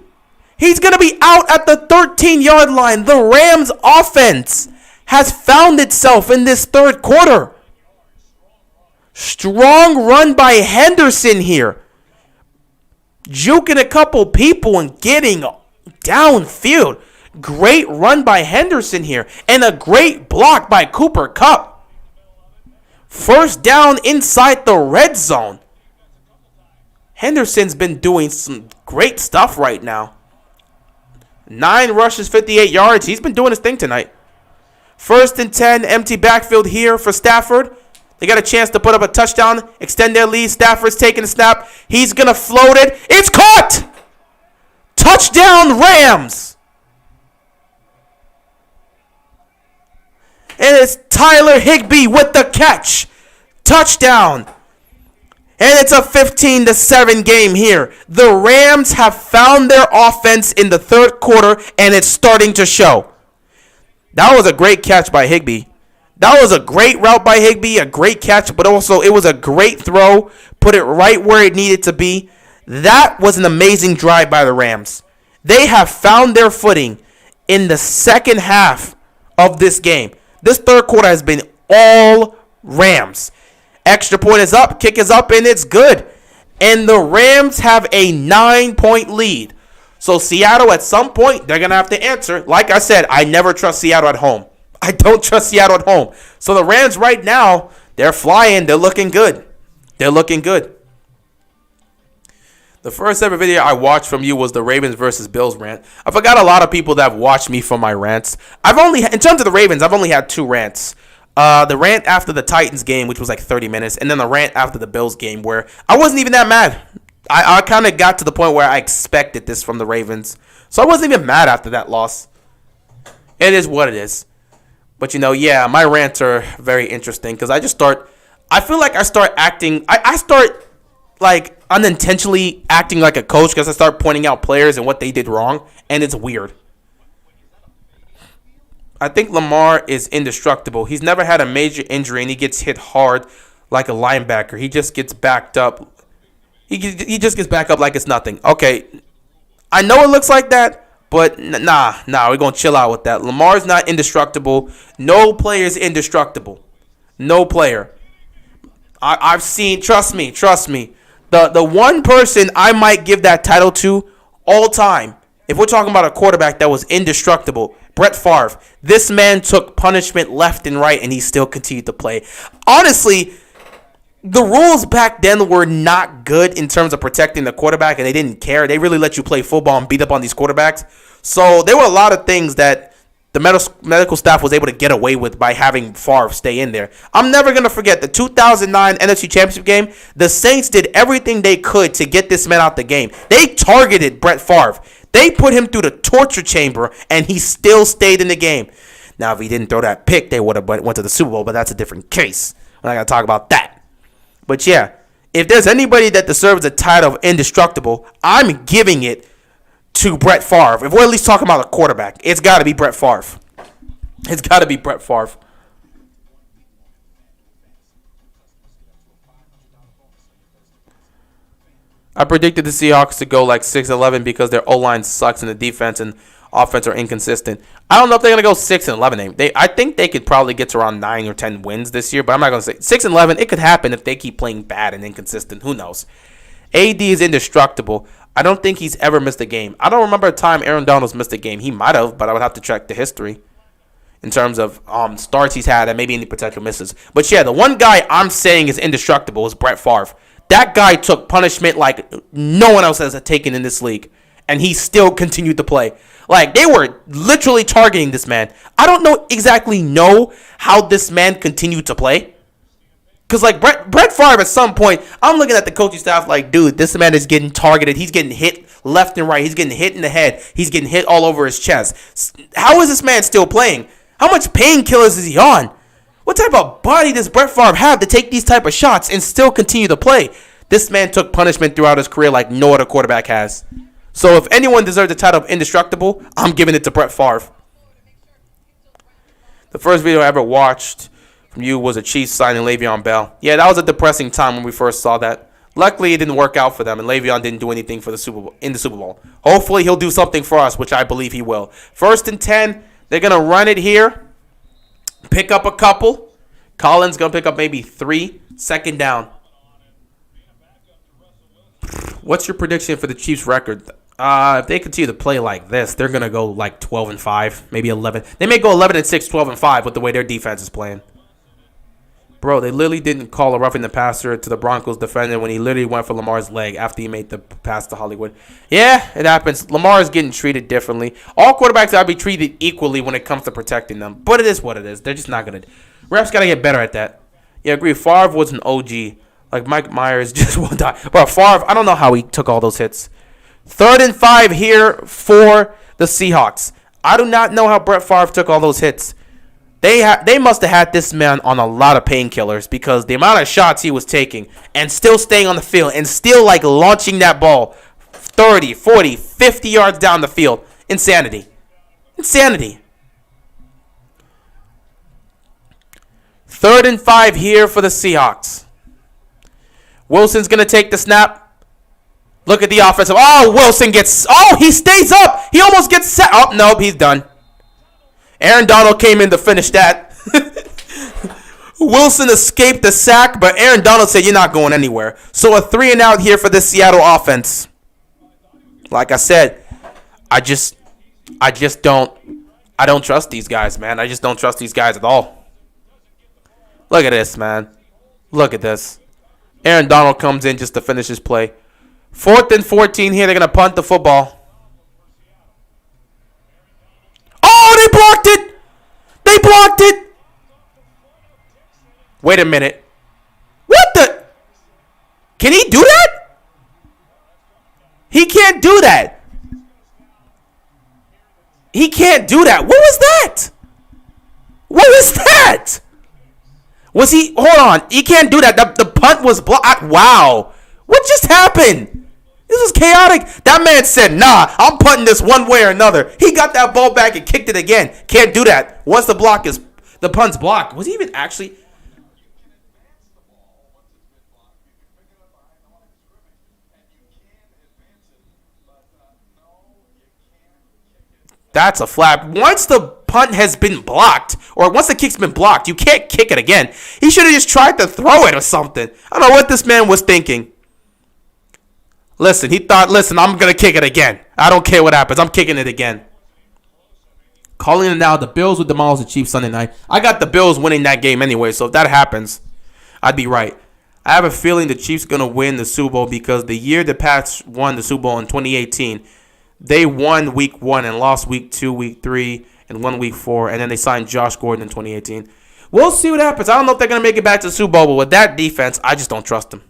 He's going to be out at the 13-yard line. The Rams offense has found itself in this third quarter. Strong run by Henderson here. Juking a couple people and getting downfield. Great run by Henderson here. And a great block by Cooper Kupp. First down inside the red zone. Henderson's been doing some great stuff right now. 9 rushes, 58 yards. He's been doing his thing tonight. 1st and 10, empty backfield here for Stafford. They got a chance to put up a touchdown, extend their lead. Stafford's taking a snap. He's going to float it. It's caught! Touchdown, Rams! And it's Tyler Higbee with the catch. Touchdown. And it's a 15-7 game here. The Rams have found their offense in the third quarter, and it's starting to show. That was a great catch by Higbee. That was a great route by Higbee, a great catch, but also it was a great throw. Put it right where it needed to be. That was an amazing drive by the Rams. They have found their footing in the second half of this game. This third quarter has been all Rams. Extra point is up, kick is up, and it's good. And the Rams have a 9-point lead. So Seattle, at some point, they're going to have to answer. Like I said, I never trust Seattle at home. I don't trust Seattle at home. So the Rams right now, they're flying. They're looking good. They're looking good. The first ever video I watched from you was the Ravens versus Bills rant. I forgot a lot of people that have watched me for my rants. In terms of the Ravens, I've only had 2 rants. The rant after the Titans game, which was like 30 minutes, and then the rant after the Bills game where I wasn't even that mad. I kind of got to the point where I expected this from the Ravens. So I wasn't even mad after that loss. It is what it is. But, yeah, my rants are very interesting because I feel like I start acting, I start like unintentionally acting like a coach because I start pointing out players and what they did wrong, and it's weird. I think Lamar is indestructible. He's never had a major injury, and he gets hit hard like a linebacker. He just gets backed up. He just gets back up like it's nothing. Okay, I know it looks like that, but nah, we're going to chill out with that. Lamar's not indestructible. No player is indestructible. No player. I've seen, trust me, the one person I might give that title to all time, if we're talking about a quarterback that was indestructible, Brett Favre. This man took punishment left and right, and he still continued to play. Honestly, the rules back then were not good in terms of protecting the quarterback, and they didn't care. They really let you play football and beat up on these quarterbacks. So there were a lot of things that the medical staff was able to get away with by having Favre stay in there. I'm never going to forget the 2009 NFC Championship game. The Saints did everything they could to get this man out the game. They targeted Brett Favre. They put him through the torture chamber, and he still stayed in the game. Now, if he didn't throw that pick, they would have went to the Super Bowl, but that's a different case. We're not going to talk about that. But, yeah, if there's anybody that deserves the title of indestructible, I'm giving it to Brett Favre. If we're at least talking about a quarterback, it's got to be Brett Favre. It's got to be Brett Favre. I predicted the Seahawks to go like 6-11 because their O-line sucks and the defense and offense are inconsistent. I don't know if they're going to go 6-11. I think they could probably get to around 9 or 10 wins this year, but I'm not going to say 6-11. It could happen if they keep playing bad and inconsistent. Who knows? AD is indestructible. I don't think he's ever missed a game. I don't remember a time Aaron Donald's missed a game. He might have, but I would have to check the history in terms of starts he's had and maybe any potential misses. But yeah, the one guy I'm saying is indestructible is Brett Favre. That guy took punishment like no one else has taken in this league, and he still continued to play. Like, they were literally targeting this man. I don't exactly know how this man continued to play. Because, like, Brett Favre, at some point, I'm looking at the coaching staff like, dude, this man is getting targeted. He's getting hit left and right. He's getting hit in the head. He's getting hit all over his chest. How is this man still playing? How much painkillers is he on? What type of body does Brett Favre have to take these type of shots and still continue to play? This man took punishment throughout his career like no other quarterback has. So if anyone deserves the title of indestructible, I'm giving it to Brett Favre. The first video I ever watched from you was a Chiefs signing Le'Veon Bell. Yeah, that was a depressing time when we first saw that. Luckily, it didn't work out for them, and Le'Veon didn't do anything for the Super Bowl. Hopefully, he'll do something for us, which I believe he will. 1st and 10, they're going to run it here. Pick up a couple. Collins going to pick up maybe 3. 2nd down. What's your prediction for the Chiefs' record? If they continue to play like this, they're going to go like 12-5, maybe 11. They may go 11-6, 12-5 with the way their defense is playing. Bro, they literally didn't call a roughing the passer to the Broncos defender when he literally went for Lamar's leg after he made the pass to Hollywood. Yeah, it happens. Lamar is getting treated differently. All quarterbacks got to be treated equally when it comes to protecting them. But it is what it is. They're just not going to. Refs got to get better at that. Yeah, I agree. Favre was an OG. Like Mike Myers just won't die. Bro, Favre, I don't know how he took all those hits. 3rd and 5 here for the Seahawks. I do not know how Brett Favre took all those hits. They must have had this man on a lot of painkillers because the amount of shots he was taking and still staying on the field and still like launching that ball 30, 40, 50 yards down the field. Insanity. Insanity. 3rd and 5 here for the Seahawks. Wilson's going to take the snap. Look at the offensive. Oh, Wilson gets. Oh, he stays up. He almost gets set. Oh, nope, he's done. Aaron Donald came in to finish that. Wilson escaped the sack, but Aaron Donald said, you're not going anywhere. So a 3-and-out here for the Seattle offense. Like I said, I don't trust these guys, man. I just don't trust these guys at all. Look at this, man. Look at this. Aaron Donald comes in just to finish his play. 4th and 14 here. They're going to punt the football. Oh, they blocked it. They blocked it. Wait a minute. What the? Can he do that? He can't do that. He can't do that. What was that? What was that? Was he? Hold on. He can't do that. The punt was blocked. Wow. What just happened? This was chaotic. That man said, nah, I'm punting this one way or another. He got that ball back and kicked it again. Can't do that. Once the punt's blocked. Was he even actually? That's a flap. Once the punt has been blocked, or once the kick's been blocked, you can't kick it again. He should have just tried to throw it or something. I don't know what this man was thinking. Listen, he thought, I'm going to kick it again. I don't care what happens. I'm kicking it again. Calling it now, the Bills would demolish the Chiefs Sunday night. I got the Bills winning that game anyway, so if that happens, I'd be right. I have a feeling the Chiefs are going to win the Super Bowl because the year the Pats won the Super Bowl in 2018, they won week 1 and lost week 2, week 3, and won week 4, and then they signed Josh Gordon in 2018. We'll see what happens. I don't know if they're going to make it back to the Super Bowl, but with that defense, I just don't trust them.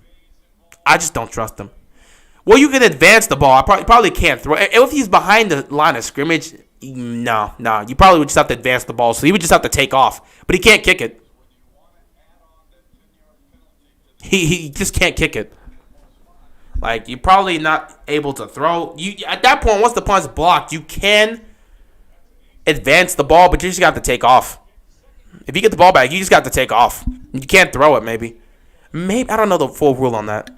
Well, you can advance the ball. I probably can't throw. If he's behind the line of scrimmage, no. You probably would just have to advance the ball. So he would just have to take off. But he can't kick it. He just can't kick it. Like, you're probably not able to throw. At that point, once the punt's blocked, you can advance the ball, but you just got to take off. If you get the ball back, you just got to take off. You can't throw it, maybe. I don't know the full rule on that.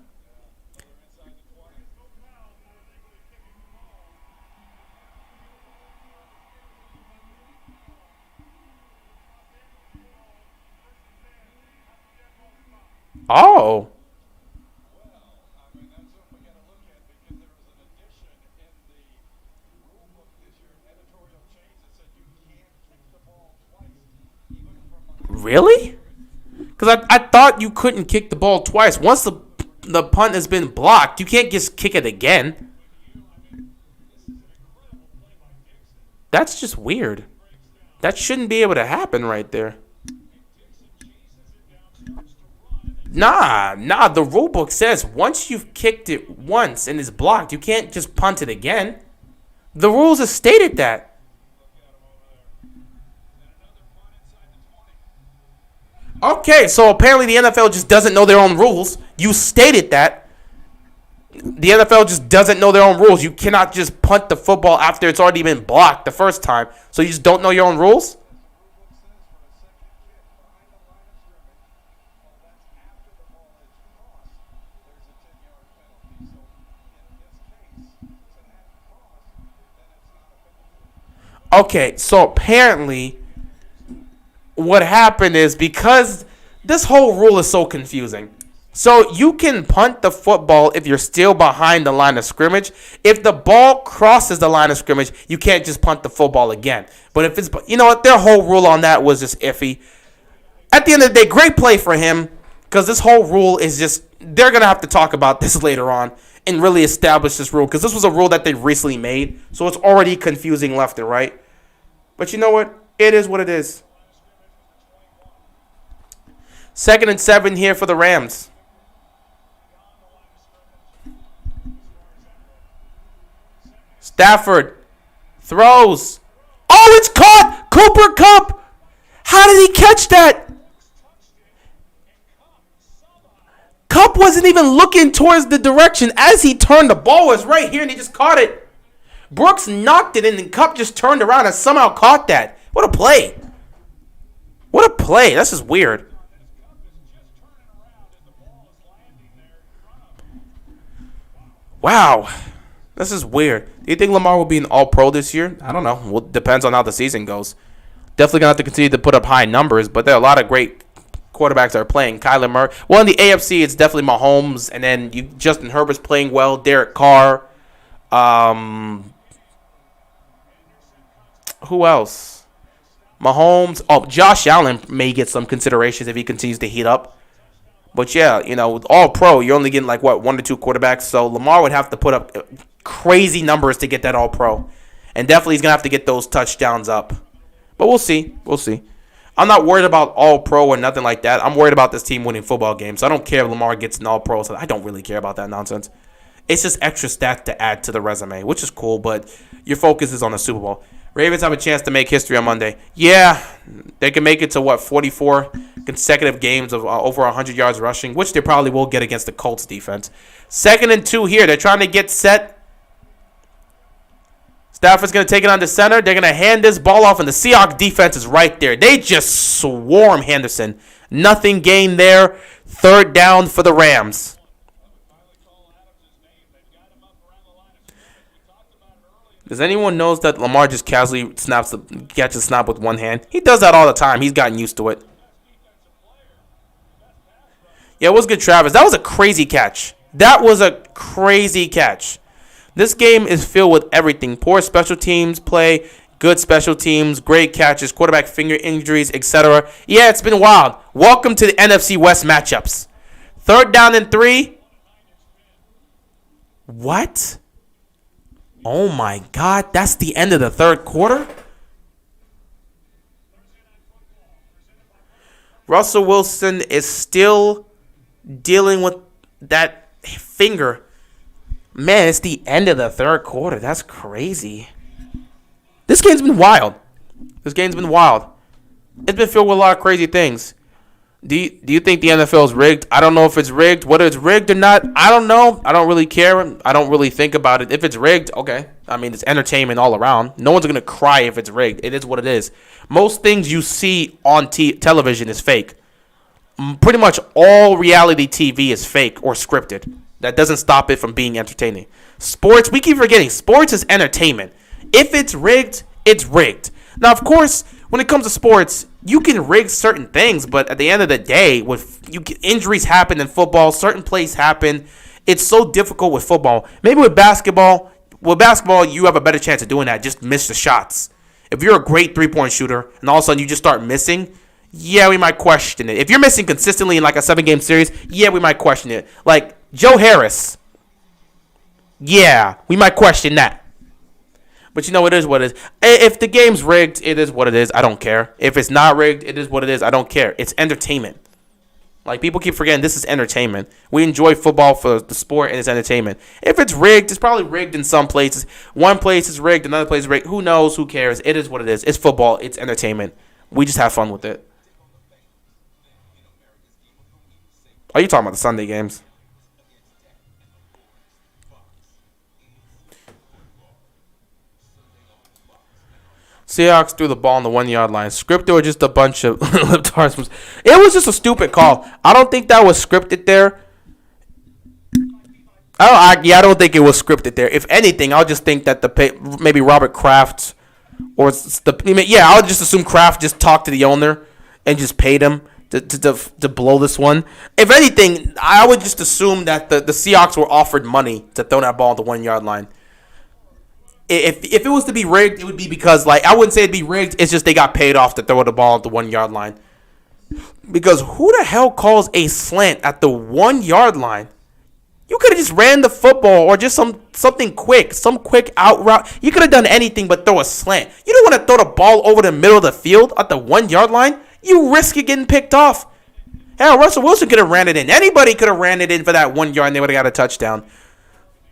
Oh. Really? Because I thought you couldn't kick the ball twice. Once the punt has been blocked, you can't just kick it again. That's just weird. That shouldn't be able to happen right there. Nah. The rule book says once you've kicked it once and it's blocked, you can't just punt it again. The rules have stated that. Okay, so apparently the NFL just doesn't know their own rules. You stated that. The NFL just doesn't know their own rules. You cannot just punt the football after it's already been blocked the first time. So you just don't know your own rules? Okay, so apparently what happened is because this whole rule is so confusing. So you can punt the football if you're still behind the line of scrimmage. If the ball crosses the line of scrimmage, you can't just punt the football again. But if it's, you know what, their whole rule on that was just iffy. At the end of the day, great play for him because this whole rule is just, they're going to have to talk about this later on and really establish this rule because this was a rule that they recently made. So it's already confusing left and right. But you know what? It is what it is. 2nd and 7 here for the Rams. Stafford throws. Oh, it's caught! Cooper Kupp! How did he catch that? Kupp wasn't even looking towards the direction as he turned. The ball was right here and he just caught it. Brooks knocked it in and Kupp just turned around and somehow caught that. What a play. What a play. That's just weird. Wow. This is weird. Do you think Lamar will be an all-pro this year? I don't know. Well, depends on how the season goes. Definitely going to have to continue to put up high numbers, but there are a lot of great quarterbacks that are playing. Kyler Murray. Well, in the AFC, it's definitely Mahomes, and then Justin Herbert's playing well. Derek Carr. Who else? Mahomes. Oh, Josh Allen may get some considerations if he continues to heat up. But yeah, with all pro, you're only getting 1 to 2 quarterbacks. So Lamar would have to put up crazy numbers to get that all pro. And definitely he's going to have to get those touchdowns up. But we'll see. We'll see. I'm not worried about all pro or nothing like that. I'm worried about this team winning football games. So I don't care if Lamar gets an all pro. So I don't really care about that nonsense. It's just extra stats to add to the resume, which is cool. But your focus is on the Super Bowl. Ravens have a chance to make history on Monday. Yeah, they can make it to 44 consecutive games of over 100 yards rushing, which they probably will get against the Colts defense. 2nd and 2 here. They're trying to get set. Stafford's going to take it on the center. They're going to hand this ball off, and the Seahawks defense is right there. They just swarm Henderson. Nothing gained there. 3rd down for the Rams. Does anyone knows that Lamar just casually catches a snap with one hand? He does that all the time. He's gotten used to it. Yeah, it was good, Travis. That was a crazy catch. That was a crazy catch. This game is filled with everything. Poor special teams play, good special teams, great catches, quarterback finger injuries, etc. Yeah, it's been wild. Welcome to the NFC West matchups. 3rd down and 3. What? Oh my God, that's the end of the 3rd quarter? Russell Wilson is still dealing with that finger. Man, it's the end of the 3rd quarter. That's crazy. This game's been wild. It's been filled with a lot of crazy things. Do you think the NFL is rigged? I don't know if it's rigged. Whether it's rigged or not, I don't know. I don't really care. I don't really think about it. If it's rigged, okay. I mean, it's entertainment all around. No one's going to cry if it's rigged. It is what it is. Most things you see on television is fake. Pretty much all reality TV is fake or scripted. That doesn't stop it from being entertaining. Sports, we keep forgetting. Sports is entertainment. If it's rigged, it's rigged. Now, of course, when it comes to sports, you can rig certain things, but at the end of the day, injuries happen in football. Certain plays happen. It's so difficult with football. Maybe with basketball, you have a better chance of doing that. Just miss the shots. If you're a great three-point shooter and all of a sudden you just start missing, yeah, we might question it. If you're missing consistently in a 7-game series, yeah, we might question it. Like Joe Harris, yeah, we might question that. But it is what it is. If the game's rigged, it is what it is. I don't care. If it's not rigged, it is what it is. I don't care. It's entertainment. Like, people keep forgetting this is entertainment. We enjoy football for the sport and it's entertainment. If it's rigged, it's probably rigged in some places. One place is rigged, another place is rigged. Who knows? Who cares? It is what it is. It's football. It's entertainment. We just have fun with it. Are you talking about the Sunday games? Seahawks threw the ball on the 1 yard line. Scripted or just a bunch of libtards? It was just a stupid call. I don't think that was scripted there. I don't think it was scripted there. If anything, I'll just think that maybe Robert Kraft I'll just assume Kraft just talked to the owner and just paid him to blow this one. If anything, I would just assume that the Seahawks were offered money to throw that ball on the 1 yard line. If it was to be rigged, it would be because, like, I wouldn't say it'd be rigged. It's just they got paid off to throw the ball at the 1 yard line. Because who the hell calls a slant at the 1 yard line? You could have just ran the football or just something quick, some quick out route. You could have done anything but throw a slant. You don't want to throw the ball over the middle of the field at the 1 yard line. You risk it getting picked off. Hell, Russell Wilson could have ran it in. Anybody could have ran it in for that 1 yard and they would have got a touchdown.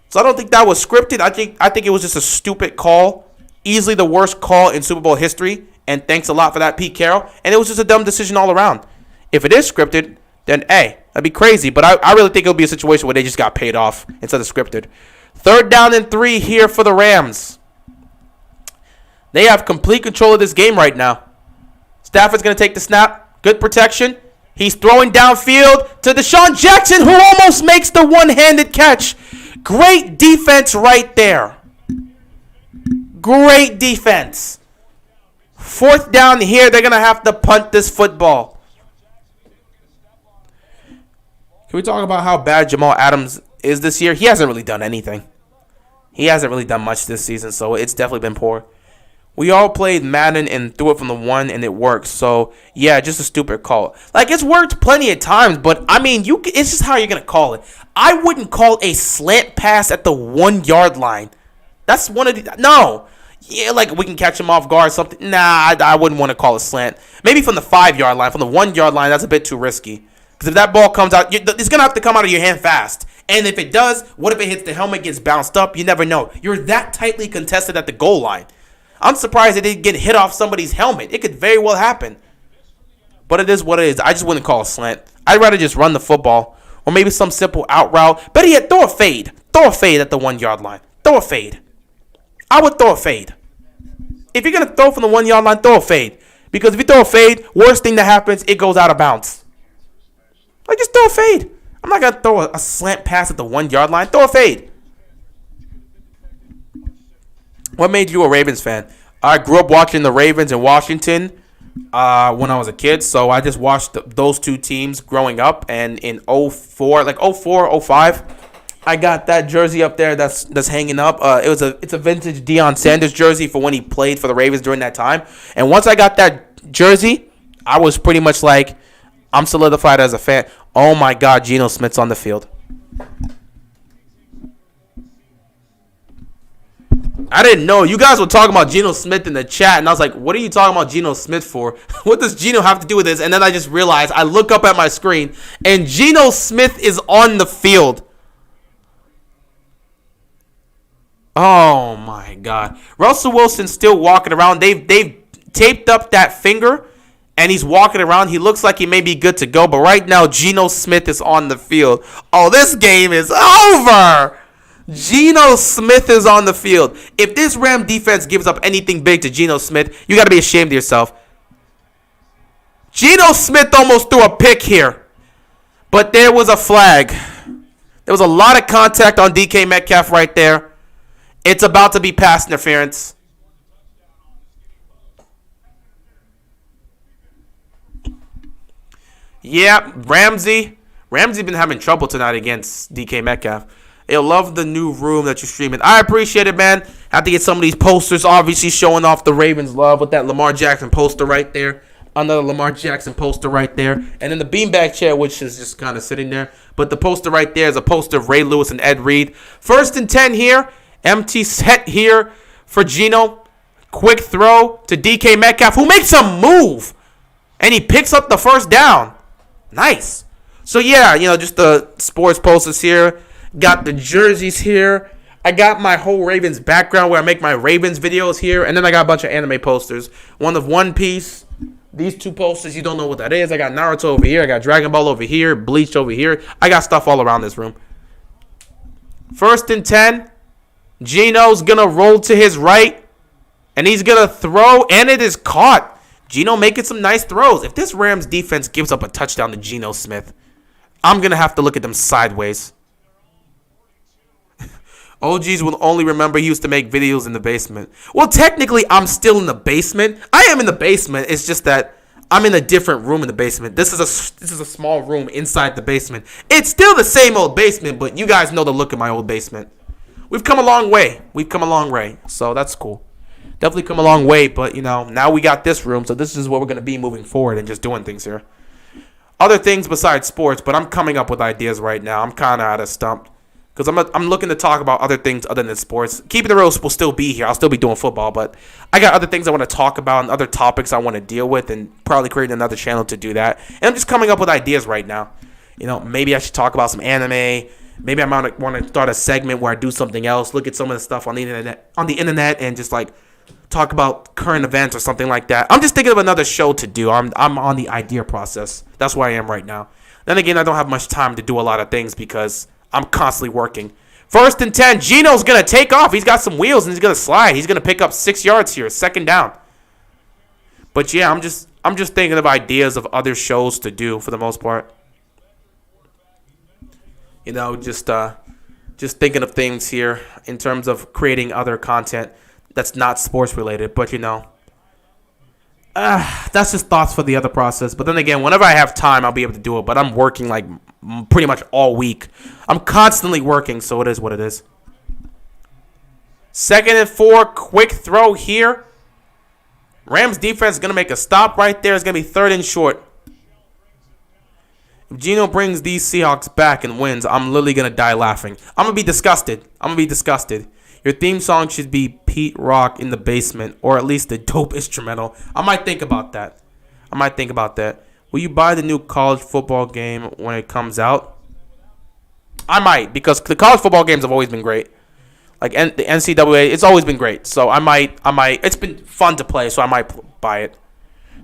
So I don't think that was scripted. I think it was just a stupid call. Easily the worst call in Super Bowl history. And thanks a lot for that, Pete Carroll. And it was just a dumb decision all around. If it is scripted, then hey, that'd be crazy. But I really think it'll be a situation where they just got paid off instead of scripted. 3rd down and 3 here for the Rams. They have complete control of this game right now. Stafford's going to take the snap. Good protection. He's throwing downfield to Deshaun Jackson, who almost makes the one-handed catch. Great defense right there. Great defense. 4th down here. They're going to have to punt this football. Can we talk about how bad Jamal Adams is this year? He hasn't really done anything. He hasn't really done much this season, so it's definitely been poor. We all played Madden and threw it from the 1, and it works. So, yeah, just a stupid call. Like, it's worked plenty of times, but, I mean, it's just how you're going to call it. I wouldn't call a slant pass at the 1 yard line. That's one of the... No. Yeah, like, we can catch him off guard or something. Nah, I wouldn't want to call a slant. Maybe from the 5 yard line. From the 1 yard line, that's a bit too risky. Because if that ball comes out, it's going to have to come out of your hand fast. And if it does, what if it hits the helmet, gets bounced up? You never know. You're that tightly contested at the goal line. I'm surprised it didn't get hit off somebody's helmet. It could very well happen. But it is what it is. I just wouldn't call a slant. I'd rather just run the football. Or maybe some simple out route. Better yet, throw a fade. Throw a fade at the 1 yard line. Throw a fade. I would throw a fade. If you're going to throw from the 1 yard line, throw a fade. Because if you throw a fade, worst thing that happens, it goes out of bounds. Like, just throw a fade. I'm not going to throw a slant pass at the 1 yard line. Throw a fade. What made you a Ravens fan? I grew up watching the Ravens in Washington when I was a kid. So I just watched those two teams growing up. And in 04, like 04, 05, I got that jersey up there that's hanging up. It's a vintage Deion Sanders jersey for when he played for the Ravens during that time. And once I got that jersey, I was pretty much like, I'm solidified as a fan. Oh my God, Geno Smith's on the field. I didn't know. You guys were talking about Geno Smith in the chat, and I was like, what are you talking about Geno Smith for? What does Geno have to do with this? And then I just realized, I look up at my screen, and Geno Smith is on the field. Oh, my God. Russell Wilson's still walking around. They've taped up that finger, and he's walking around. He looks like he may be good to go, but right now, Geno Smith is on the field. Oh, this game is over. Geno Smith is on the field. If this Ram defense gives up anything big to Geno Smith, you got to be ashamed of yourself. Geno Smith almost threw a pick here, but there was a flag. There was a lot of contact on DK Metcalf right there. It's about to be pass interference. Yeah, Ramsey been having trouble tonight against DK Metcalf. I love the new room that you're streaming. I appreciate it, man. Have to get some of these posters, obviously showing off the Ravens love with that Lamar Jackson poster right there. Another Lamar Jackson poster right there. And then the beanbag chair, which is just kind of sitting there. But the poster right there is a poster of Ray Lewis and Ed Reed. 1st and 10 here. Empty set here for Geno. Quick throw to DK Metcalf, who makes a move. And he picks up the 1st down. Nice. So yeah, just the sports posters here. Got the jerseys here. I got my whole Ravens background where I make my Ravens videos here. And then I got a bunch of anime posters. One of One Piece. These two posters, you don't know what that is. I got Naruto over here. I got Dragon Ball over here. Bleach over here. I got stuff all around this room. 1st and 10. Gino's going to roll to his right. And he's going to throw. And it is caught. Gino making some nice throws. If this Rams defense gives up a touchdown to Geno Smith, I'm going to have to look at them sideways. OGs will only remember he used to make videos in the basement. Well, technically, I'm still in the basement. I am in the basement. It's just that I'm in a different room in the basement. This is a small room inside the basement. It's still the same old basement, but you guys know the look of my old basement. We've come a long way. So that's cool. Definitely come a long way, but, now we got this room, so this is what we're going to be moving forward and just doing things here. Other things besides sports, but I'm coming up with ideas right now. I'm kind of out of stump. Because I'm looking to talk about other things other than sports. Keeping the Real will still be here. I'll still be doing football. But I got other things I want to talk about and other topics I want to deal with. And probably create another channel to do that. And I'm just coming up with ideas right now. Maybe I should talk about some anime. Maybe I might want to start a segment where I do something else. Look at some of the stuff on the internet and just like talk about current events or something like that. I'm just thinking of another show to do. I'm on the idea process. That's where I am right now. Then again, I don't have much time to do a lot of things because I'm constantly working. 1st and 10. Gino's going to take off. He's got some wheels and he's going to slide. He's going to pick up 6 yards here. 2nd down. But yeah, I'm just thinking of ideas of other shows to do for the most part. Just thinking of things here in terms of creating other content that's not sports related. But that's just thoughts for the other process. But then again, whenever I have time, I'll be able to do it. But I'm working like pretty much all week. I'm constantly working, so it is what it is. 2nd and 4, quick throw here. Rams defense is going to make a stop right there. It's going to be 3rd and short. If Gino brings these Seahawks back and wins, I'm literally going to die laughing. I'm going to be disgusted. Your theme song should be Pete Rock in the basement, or at least a dope instrumental. I might think about that. Will you buy the new college football game when it comes out? I might, because the college football games have always been great. Like the NCAA, it's always been great. So I might. It's been fun to play, so I might buy it.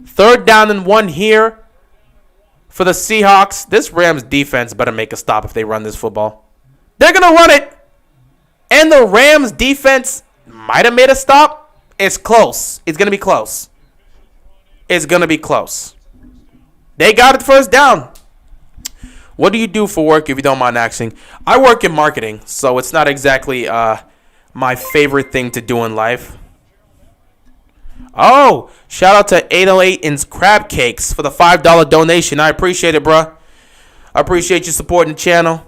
3rd down and 1 here for the Seahawks. This Rams defense better make a stop if they run this football. They're going to run it. And the Rams defense might have made a stop. It's close. It's going to be close. They got it 1st down. What do you do for work if you don't mind asking? I work in marketing, so it's not exactly my favorite thing to do in life. Oh, shout out to 808 and Crab Cakes for the $5 donation. I appreciate it, bruh. I appreciate you supporting the channel.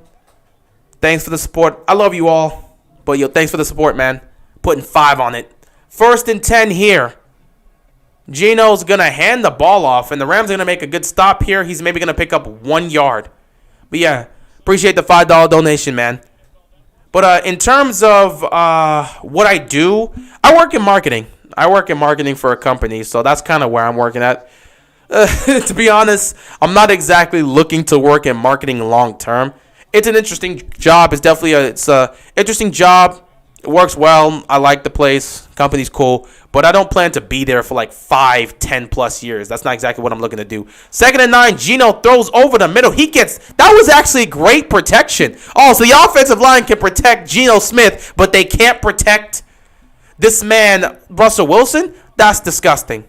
Thanks for the support. I love you all. But thanks for the support, man. Putting 5 on it. 1st and 10 here. Gino's going to hand the ball off, and the Rams are going to make a good stop here. He's maybe going to pick up 1 yard. But yeah, appreciate the $5 donation, man. But in terms of what I do, I work in marketing. I work in marketing for a company, so that's kind of where I'm working at. To be honest, I'm not exactly looking to work in marketing long term. It's an interesting job. It's definitely it's a interesting job. It works well. I like the place. Company's cool. But I don't plan to be there for like 5, 10 plus years. That's not exactly what I'm looking to do. 2nd and 9. Gino throws over the middle. That was actually great protection. Oh, so the offensive line can protect Geno Smith, but they can't protect this man, Russell Wilson? That's disgusting.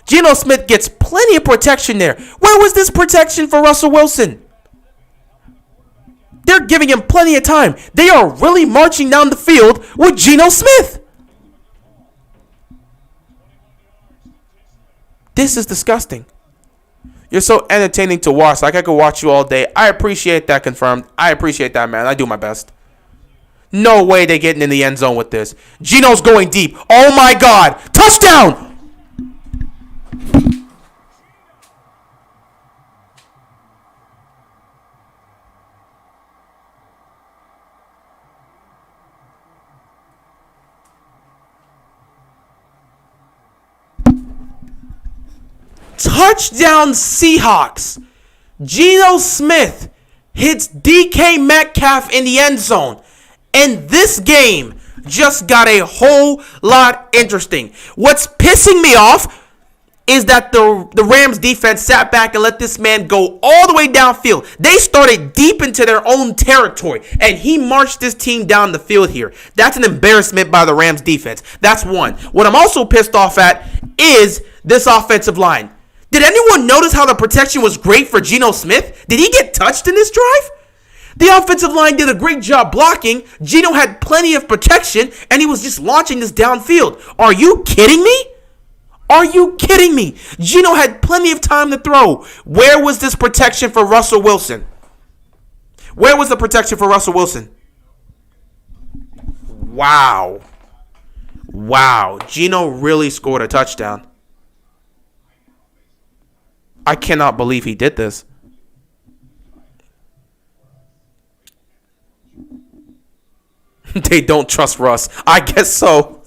Geno Smith gets plenty of protection there. Where was this protection for Russell Wilson? They're giving him plenty of time. They are really marching down the field with Geno Smith. This is disgusting. You're so entertaining to watch. Like I could watch you all day. I appreciate that, confirmed. I appreciate that, man. I do my best. No way they're getting in the end zone with this. Geno's going deep. Oh, my God. Touchdown! Touchdown Seahawks. Geno Smith hits DK Metcalf in the end zone. And this game just got a whole lot interesting. What's pissing me off is that the Rams defense sat back and let this man go all the way downfield. They started deep into their own territory, and he marched this team down the field here. That's an embarrassment by the Rams defense. That's one. What I'm also pissed off at is this offensive line. Did anyone notice how the protection was great for Geno Smith? Did he get touched in this drive? The offensive line did a great job blocking. Geno had plenty of protection, and he was just launching this downfield. Are you kidding me? Are you kidding me? Geno had plenty of time to throw. Where was this protection for Russell Wilson? Where was the protection for Russell Wilson? Wow. Wow. Geno really scored a touchdown. I cannot believe he did this. They don't trust Russ. I guess so.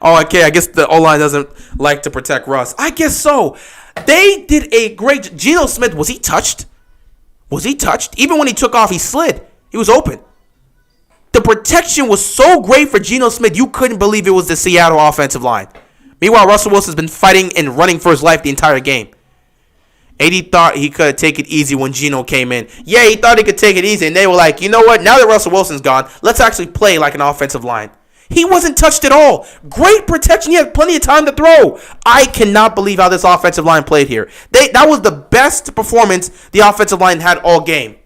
Oh, okay. I guess the O-line doesn't like to protect Russ. I guess so. They did a great... Geno Smith, was he touched? Was he touched? Even when he took off, he slid. He was open. The protection was so great for Geno Smith, you couldn't believe it was the Seattle offensive line. Meanwhile, Russell Wilson's been fighting and running for his life the entire game. AD thought he could take it easy when Geno came in. Yeah, he thought he could take it easy, and they were like, you know what? Now that Russell Wilson's gone, let's actually play like an offensive line. He wasn't touched at all. Great protection. He had plenty of time to throw. I cannot believe how this offensive line played here. That was the best performance the offensive line had all game.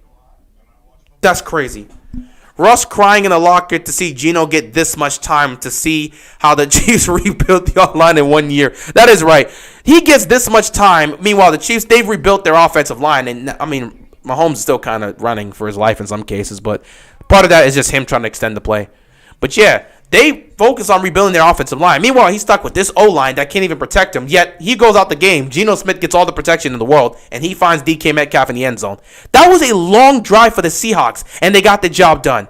That's crazy. Russ crying in the locker to see Geno get this much time to see how the Chiefs rebuilt the line in 1 year. That is right. He gets this much time. Meanwhile, the Chiefs, they've rebuilt their offensive line. And, I mean, Mahomes is still kind of running for his life in some cases. But part of that is just him trying to extend the play. But, yeah, they focus on rebuilding their offensive line. Meanwhile, he's stuck with this O-line that can't even protect him. Yet, he goes out the game. Geno Smith gets all the protection in the world, and he finds DK Metcalf in the end zone. That was a long drive for the Seahawks, and they got the job done.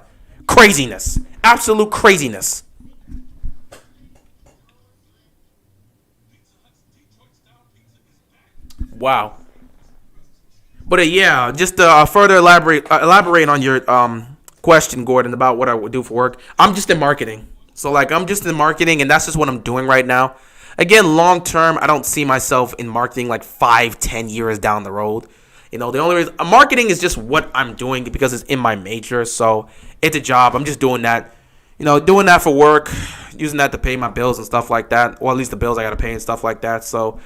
Craziness. Absolute craziness. Wow. But, yeah, just to further elaborate on your question, Gordon, about what I would do for work. I'm just in marketing. So, I'm just in marketing, and that's just what I'm doing right now. Again, long term, I don't see myself in marketing 5-10 years down the road. The only reason marketing is just what I'm doing because it's in my major. So, it's a job. I'm just doing that. Doing that for work, using that to pay my bills and stuff like that. Or at least the bills I got to pay and stuff like that. So,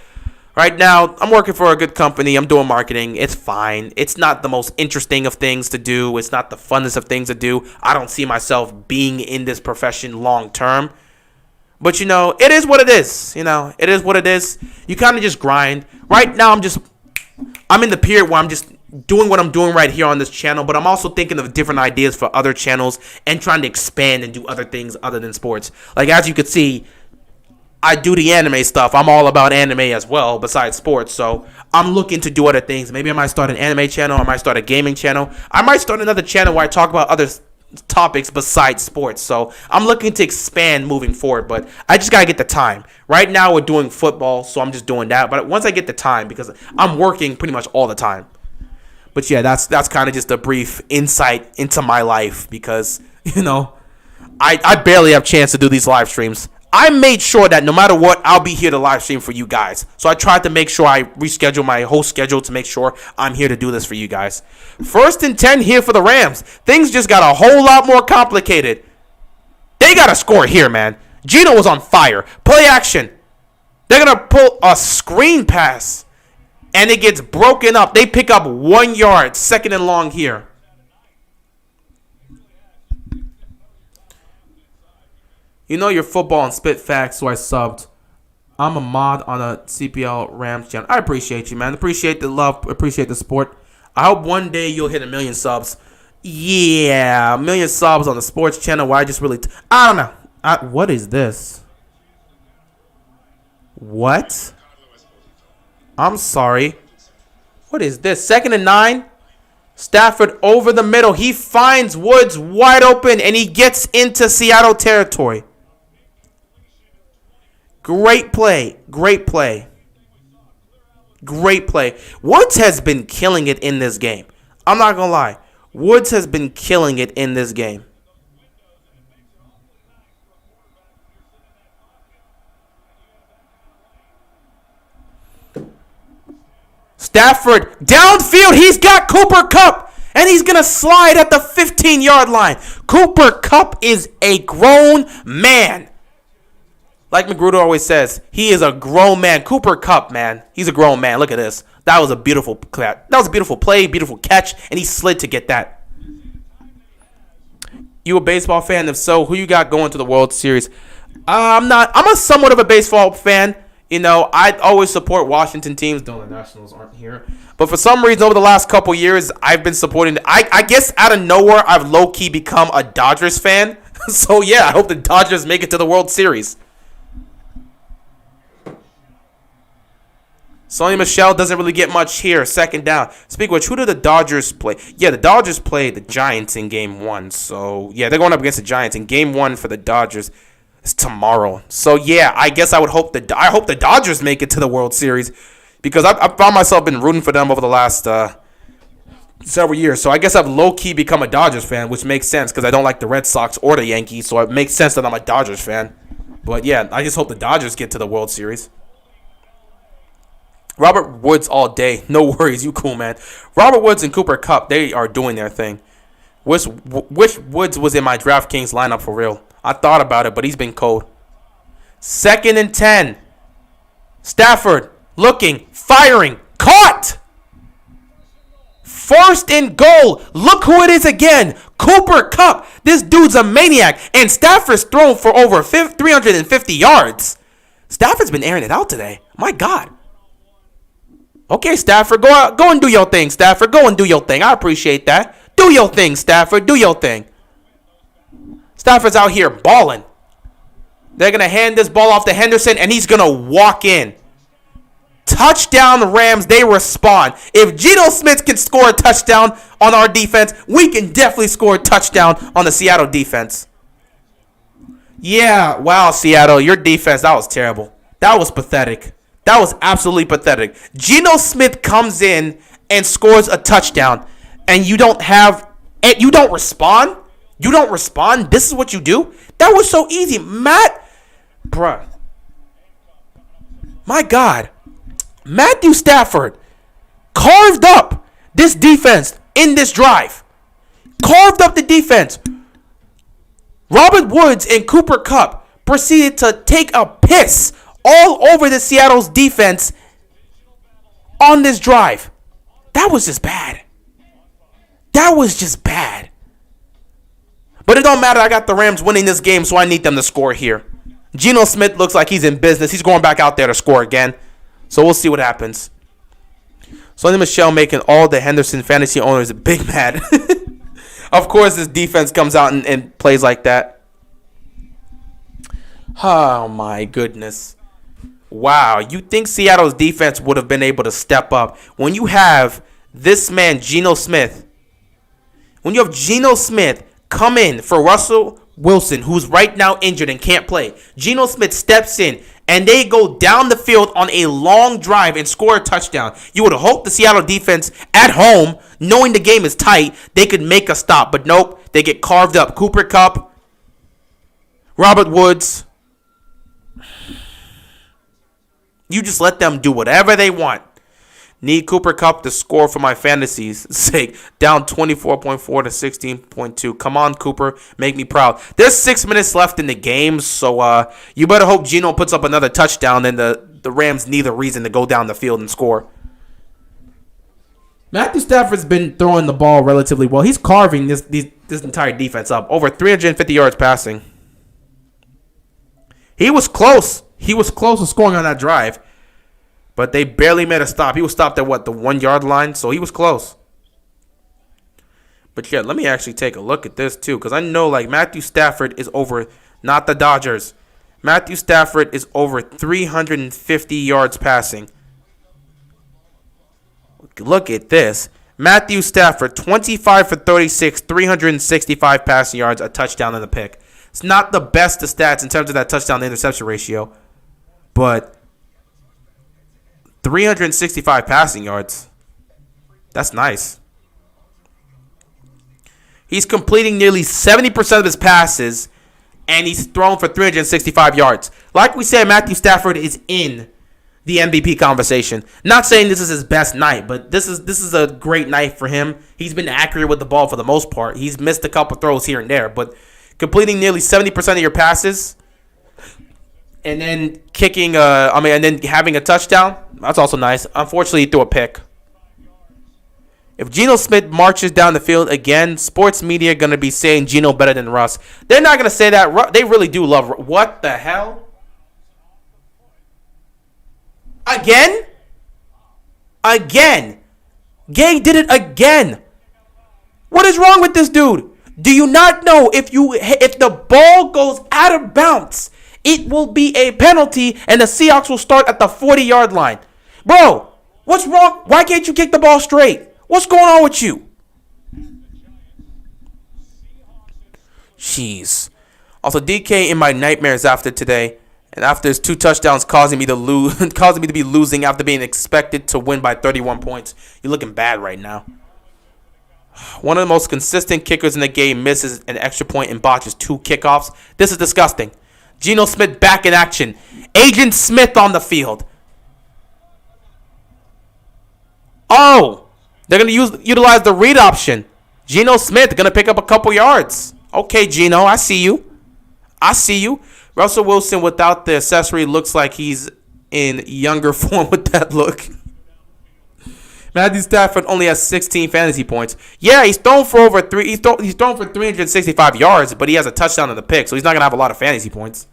right now, I'm working for a good company. I'm doing marketing. It's fine. It's not the most interesting of things to do. It's not the funnest of things to do. I don't see myself being in this profession long term. But, it is what it is. It is what it is. You kind of just grind. Right now, I'm in the period where I'm just doing what I'm doing right here on this channel, but I'm also thinking of different ideas for other channels and trying to expand and do other things other than sports. As you can see, I do the anime stuff. I'm all about anime as well, besides sports. So I'm looking to do other things. Maybe I might start an anime channel. I might start a gaming channel. I might start another channel where I talk about other topics besides sports. So I'm looking to expand moving forward, but I just gotta get the time. Right now we're doing football, so I'm just doing that. But once I get the time, because I'm working pretty much all the time. But yeah, that's kind of just a brief insight into my life because I barely have a chance to do these live streams. I made sure that no matter what, I'll be here to live stream for you guys. So I tried to make sure I reschedule my whole schedule to make sure I'm here to do this for you guys. 1st and 10 here for the Rams. Things just got a whole lot more complicated. They got to score here, man. Geno was on fire. Play action. They're going to pull a screen pass, and it gets broken up. They pick up 1 yard, 2nd and long here. Your football and spit facts, so I subbed. I'm a mod on a CPL Rams channel. I appreciate you, man. Appreciate the love. Appreciate the support. I hope one day you'll hit 1 million subs. Yeah, 1 million subs on the sports channel where I just really... I don't know. What is this? What? I'm sorry. What is this? 2nd and 9. Stafford over the middle. He finds Woods wide open, and he gets into Seattle territory. Great play. Great play. Great play. Woods has been killing it in this game. I'm not going to lie. Woods has been killing it in this game. Stafford, downfield, he's got Cooper Kupp, and he's going to slide at the 15-yard line. Cooper Kupp is a grown man. Like Magruder always says, he is a grown man. Cooper Kupp, man, he's a grown man. Look at this. That was a beautiful play, beautiful catch, and he slid to get that. You a baseball fan? If so, who you got going to the World Series? I'm a somewhat of a baseball fan. You know, I always support Washington teams, though the Nationals aren't here. But for some reason, over the last couple years, I've been supporting. I guess out of nowhere, I've low-key become a Dodgers fan. So, yeah, I hope the Dodgers make it to the World Series. Sonny Michel doesn't really get much here. Second down. Speaking of which, who did the Dodgers play? Yeah, the Dodgers played the Giants in Game 1. So, yeah, they're going up against the Giants. In Game 1 for the Dodgers is tomorrow. So, yeah, I guess I hope the Dodgers make it to the World Series. Because I found myself been rooting for them over the last several years. So, I guess I've low-key become a Dodgers fan, which makes sense because I don't like the Red Sox or the Yankees. So, it makes sense that I'm a Dodgers fan. But, yeah, I just hope the Dodgers get to the World Series. Robert Woods all day. No worries. You cool, man. Robert Woods and Cooper Kupp, they are doing their thing. Wish Woods was in my DraftKings lineup for real. I thought about it, but he's been cold. 2nd and 10. Stafford looking, firing, caught. 1st and goal. Look who it is again. Cooper Kupp. This dude's a maniac. And Stafford's thrown for over 350 yards. Stafford's been airing it out today. My God. Okay, Stafford, go and do your thing, Stafford. Go and do your thing. I appreciate that. Do your thing, Stafford. Do your thing. Stafford's out here balling. They're going to hand this ball off to Henderson, and he's going to walk in. Touchdown, Rams. They respond. If Geno Smith can score a touchdown on our defense, we can definitely score a touchdown on the Seattle defense. Yeah, wow, Seattle, your defense, that was terrible. That was pathetic. That was absolutely pathetic. Geno Smith comes in and scores a touchdown, and you don't respond? You don't respond? This is what you do? That was so easy. Bruh. My God. Matthew Stafford carved up this defense in this drive. Carved up the defense. Robert Woods and Cooper Kupp proceeded to take a piss all over the Seattle's defense on this drive. That was just bad. That was just bad. But it don't matter. I got the Rams winning this game, so I need them to score here. Geno Smith looks like he's in business. He's going back out there to score again. So we'll see what happens. Sonny Michel making all the Henderson fantasy owners big mad. Of course, this defense comes out and plays like that. Oh, my goodness. Wow, you think Seattle's defense would have been able to step up when you have this man, Geno Smith. When you have Geno Smith come in for Russell Wilson, who's right now injured and can't play. Geno Smith steps in, and they go down the field on a long drive and score a touchdown. You would have hoped the Seattle defense at home, knowing the game is tight, they could make a stop. But nope, they get carved up. Cooper Kupp, Robert Woods. You just let them do whatever they want. Need Cooper Kupp to score for my fantasies' sake. Down 24.4 to 16.2. Come on, Cooper. Make me proud. There's 6 minutes left in the game, so you better hope Geno puts up another touchdown, and the Rams need a reason to go down the field and score. Matthew Stafford's been throwing the ball relatively well. He's carving this entire defense up. Over 350 yards passing. He was close. He was close to scoring on that drive. But they barely made a stop. He was stopped at, the 1 yard line? So he was close. But yeah, let me actually take a look at this too. Because I know Matthew Stafford is over, not the Dodgers. Matthew Stafford is over 350 yards passing. Look at this. Matthew Stafford, 25 for 36, 365 passing yards, a touchdown and a pick. It's not the best of stats in terms of that touchdown to interception ratio. But 365 passing yards. That's nice. He's completing nearly 70% of his passes, and he's thrown for 365 yards. Like we said, Matthew Stafford is in the MVP conversation. Not saying this is his best night, but this is a great night for him. He's been accurate with the ball for the most part. He's missed a couple throws here and there, but completing nearly 70% of your passes, and then and then having a touchdown, that's also nice. Unfortunately, he threw a pick. If Geno Smith marches down the field again, sports media are going to be saying Geno better than Russ. They're not going to say that. They really do love Russ. What the hell? Again? Gay did it again. What is wrong with this dude? Do you not know if the ball goes out of bounds, it will be a penalty and the Seahawks will start at the 40-yard line? Bro, what's wrong? Why can't you kick the ball straight? What's going on with you? Jeez. Also, DK in my nightmares after today, and after his 2 touchdowns causing me to be losing after being expected to win by 31 points. You're looking bad right now. One of the most consistent kickers in the game misses an extra point and botches 2 kickoffs. This is disgusting. Geno Smith back in action. Agent Smith on the field. Oh! They're going to utilize the read option. Geno Smith going to pick up a couple yards. Okay, Geno, I see you. Russell Wilson without the accessory looks like he's in younger form with that look. Matthew Stafford only has 16 fantasy points. Yeah, he's thrown for over he's thrown for 365 yards, but he has a touchdown and a pick, so he's not going to have a lot of fantasy points.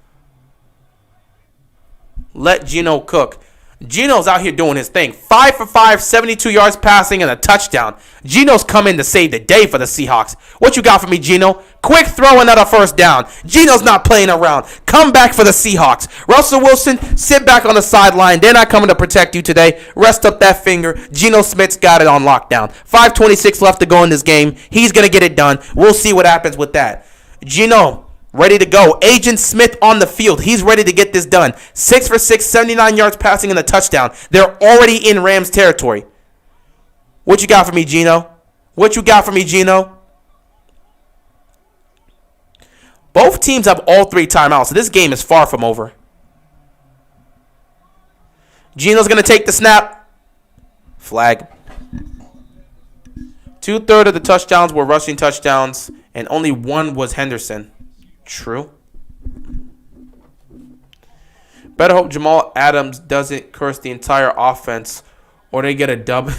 Let Geno cook. Geno's out here doing his thing. 5 for 5, 72 yards passing and a touchdown. Geno's come in to save the day for the Seahawks. What you got for me, Geno? Quick throw, another first down. Geno's not playing around. Come back for the Seahawks. Russell Wilson, sit back on the sideline. They're not coming to protect you today. Rest up that finger. Geno Smith's got it on lockdown. 5:26 left to go in this game. He's going to get it done. We'll see what happens with that. Geno, ready to go. Agent Smith on the field. He's ready to get this done. 6 for 6, 79 yards passing and a touchdown. They're already in Rams territory. What you got for me, Geno? Both teams have all 3 timeouts, so this game is far from over. Geno's going to take the snap. Flag. 2/3 of the touchdowns were rushing touchdowns, and only 1 was Henderson. True. Better hope Jamal Adams doesn't curse the entire offense or they get a dub.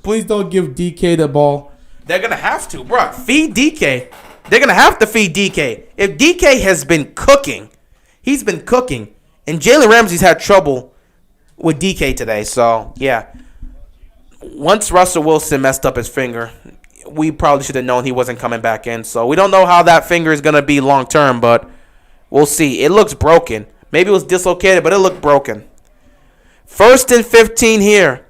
Please don't give DK the ball. They're going to have to, bro. Feed DK. They're going to have to feed DK. If DK has been cooking, he's been cooking. And Jalen Ramsey's had trouble with DK today. So, yeah. Once Russell Wilson messed up his finger, we probably should have known he wasn't coming back in. So we don't know how that finger is going to be long term, but we'll see. It looks broken. Maybe it was dislocated, but it looked broken. 1st and 15 here.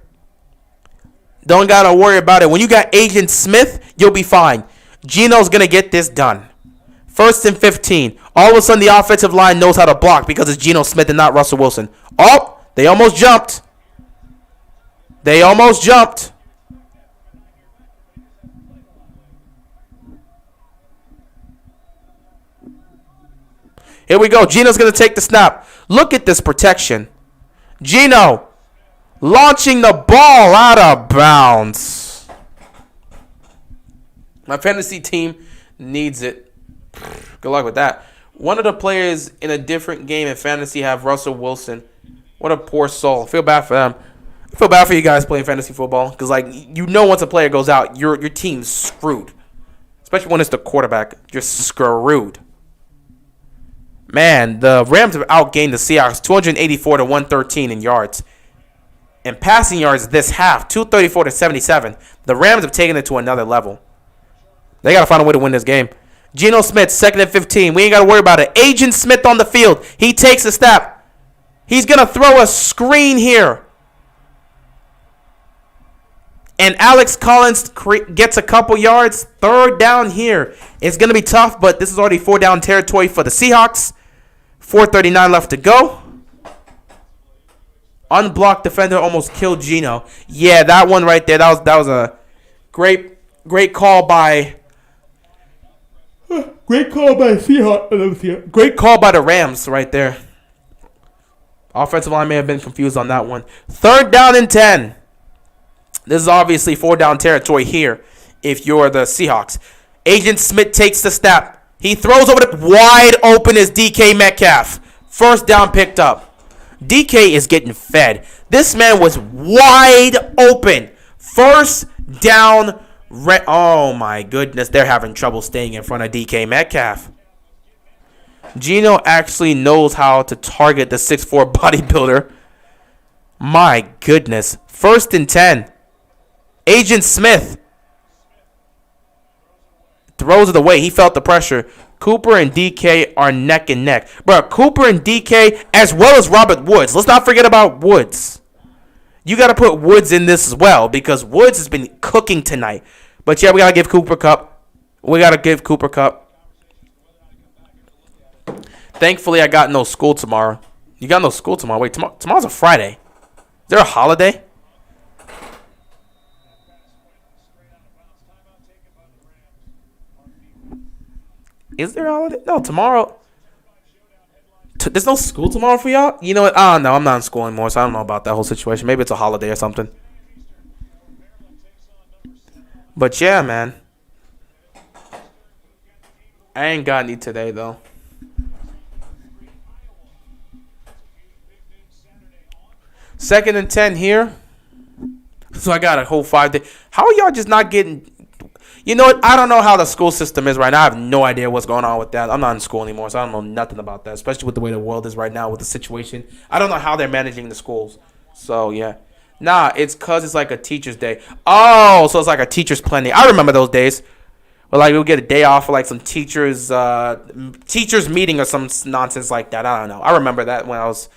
Don't got to worry about it. When you got Agent Smith, you'll be fine. Geno's going to get this done. 1st and 15. All of a sudden, the offensive line knows how to block because it's Geno Smith and not Russell Wilson. Oh, they almost jumped. Here we go. Geno's going to take the snap. Look at this protection. Geno launching the ball out of bounds. My fantasy team needs it. Good luck with that. One of the players in a different game in fantasy have Russell Wilson. What a poor soul. I feel bad for them. I feel bad for you guys playing fantasy football because, once a player goes out, your team's screwed. Especially when it's the quarterback. You're screwed. Man, the Rams have outgained the Seahawks 284 to 113 in yards. And passing yards this half, 234 to 77. The Rams have taken it to another level. They got to find a way to win this game. Geno Smith, 2nd and 15. We ain't got to worry about it. Agent Smith on the field. He takes a step. He's going to throw a screen here. And Alex Collins gets a couple yards. 3rd down here. It's going to be tough, but this is already 4-down territory for the Seahawks. 4:39 left to go. Unblocked defender almost killed Gino. Yeah, that one right there. That was a great call by Seahawks. Great call by the Rams right there. Offensive line may have been confused on that one. 3rd down and 10. This is obviously 4-down territory here if you're the Seahawks. Agent Smith takes the snap. He throws over the wide open is DK Metcalf. 1st down picked up. DK is getting fed. This man was wide open. 1st down. Oh my goodness. They're having trouble staying in front of DK Metcalf. Gino actually knows how to target the 6'4 bodybuilder. My goodness. 1st and 10. Agent Smith throws it away. He felt the pressure. Cooper and DK are neck and neck. Bro, Cooper and DK as well as Robert Woods. Let's not forget about Woods. You got to put Woods in this as well because Woods has been cooking tonight. But yeah, we got to give Cooper Kupp. Thankfully, I got no school tomorrow. You got no school tomorrow. Wait, tomorrow's a Friday. Is there a holiday? Is there a holiday? No, tomorrow. There's no school tomorrow for y'all? You know what? I don't know. I'm not in school anymore, so I don't know about that whole situation. Maybe it's a holiday or something. But yeah, man. I ain't got any today, though. Second and 10 here. So I got a whole 5 days. How are y'all just not getting... You know what? I don't know how the school system is right now. I have no idea what's going on with that. I'm not in school anymore, so I don't know nothing about that, especially with the way the world is right now with the situation. I don't know how they're managing the schools. So, yeah. Nah, it's because it's like a teacher's day. Oh, so it's like a teacher's planning. I remember those days. Where, like, we'll get a day off for, like, some teachers meeting or some nonsense like that. I don't know. I remember that when I was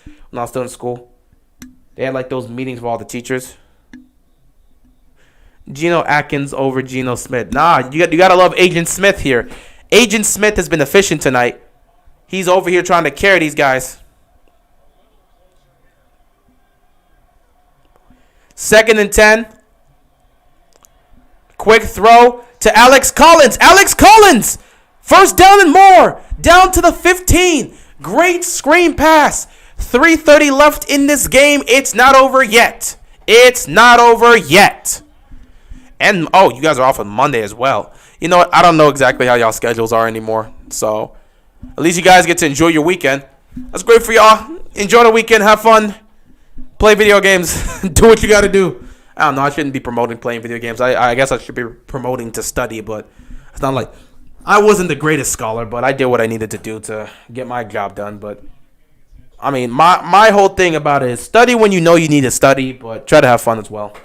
still in school. They had, like, those meetings with all the teachers. Geno Atkins over Geno Smith. Nah, you got to love Agent Smith here. Agent Smith has been efficient tonight. He's over here trying to carry these guys. 2nd and 10. Quick throw to Alex Collins. Alex Collins! 1st down and more. Down to the 15. Great screen pass. 3:30 left in this game. It's not over yet. And, oh, you guys are off on Monday as well. You know what? I don't know exactly how y'all schedules are anymore. So, at least you guys get to enjoy your weekend. That's great for y'all. Enjoy the weekend. Have fun. Play video games. Do what you got to do. I don't know. I shouldn't be promoting playing video games. I guess I should be promoting to study, but it's not like I wasn't the greatest scholar, but I did what I needed to do to get my job done. But, I mean, my whole thing about it is study when you know you need to study, but try to have fun as well.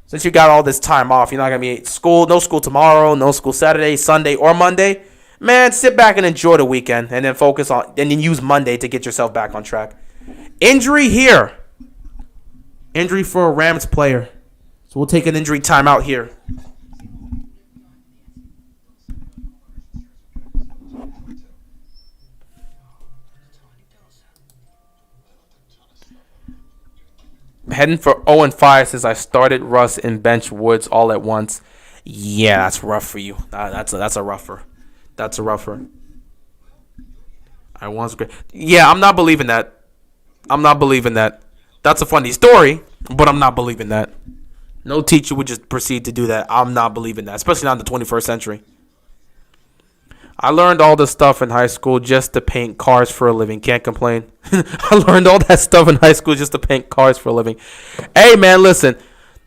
Since you got all this time off, you're not going to be at school. No school tomorrow, no school Saturday, Sunday, or Monday. Man, sit back and enjoy the weekend and then and then use Monday to get yourself back on track. Injury here. Injury for a Rams player. So we'll take an injury timeout here. Heading for 0-5 since I started Russ and bench Woods all at once. Yeah, that's rough for you. That's a rougher. That's a rougher. I was great. Yeah, I'm not believing that. That's a funny story, but I'm not believing that. No teacher would just proceed to do that. I'm not believing that, especially not in the 21st century. I learned all this stuff in high school just to paint cars for a living. Can't complain. I learned all that stuff in high school just to paint cars for a living. Hey, man, listen.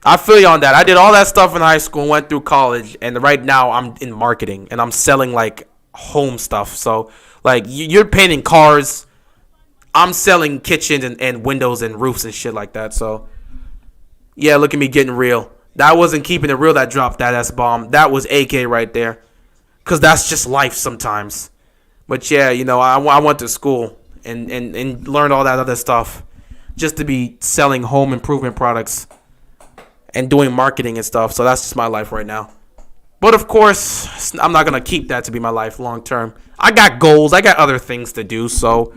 I feel you on that. I did all that stuff in high school, went through college, and right now I'm in marketing, and I'm selling, like, home stuff. So, like, you're painting cars. I'm selling kitchens and windows and roofs and shit like that. So, yeah, look at me getting real. That wasn't keeping it real that dropped that S-bomb. That was AK right there. Because that's just life sometimes. But, yeah, you know, I went to school and learned all that other stuff just to be selling home improvement products and doing marketing and stuff. So that's just my life right now. But, of course, I'm not going to keep that to be my life long term. I got goals. I got other things to do. So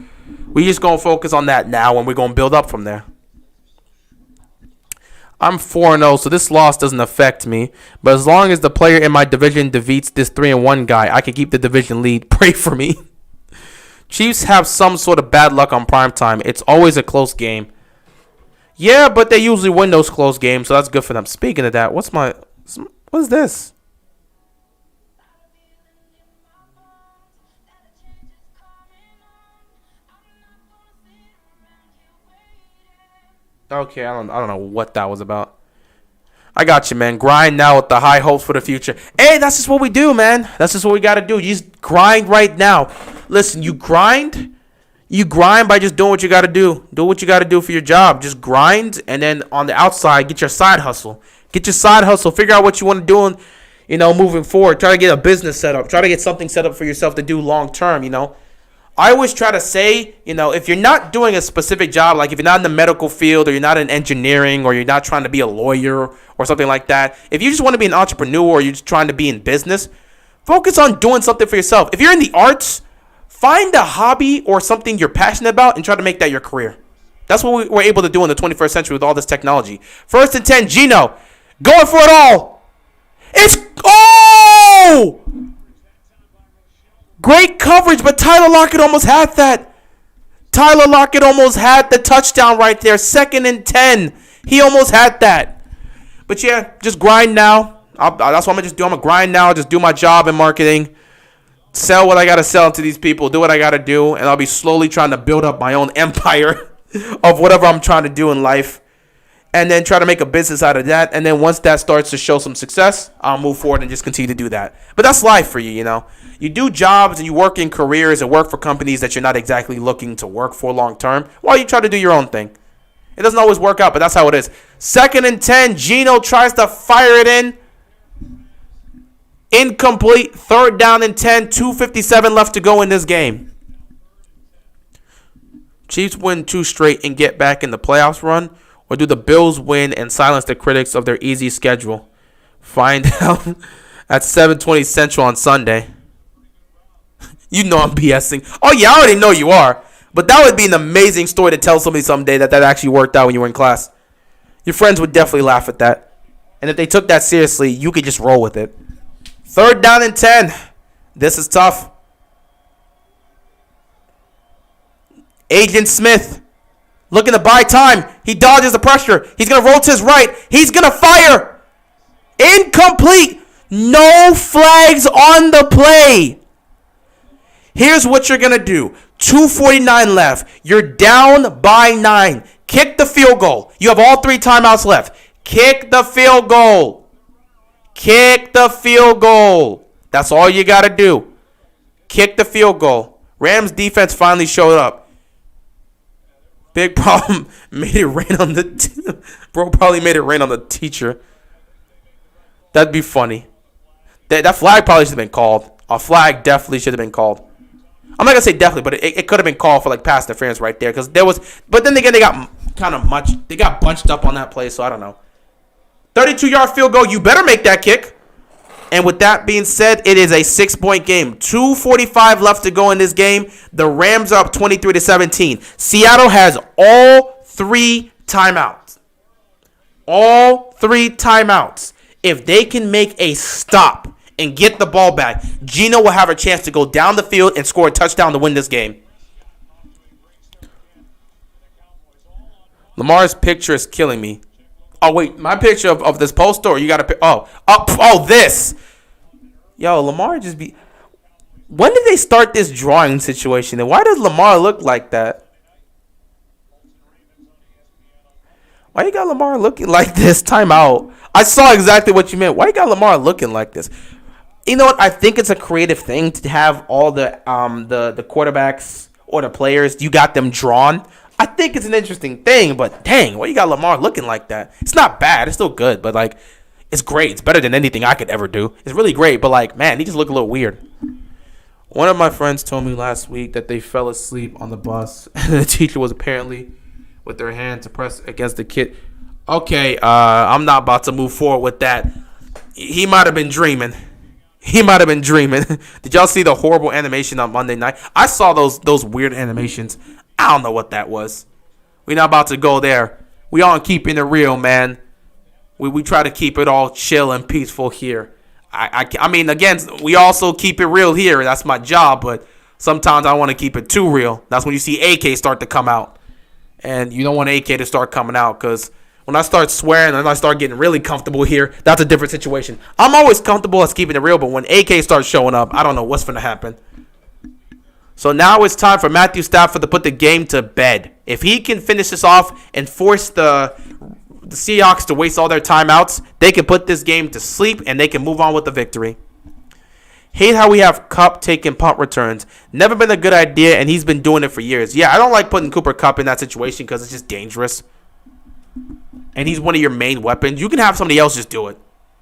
we just going to focus on that now, and we're going to build up from there. I'm 4-0, so this loss doesn't affect me. But as long as the player in my division defeats this 3-1 guy, I can keep the division lead. Pray for me. Chiefs have some sort of bad luck on primetime. It's always a close game. Yeah, but they usually win those close games, so that's good for them. Speaking of that, what is this? Okay, I don't know what that was about. I got you, man. Grind now with the high hopes for the future. Hey, that's just what we do, man. That's just what we got to do. You just grind right now. Listen, you grind. You grind by just doing what you got to do. Do what you got to do for your job. Just grind, and then on the outside, get your side hustle. Get your side hustle. Figure out what you want to do, moving forward. Try to get a business set up. Try to get something set up for yourself to do long term, I always try to say, if you're not doing a specific job, like if you're not in the medical field or you're not in engineering or you're not trying to be a lawyer or something like that, if you just want to be an entrepreneur or you're just trying to be in business, focus on doing something for yourself. If you're in the arts, find a hobby or something you're passionate about and try to make that your career. That's what we're able to do in the 21st century with all this technology. 1st and 10, Gino, going for it all. Oh! Great coverage, but Tyler Lockett almost had that. Tyler Lockett almost had the touchdown right there. 2nd and 10. He almost had that. But yeah, just grind now. That's what I'm going to just do. I'm going to grind now. Just do my job in marketing. Sell what I got to sell to these people. Do what I got to do. And I'll be slowly trying to build up my own empire of whatever I'm trying to do in life. And then try to make a business out of that. And then once that starts to show some success, I'll move forward and just continue to do that. But that's life for you, You do jobs and you work in careers and work for companies that you're not exactly looking to work for long term while you try to do your own thing. It doesn't always work out, but that's how it is. 2nd and 10, Gino tries to fire it in. Incomplete. 3rd down and 10, 2:57 left to go in this game. Chiefs win 2 straight and get back in the playoffs run. Or do the Bills win and silence the critics of their easy schedule? Find out at 7:20 Central on Sunday. You know I'm BSing. Oh, yeah, I already know you are. But that would be an amazing story to tell somebody someday that actually worked out when you were in class. Your friends would definitely laugh at that. And if they took that seriously, you could just roll with it. 3rd down and 10. This is tough. Agent Smith. Looking to buy time. He dodges the pressure. He's going to roll to his right. He's going to fire. Incomplete. No flags on the play. Here's what you're going to do. 2:49 left. You're down by 9. Kick the field goal. You have all 3 timeouts left. Kick the field goal. Kick the field goal. That's all you got to do. Kick the field goal. Rams defense finally showed up. Big problem. Made it rain on the bro. Probably made it rain on the teacher. That'd be funny. That flag probably should have been called. A flag definitely should have been called. I'm not gonna say definitely, but it could have been called for like pass interference right there because there was. But then again, they got kind of much. They got bunched up on that play, so I don't know. 32-yard field goal. You better make that kick. And with that being said, it is a 6-point game. 2:45 left to go in this game. The Rams are up 23-17. Seattle has all 3 timeouts. All 3 timeouts. If they can make a stop and get the ball back, Gino will have a chance to go down the field and score a touchdown to win this game. Lamar's picture is killing me. Oh, wait, my picture of this poster, or you got to this. Yo, Lamar just be... When did they start this drawing situation? And why does Lamar look like that? Why you got Lamar looking like this? Time out. I saw exactly what you meant. Why you got Lamar looking like this? You know what? I think it's a creative thing to have all the quarterbacks or the players, you got them drawn. I think it's an interesting thing, but dang, why you got Lamar looking like that? It's not bad. It's still good, but like, it's great. It's better than anything I could ever do. It's really great, but like, man, he just look a little weird. One of my friends told me last week that they fell asleep on the bus, and the teacher was apparently with their hand to press against the kid. Okay, I'm not about to move forward with that. He might have been dreaming. Did y'all see the horrible animation on Monday night? I saw those weird animations. I don't know what that was. We're not about to go there. We on keeping it real, man. We try to keep it all chill and peaceful here. I mean, again, we also keep it real here. That's my job, but sometimes I want to keep it too real. That's when you see AK start to come out. And you don't want AK to start coming out because when I start swearing and I start getting really comfortable here, that's a different situation. I'm always comfortable as keeping it real, but when AK starts showing up, I don't know what's going to happen. So now it's time for Matthew Stafford to put the game to bed. If he can finish this off and force the Seahawks to waste all their timeouts, they can put this game to sleep and they can move on with the victory. Hate how we have Kupp taking punt returns. Never been a good idea, and he's been doing it for years. Yeah, I don't like putting Cooper Kupp in that situation because it's just dangerous. And he's one of your main weapons. You can have somebody else just do it.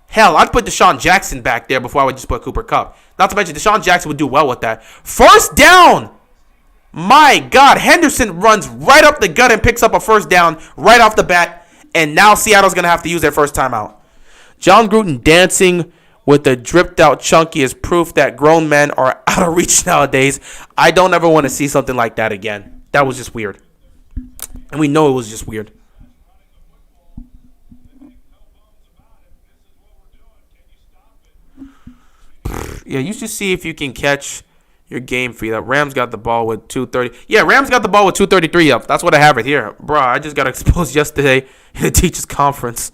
Hell, I'd put Deshaun Jackson back there before I would just put Cooper Kupp. Not to mention, Deshaun Jackson would do well with that. First down! My God, Henderson runs right up the gut and picks up a first down right off the bat. And now Seattle's going to have to use their first timeout. John Gruden dancing with the dripped out chunky is proof that grown men are out of reach nowadays. I don't ever want to see something like that again. That was just weird. And we know it was just weird. Yeah, you should see if you can catch your game feed up. Rams got the ball with 2:30. Yeah, Rams got the ball with 2:33 up. That's what I have it here. Bro, I just got exposed yesterday in the teacher's conference.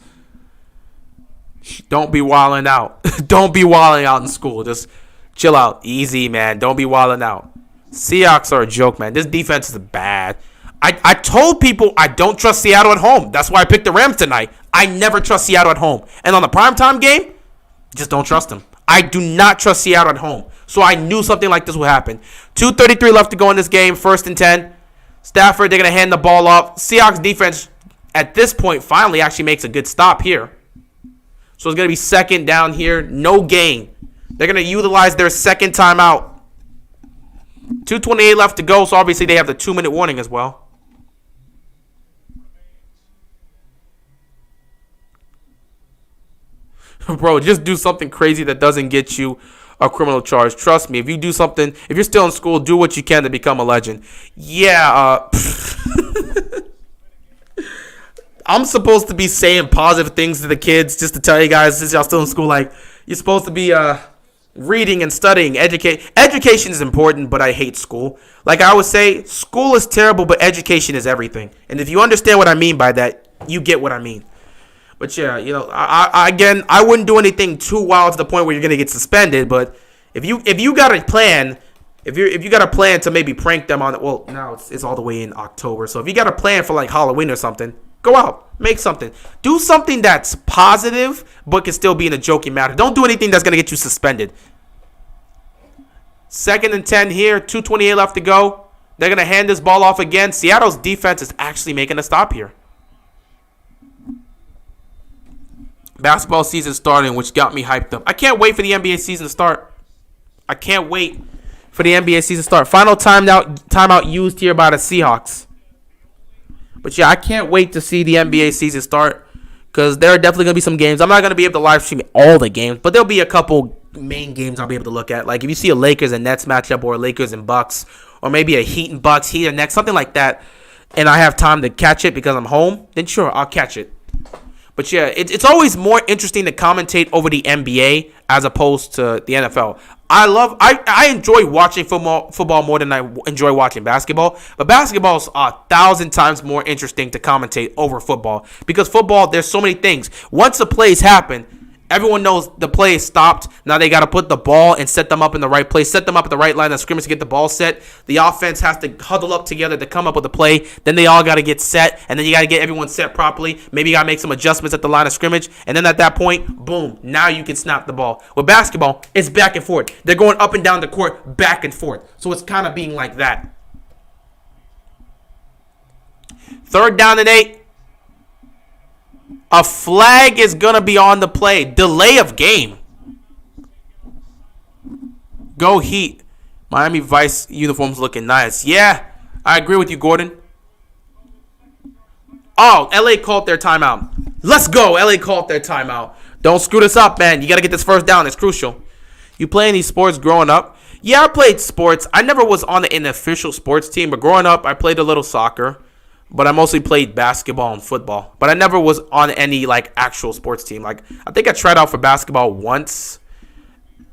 Don't be wilding out. Don't be wilding out in school. Just chill out. Easy, man. Don't be wilding out. Seahawks are a joke, man. This defense is bad. I told people I don't trust Seattle at home. That's why I picked the Rams tonight. I never trust Seattle at home. And on the primetime game, just don't trust them. I do not trust Seattle at home. So I knew something like this would happen. 2:33 left to go in this game. 1st and 10. Stafford, they're going to hand the ball off. Seahawks defense at this point finally actually makes a good stop here. So it's going to be 2nd down here. No gain. They're going to utilize their second timeout. 2:28 left to go. So obviously they have the 2-minute warning as well. Bro, just do something crazy that doesn't get you a criminal charge. Trust me, if you do something, if you're still in school, do what you can to become a legend. Yeah, I'm supposed to be saying positive things to the kids just to tell you guys, since y'all still in school, like, you're supposed to be reading and studying. Education is important, but I hate school. Like I always say, school is terrible, but education is everything. And if you understand what I mean by that, you get what I mean. But yeah, you know, I wouldn't do anything too wild to the point where you're gonna get suspended. But if you got a plan, if you got a plan to maybe prank them on it, well, now it's all the way in October. So if you got a plan for like Halloween or something, go out, make something, do something that's positive but can still be in a joking matter. Don't do anything that's gonna get you suspended. 2nd and 10 here, 2:28 left to go. They're gonna hand this ball off again. Seattle's defense is actually making a stop here. Basketball season starting, which got me hyped up. I can't wait for the NBA season to start. I can't wait for the NBA season to start. Final timeout used here by the Seahawks. But yeah, I can't wait to see the NBA season start because there are definitely going to be some games. I'm not going to be able to live stream all the games, but there'll be a couple main games I'll be able to look at. Like if you see a Lakers and Nets matchup or a Lakers and Bucks or maybe a Heat and Bucks, Heat and Nets, something like that, and I have time to catch it because I'm home, then sure, I'll catch it. But yeah, it's always more interesting to commentate over the NBA as opposed to the NFL. I enjoy watching football more than I enjoy watching basketball. But basketball is 1,000 times more interesting to commentate over football. Because football, there's so many things. Once the plays happen, everyone knows the play is stopped. Now they got to put the ball and set them up in the right place. Set them up at the right line of scrimmage to get the ball set. The offense has to huddle up together to come up with a play. Then they all got to get set. And then you got to get everyone set properly. Maybe you got to make some adjustments at the line of scrimmage. And then at that point, boom, now you can snap the ball. With basketball, it's back and forth. They're going up and down the court, back and forth. So it's kind of being like that. 3rd down and 8. A flag is going to be on the play. Delay of game. Go Heat. Miami Vice uniforms looking nice. Yeah, I agree with you, Gordon. Oh, LA called their timeout. Let's go. LA called their timeout. Don't screw this up, man. You got to get this first down. It's crucial. You play any sports growing up? Yeah, I played sports. I never was on an official sports team, but growing up, I played a little soccer. but I mostly played basketball and football. But I never was on any like actual sports team. Like I think I tried out for basketball once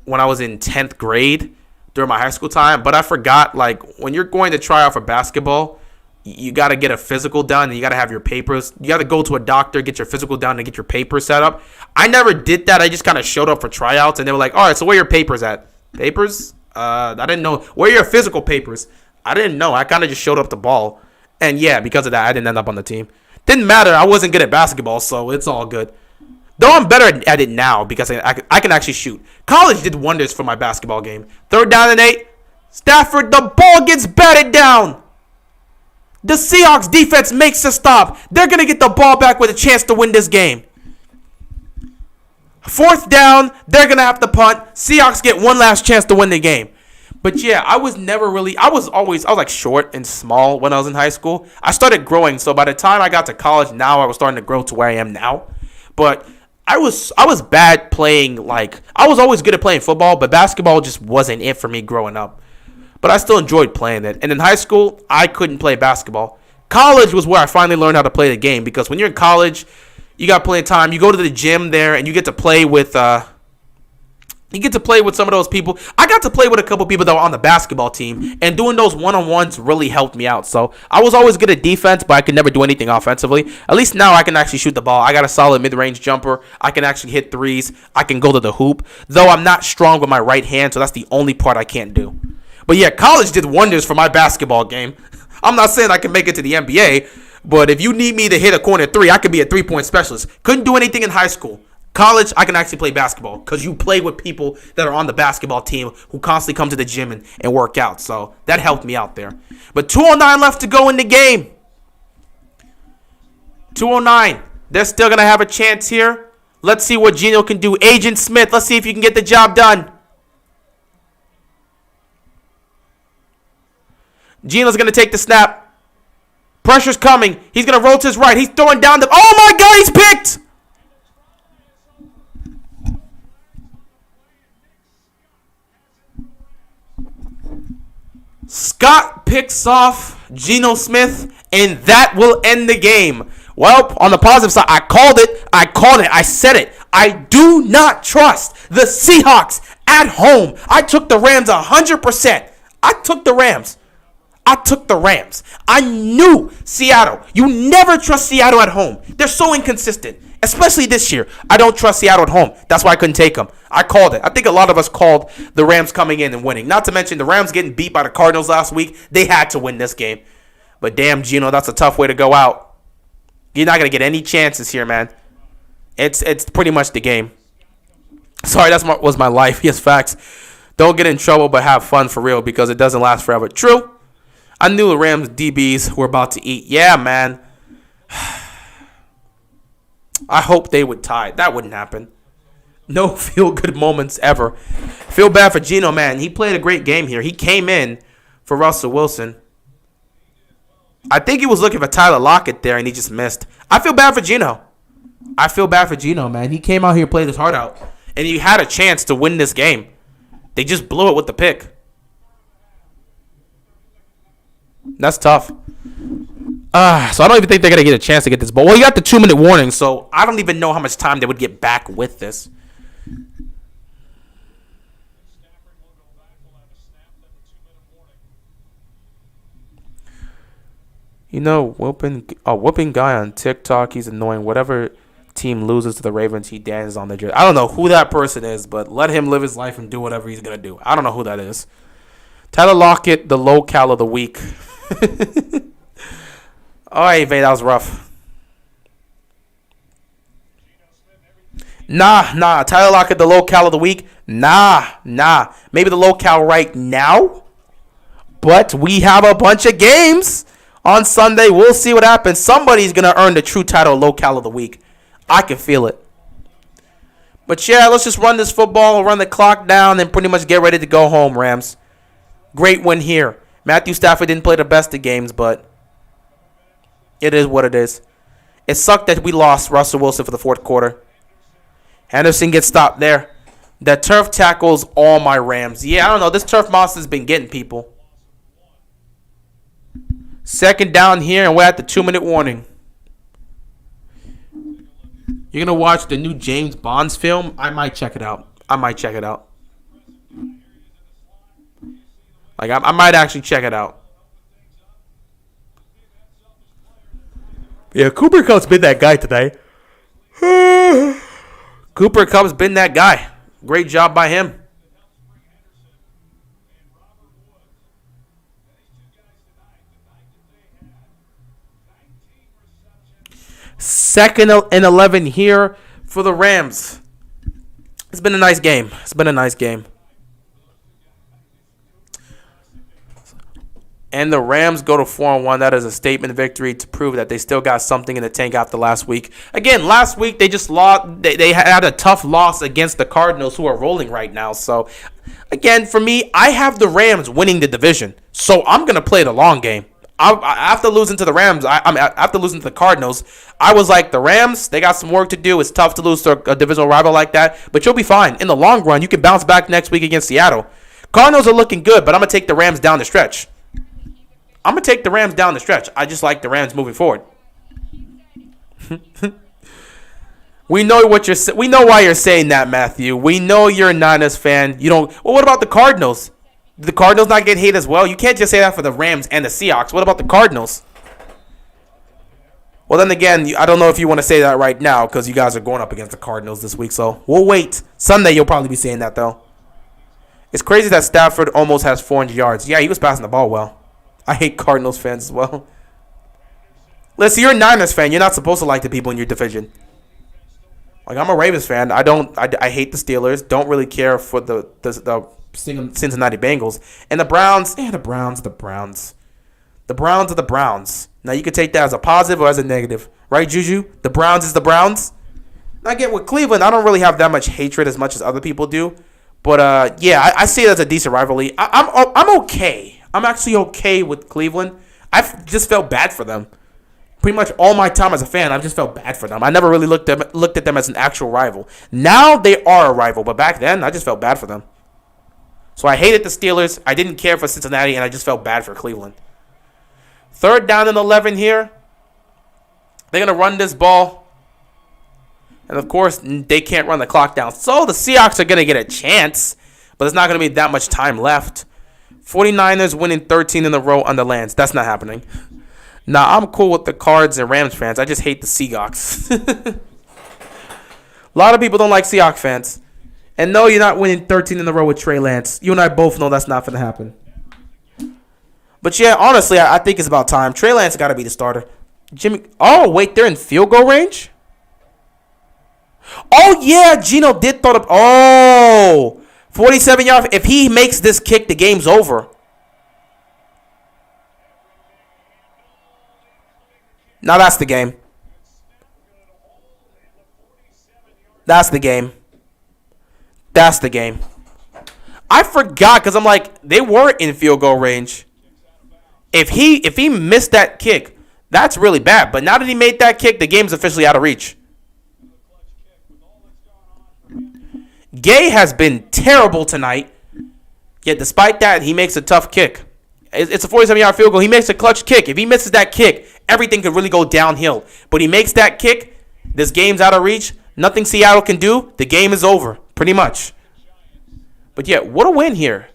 when I was in 10th grade during my high school time. But I forgot, like, when you're going to try out for basketball, you got to get a physical done, and you got to have your papers. You got to go to a doctor, get your physical done, and get your papers set up. I never did that. I just kind of showed up for tryouts, and they were like, all right, so where are your papers at? Papers? I didn't know. Where are your physical papers? I didn't know. I kind of just showed up to ball. And, yeah, because of that, I didn't end up on the team. Didn't matter. I wasn't good at basketball, so it's all good. Though I'm better at it now because I can actually shoot. College did wonders for my basketball game. 3rd down and 8. Stafford, the ball gets batted down. The Seahawks defense makes a stop. They're going to get the ball back with a chance to win this game. 4th down, they're going to have to punt. Seahawks get one last chance to win the game. But yeah, I was like short and small when I was in high school. I started growing, so by the time I got to college, now I was starting to grow to where I am now. But I was bad playing, like, I was always good at playing football, but basketball just wasn't it for me growing up. But I still enjoyed playing it. And in high school, I couldn't play basketball. College was where I finally learned how to play the game, because when you're in college, you got plenty of time. You go to the gym there, and you get to play with some of those people. I got to play with a couple people that were on the basketball team, and doing those one-on-ones really helped me out. So I was always good at defense, but I could never do anything offensively. At least now I can actually shoot the ball. I got a solid mid-range jumper. I can actually hit threes. I can go to the hoop, though I'm not strong with my right hand, so that's the only part I can't do. But yeah, college did wonders for my basketball game. I'm not saying I can make it to the NBA, but if you need me to hit a corner three, I could be a three-point specialist. Couldn't do anything in high school. College, I can actually play basketball because you play with people that are on the basketball team who constantly come to the gym and work out. So that helped me out there. But 2:09 left to go in the game. 2:09. They're still going to have a chance here. Let's see what Geno can do. Agent Smith, let's see if you can get the job done. Geno's going to take the snap. Pressure's coming. He's going to roll to his right. He's throwing down the... Oh, my God, he's picked! Scott picks off Geno Smith, and that will end the game. Well, on the positive side, I called it. I said it. I do not trust the Seahawks at home. I took the Rams 100%. I took the Rams. I knew Seattle. You never trust Seattle at home. They're so inconsistent, especially this year. I don't trust Seattle at home. That's why I couldn't take them. I called it. I think a lot of us called the Rams coming in and winning. Not to mention the Rams getting beat by the Cardinals last week. They had to win this game. But damn, Geno, that's a tough way to go out. You're not going to get any chances here, man. It's pretty much the game. Sorry, was my life. Yes, facts. Don't get in trouble, but have fun for real, because it doesn't last forever. True. I knew the Rams DBs were about to eat. Yeah, man. I hope they would tie. That wouldn't happen. No feel-good moments ever. Feel bad for Geno, man. He played a great game here. He came in for Russell Wilson. I think he was looking for Tyler Lockett there, and he just missed. I feel bad for Geno. Man. He came out here, played his heart out, and he had a chance to win this game. They just blew it with the pick. That's tough. So I don't even think they're going to get a chance to get this ball. Well, you got the 2-minute warning, so I don't even know how much time they would get back with this. You know, whooping guy on TikTok, he's annoying. Whatever team loses to the Ravens, he dances on the jersey. I don't know who that person is, but let him live his life and do whatever he's going to do. I don't know who that is. Tyler Lockett, the low cal of the week. All right, Vay, that was rough. Nah. Tyler Lockett, the low cal of the week. Nah. Maybe the low cal right now, but we have a bunch of games on Sunday. We'll see what happens. Somebody's going to earn the true title low cal of the week. I can feel it. But yeah, let's just run this football, run the clock down, and pretty much get ready to go home, Rams. Great win here. Matthew Stafford didn't play the best of games, but it is what it is. It sucked that we lost Russell Wilson for the fourth quarter. Henderson gets stopped there. The turf tackles all my Rams. Yeah, I don't know. This turf monster's been getting people. Second down here, and we're at the 2-minute warning. You're going to watch the new James Bond's film? I might check it out. Like, I might actually check it out. Yeah, Cooper Kupp's been that guy today. Cooper Kupp's been that guy. Great job by him. Second and 11 here for the Rams. It's been a nice game. And the Rams go to 4-1. That is a statement victory to prove that they still got something in the tank after last week. Again, last week they just lost. They had a tough loss against the Cardinals, who are rolling right now. So, again, for me, I have the Rams winning the division. So I'm gonna play the long game. After losing to the Rams, after losing to the Cardinals, I was like, the Rams, they got some work to do. It's tough to lose to a divisional rival like that, but you'll be fine. In the long run, you can bounce back next week against Seattle. Cardinals are looking good, but I'm going to take the Rams down the stretch. I just like the Rams moving forward. We know why you're saying that, Matthew. We know you're a Niners fan. Well, what about the Cardinals? Did the Cardinals not get hate as well? You can't just say that for the Rams and the Seahawks. What about the Cardinals? Well, then again, I don't know if you want to say that right now because you guys are going up against the Cardinals this week. So we'll wait. Sunday, you'll probably be saying that, though. It's crazy that Stafford almost has 400 yards. Yeah, he was passing the ball well. I hate Cardinals fans as well. Listen, you're a Niners fan. You're not supposed to like the people in your division. Like, I'm a Ravens fan. I hate the Steelers. Don't really care for the Cincinnati Bengals. And the Browns, the Browns are the Browns. Now, you can take that as a positive or as a negative. Right, Juju? The Browns is the Browns. And again, with Cleveland, I don't really have that much hatred as much as other people do. But, yeah, I see it as a decent rivalry. I'm okay. I'm actually okay with Cleveland. I've just felt bad for them. Pretty much all my time as a fan, I've just felt bad for them. I never really looked at them as an actual rival. Now they are a rival, but back then, I just felt bad for them. So I hated the Steelers. I didn't care for Cincinnati, and I just felt bad for Cleveland. Third down and 11 here. They're going to run this ball. And, of course, they can't run the clock down. So the Seahawks are going to get a chance, but there's not going to be that much time left. 49ers winning 13 in a row on the Lance. That's not happening. Nah, I'm cool with the Cards and Rams fans. I just hate the Seahawks. A lot of people don't like Seahawks fans. And no, you're not winning 13 in a row with Trey Lance. You and I both know that's not going to happen. But yeah, honestly, I think it's about time. Trey Lance got to be the starter. Oh, wait, they're in field goal range? Oh, yeah, Gino did throw up. Oh, 47 yards. If he makes this kick, the game's over. Now that's the game. That's the game. I forgot because I'm like, they were in field goal range. If he missed that kick, that's really bad. But now that he made that kick, the game's officially out of reach. Gay has been terrible tonight. Yet despite that, he makes a tough kick. It's a 47-yard field goal. He makes a clutch kick. If he misses that kick, everything could really go downhill. But he makes that kick. This game's out of reach. Nothing Seattle can do. The game is over, pretty much. But yeah, what a win here.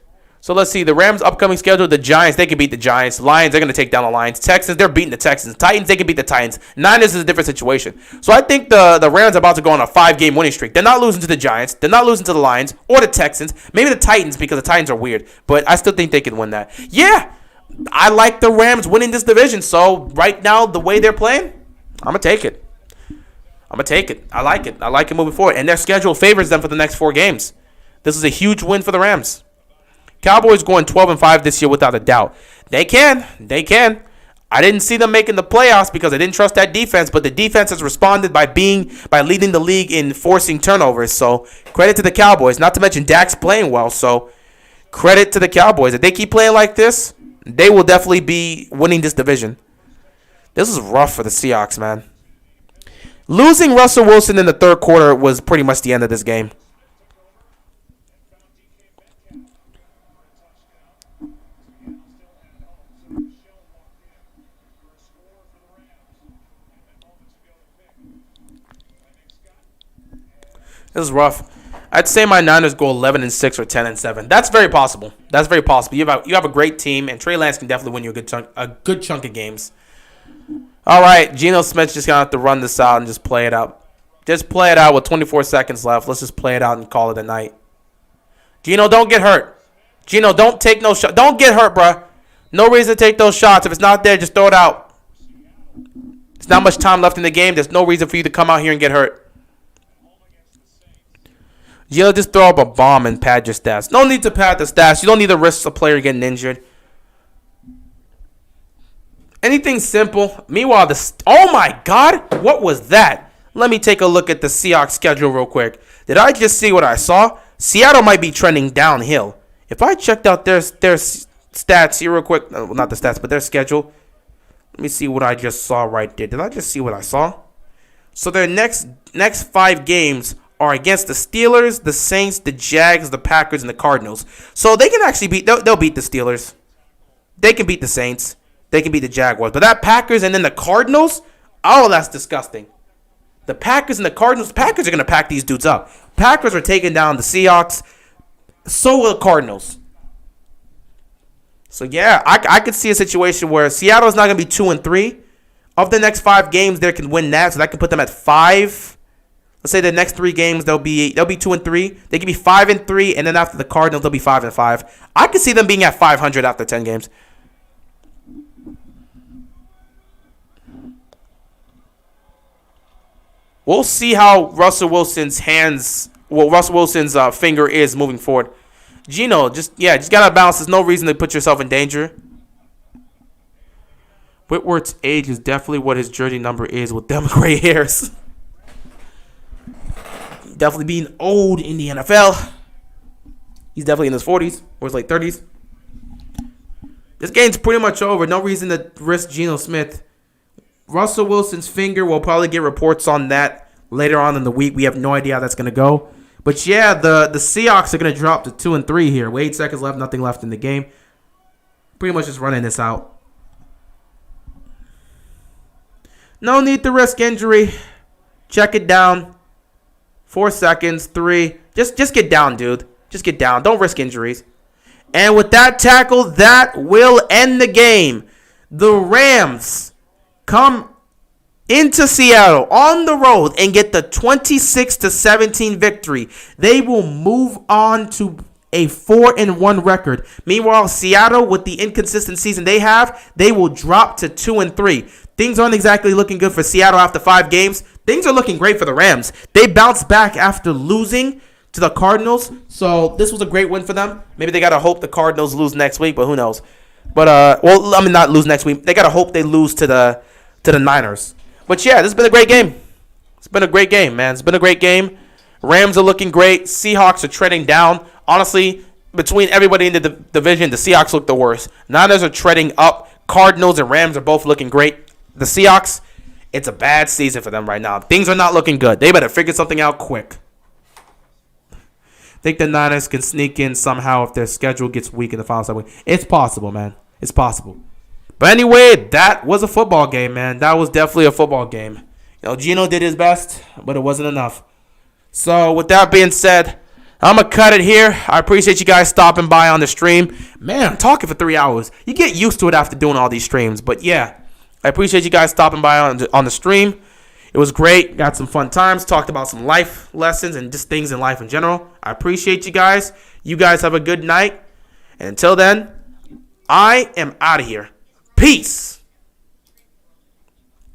So let's see. The Rams' upcoming schedule, the Giants, they can beat the Giants. Lions, they're going to take down the Lions. Texans, they're beating the Texans. Titans, they can beat the Titans. Niners is a different situation. So I think the Rams are about to go on a 5-game winning streak. They're not losing to the Giants. They're not losing to the Lions or the Texans. Maybe the Titans because the Titans are weird. But I still think they can win that. Yeah, I like the Rams winning this division. So right now, the way they're playing, I'm going to take it. I like it. I like it moving forward. And their schedule favors them for the next 4 games. This is a huge win for the Rams. Cowboys going 12-5 this year without a doubt. They can. I didn't see them making the playoffs because I didn't trust that defense, but the defense has responded by leading the league in forcing turnovers. So credit to the Cowboys. Not to mention Dak's playing well. So credit to the Cowboys. If they keep playing like this, they will definitely be winning this division. This is rough for the Seahawks, man. Losing Russell Wilson in the third quarter was pretty much the end of this game. This is rough. I'd say my Niners go 11-6 or 10-7. That's very possible. That's very possible. You have a great team, and Trey Lance can definitely win you a good chunk of games. All right, Geno Smith's just gonna have to run this out and just play it out. Just play it out with 24 seconds left. Let's just play it out and call it a night. Geno, don't get hurt. Geno, don't take no shot. Don't get hurt, bruh. No reason to take those shots. If it's not there, just throw it out. There's not much time left in the game. There's no reason for you to come out here and get hurt. Geno, just throw up a bomb and pad your stats. No need to pad the stats. You don't need to risk a player getting injured. Anything simple. Meanwhile, oh my God, what was that? Let me take a look at the Seahawks schedule real quick. Did I just see what I saw? Seattle might be trending downhill. If I checked out their stats here real quick, well, not the stats, but their schedule. Let me see what I just saw right there. Did I just see what I saw? So their next 5 games are against the Steelers, the Saints, the Jags, the Packers, and the Cardinals. So they can actually they'll beat the Steelers. They can beat the Saints. They can beat the Jaguars. But that Packers and then the Cardinals, oh, that's disgusting. The Packers and the Cardinals, Packers are going to pack these dudes up. Packers are taking down the Seahawks. So will the Cardinals. So, yeah, I could see a situation where Seattle's not going to be 2-3. Of the next 5 games, they can win that. So that can put them at 5. Let's say the next 3 games, they'll be 2-3. They can be 5-3, and then after the Cardinals, they'll be 5-5. I could see them being at 500 after 10 games. We'll see how Russell Wilson's finger is moving forward. Geno, just gotta bounce. There's no reason to put yourself in danger. Whitworth's age is definitely what his jersey number is with them gray hairs. Definitely being old in the NFL. He's definitely in his 40s or his late 30s. This game's pretty much over. No reason to risk Geno Smith. Russell Wilson's finger, we'll probably get reports on that later on in the week. We have no idea how that's going to go. But, yeah, the Seahawks are going to drop to 2-3 here. With 8 seconds left, nothing left in the game. Pretty much just running this out. No need to risk injury. Check it down. 4 seconds, 3. Just get down, dude. Just get down. Don't risk injuries. And with that tackle, that will end the game. The Rams come into Seattle on the road and get the 26-17 victory. They will move on to a 4-1 record. Meanwhile, Seattle, with the inconsistent season they have, they will drop to 2-3. Things aren't exactly looking good for Seattle after 5 games. Things are looking great for the Rams. They bounced back after losing to the Cardinals, so this was a great win for them. Maybe they got to hope the Cardinals lose next week, but who knows. But, not lose next week. They got to hope they lose to the Niners. But, yeah, this has been a great game. It's been a great game, man. It's been a great game. Rams are looking great. Seahawks are treading down. Honestly, between everybody in the division, the Seahawks look the worst. Niners are treading up. Cardinals and Rams are both looking great. The Seahawks, it's a bad season for them right now. Things are not looking good. They better figure something out quick. Think the Niners can sneak in somehow if their schedule gets weak in the final 7 weeks. It's possible, man. It's possible. But anyway, that was a football game, man. That was definitely a football game. Geno did his best, but it wasn't enough. So with that being said, I'm going to cut it here. I appreciate you guys stopping by on the stream. Man, I'm talking for 3 hours. You get used to it after doing all these streams. But yeah, I appreciate you guys stopping by on the stream. It was great. Got some fun times. Talked about some life lessons and just things in life in general. I appreciate you guys. You guys have a good night. And until then, I am out of here. Peace.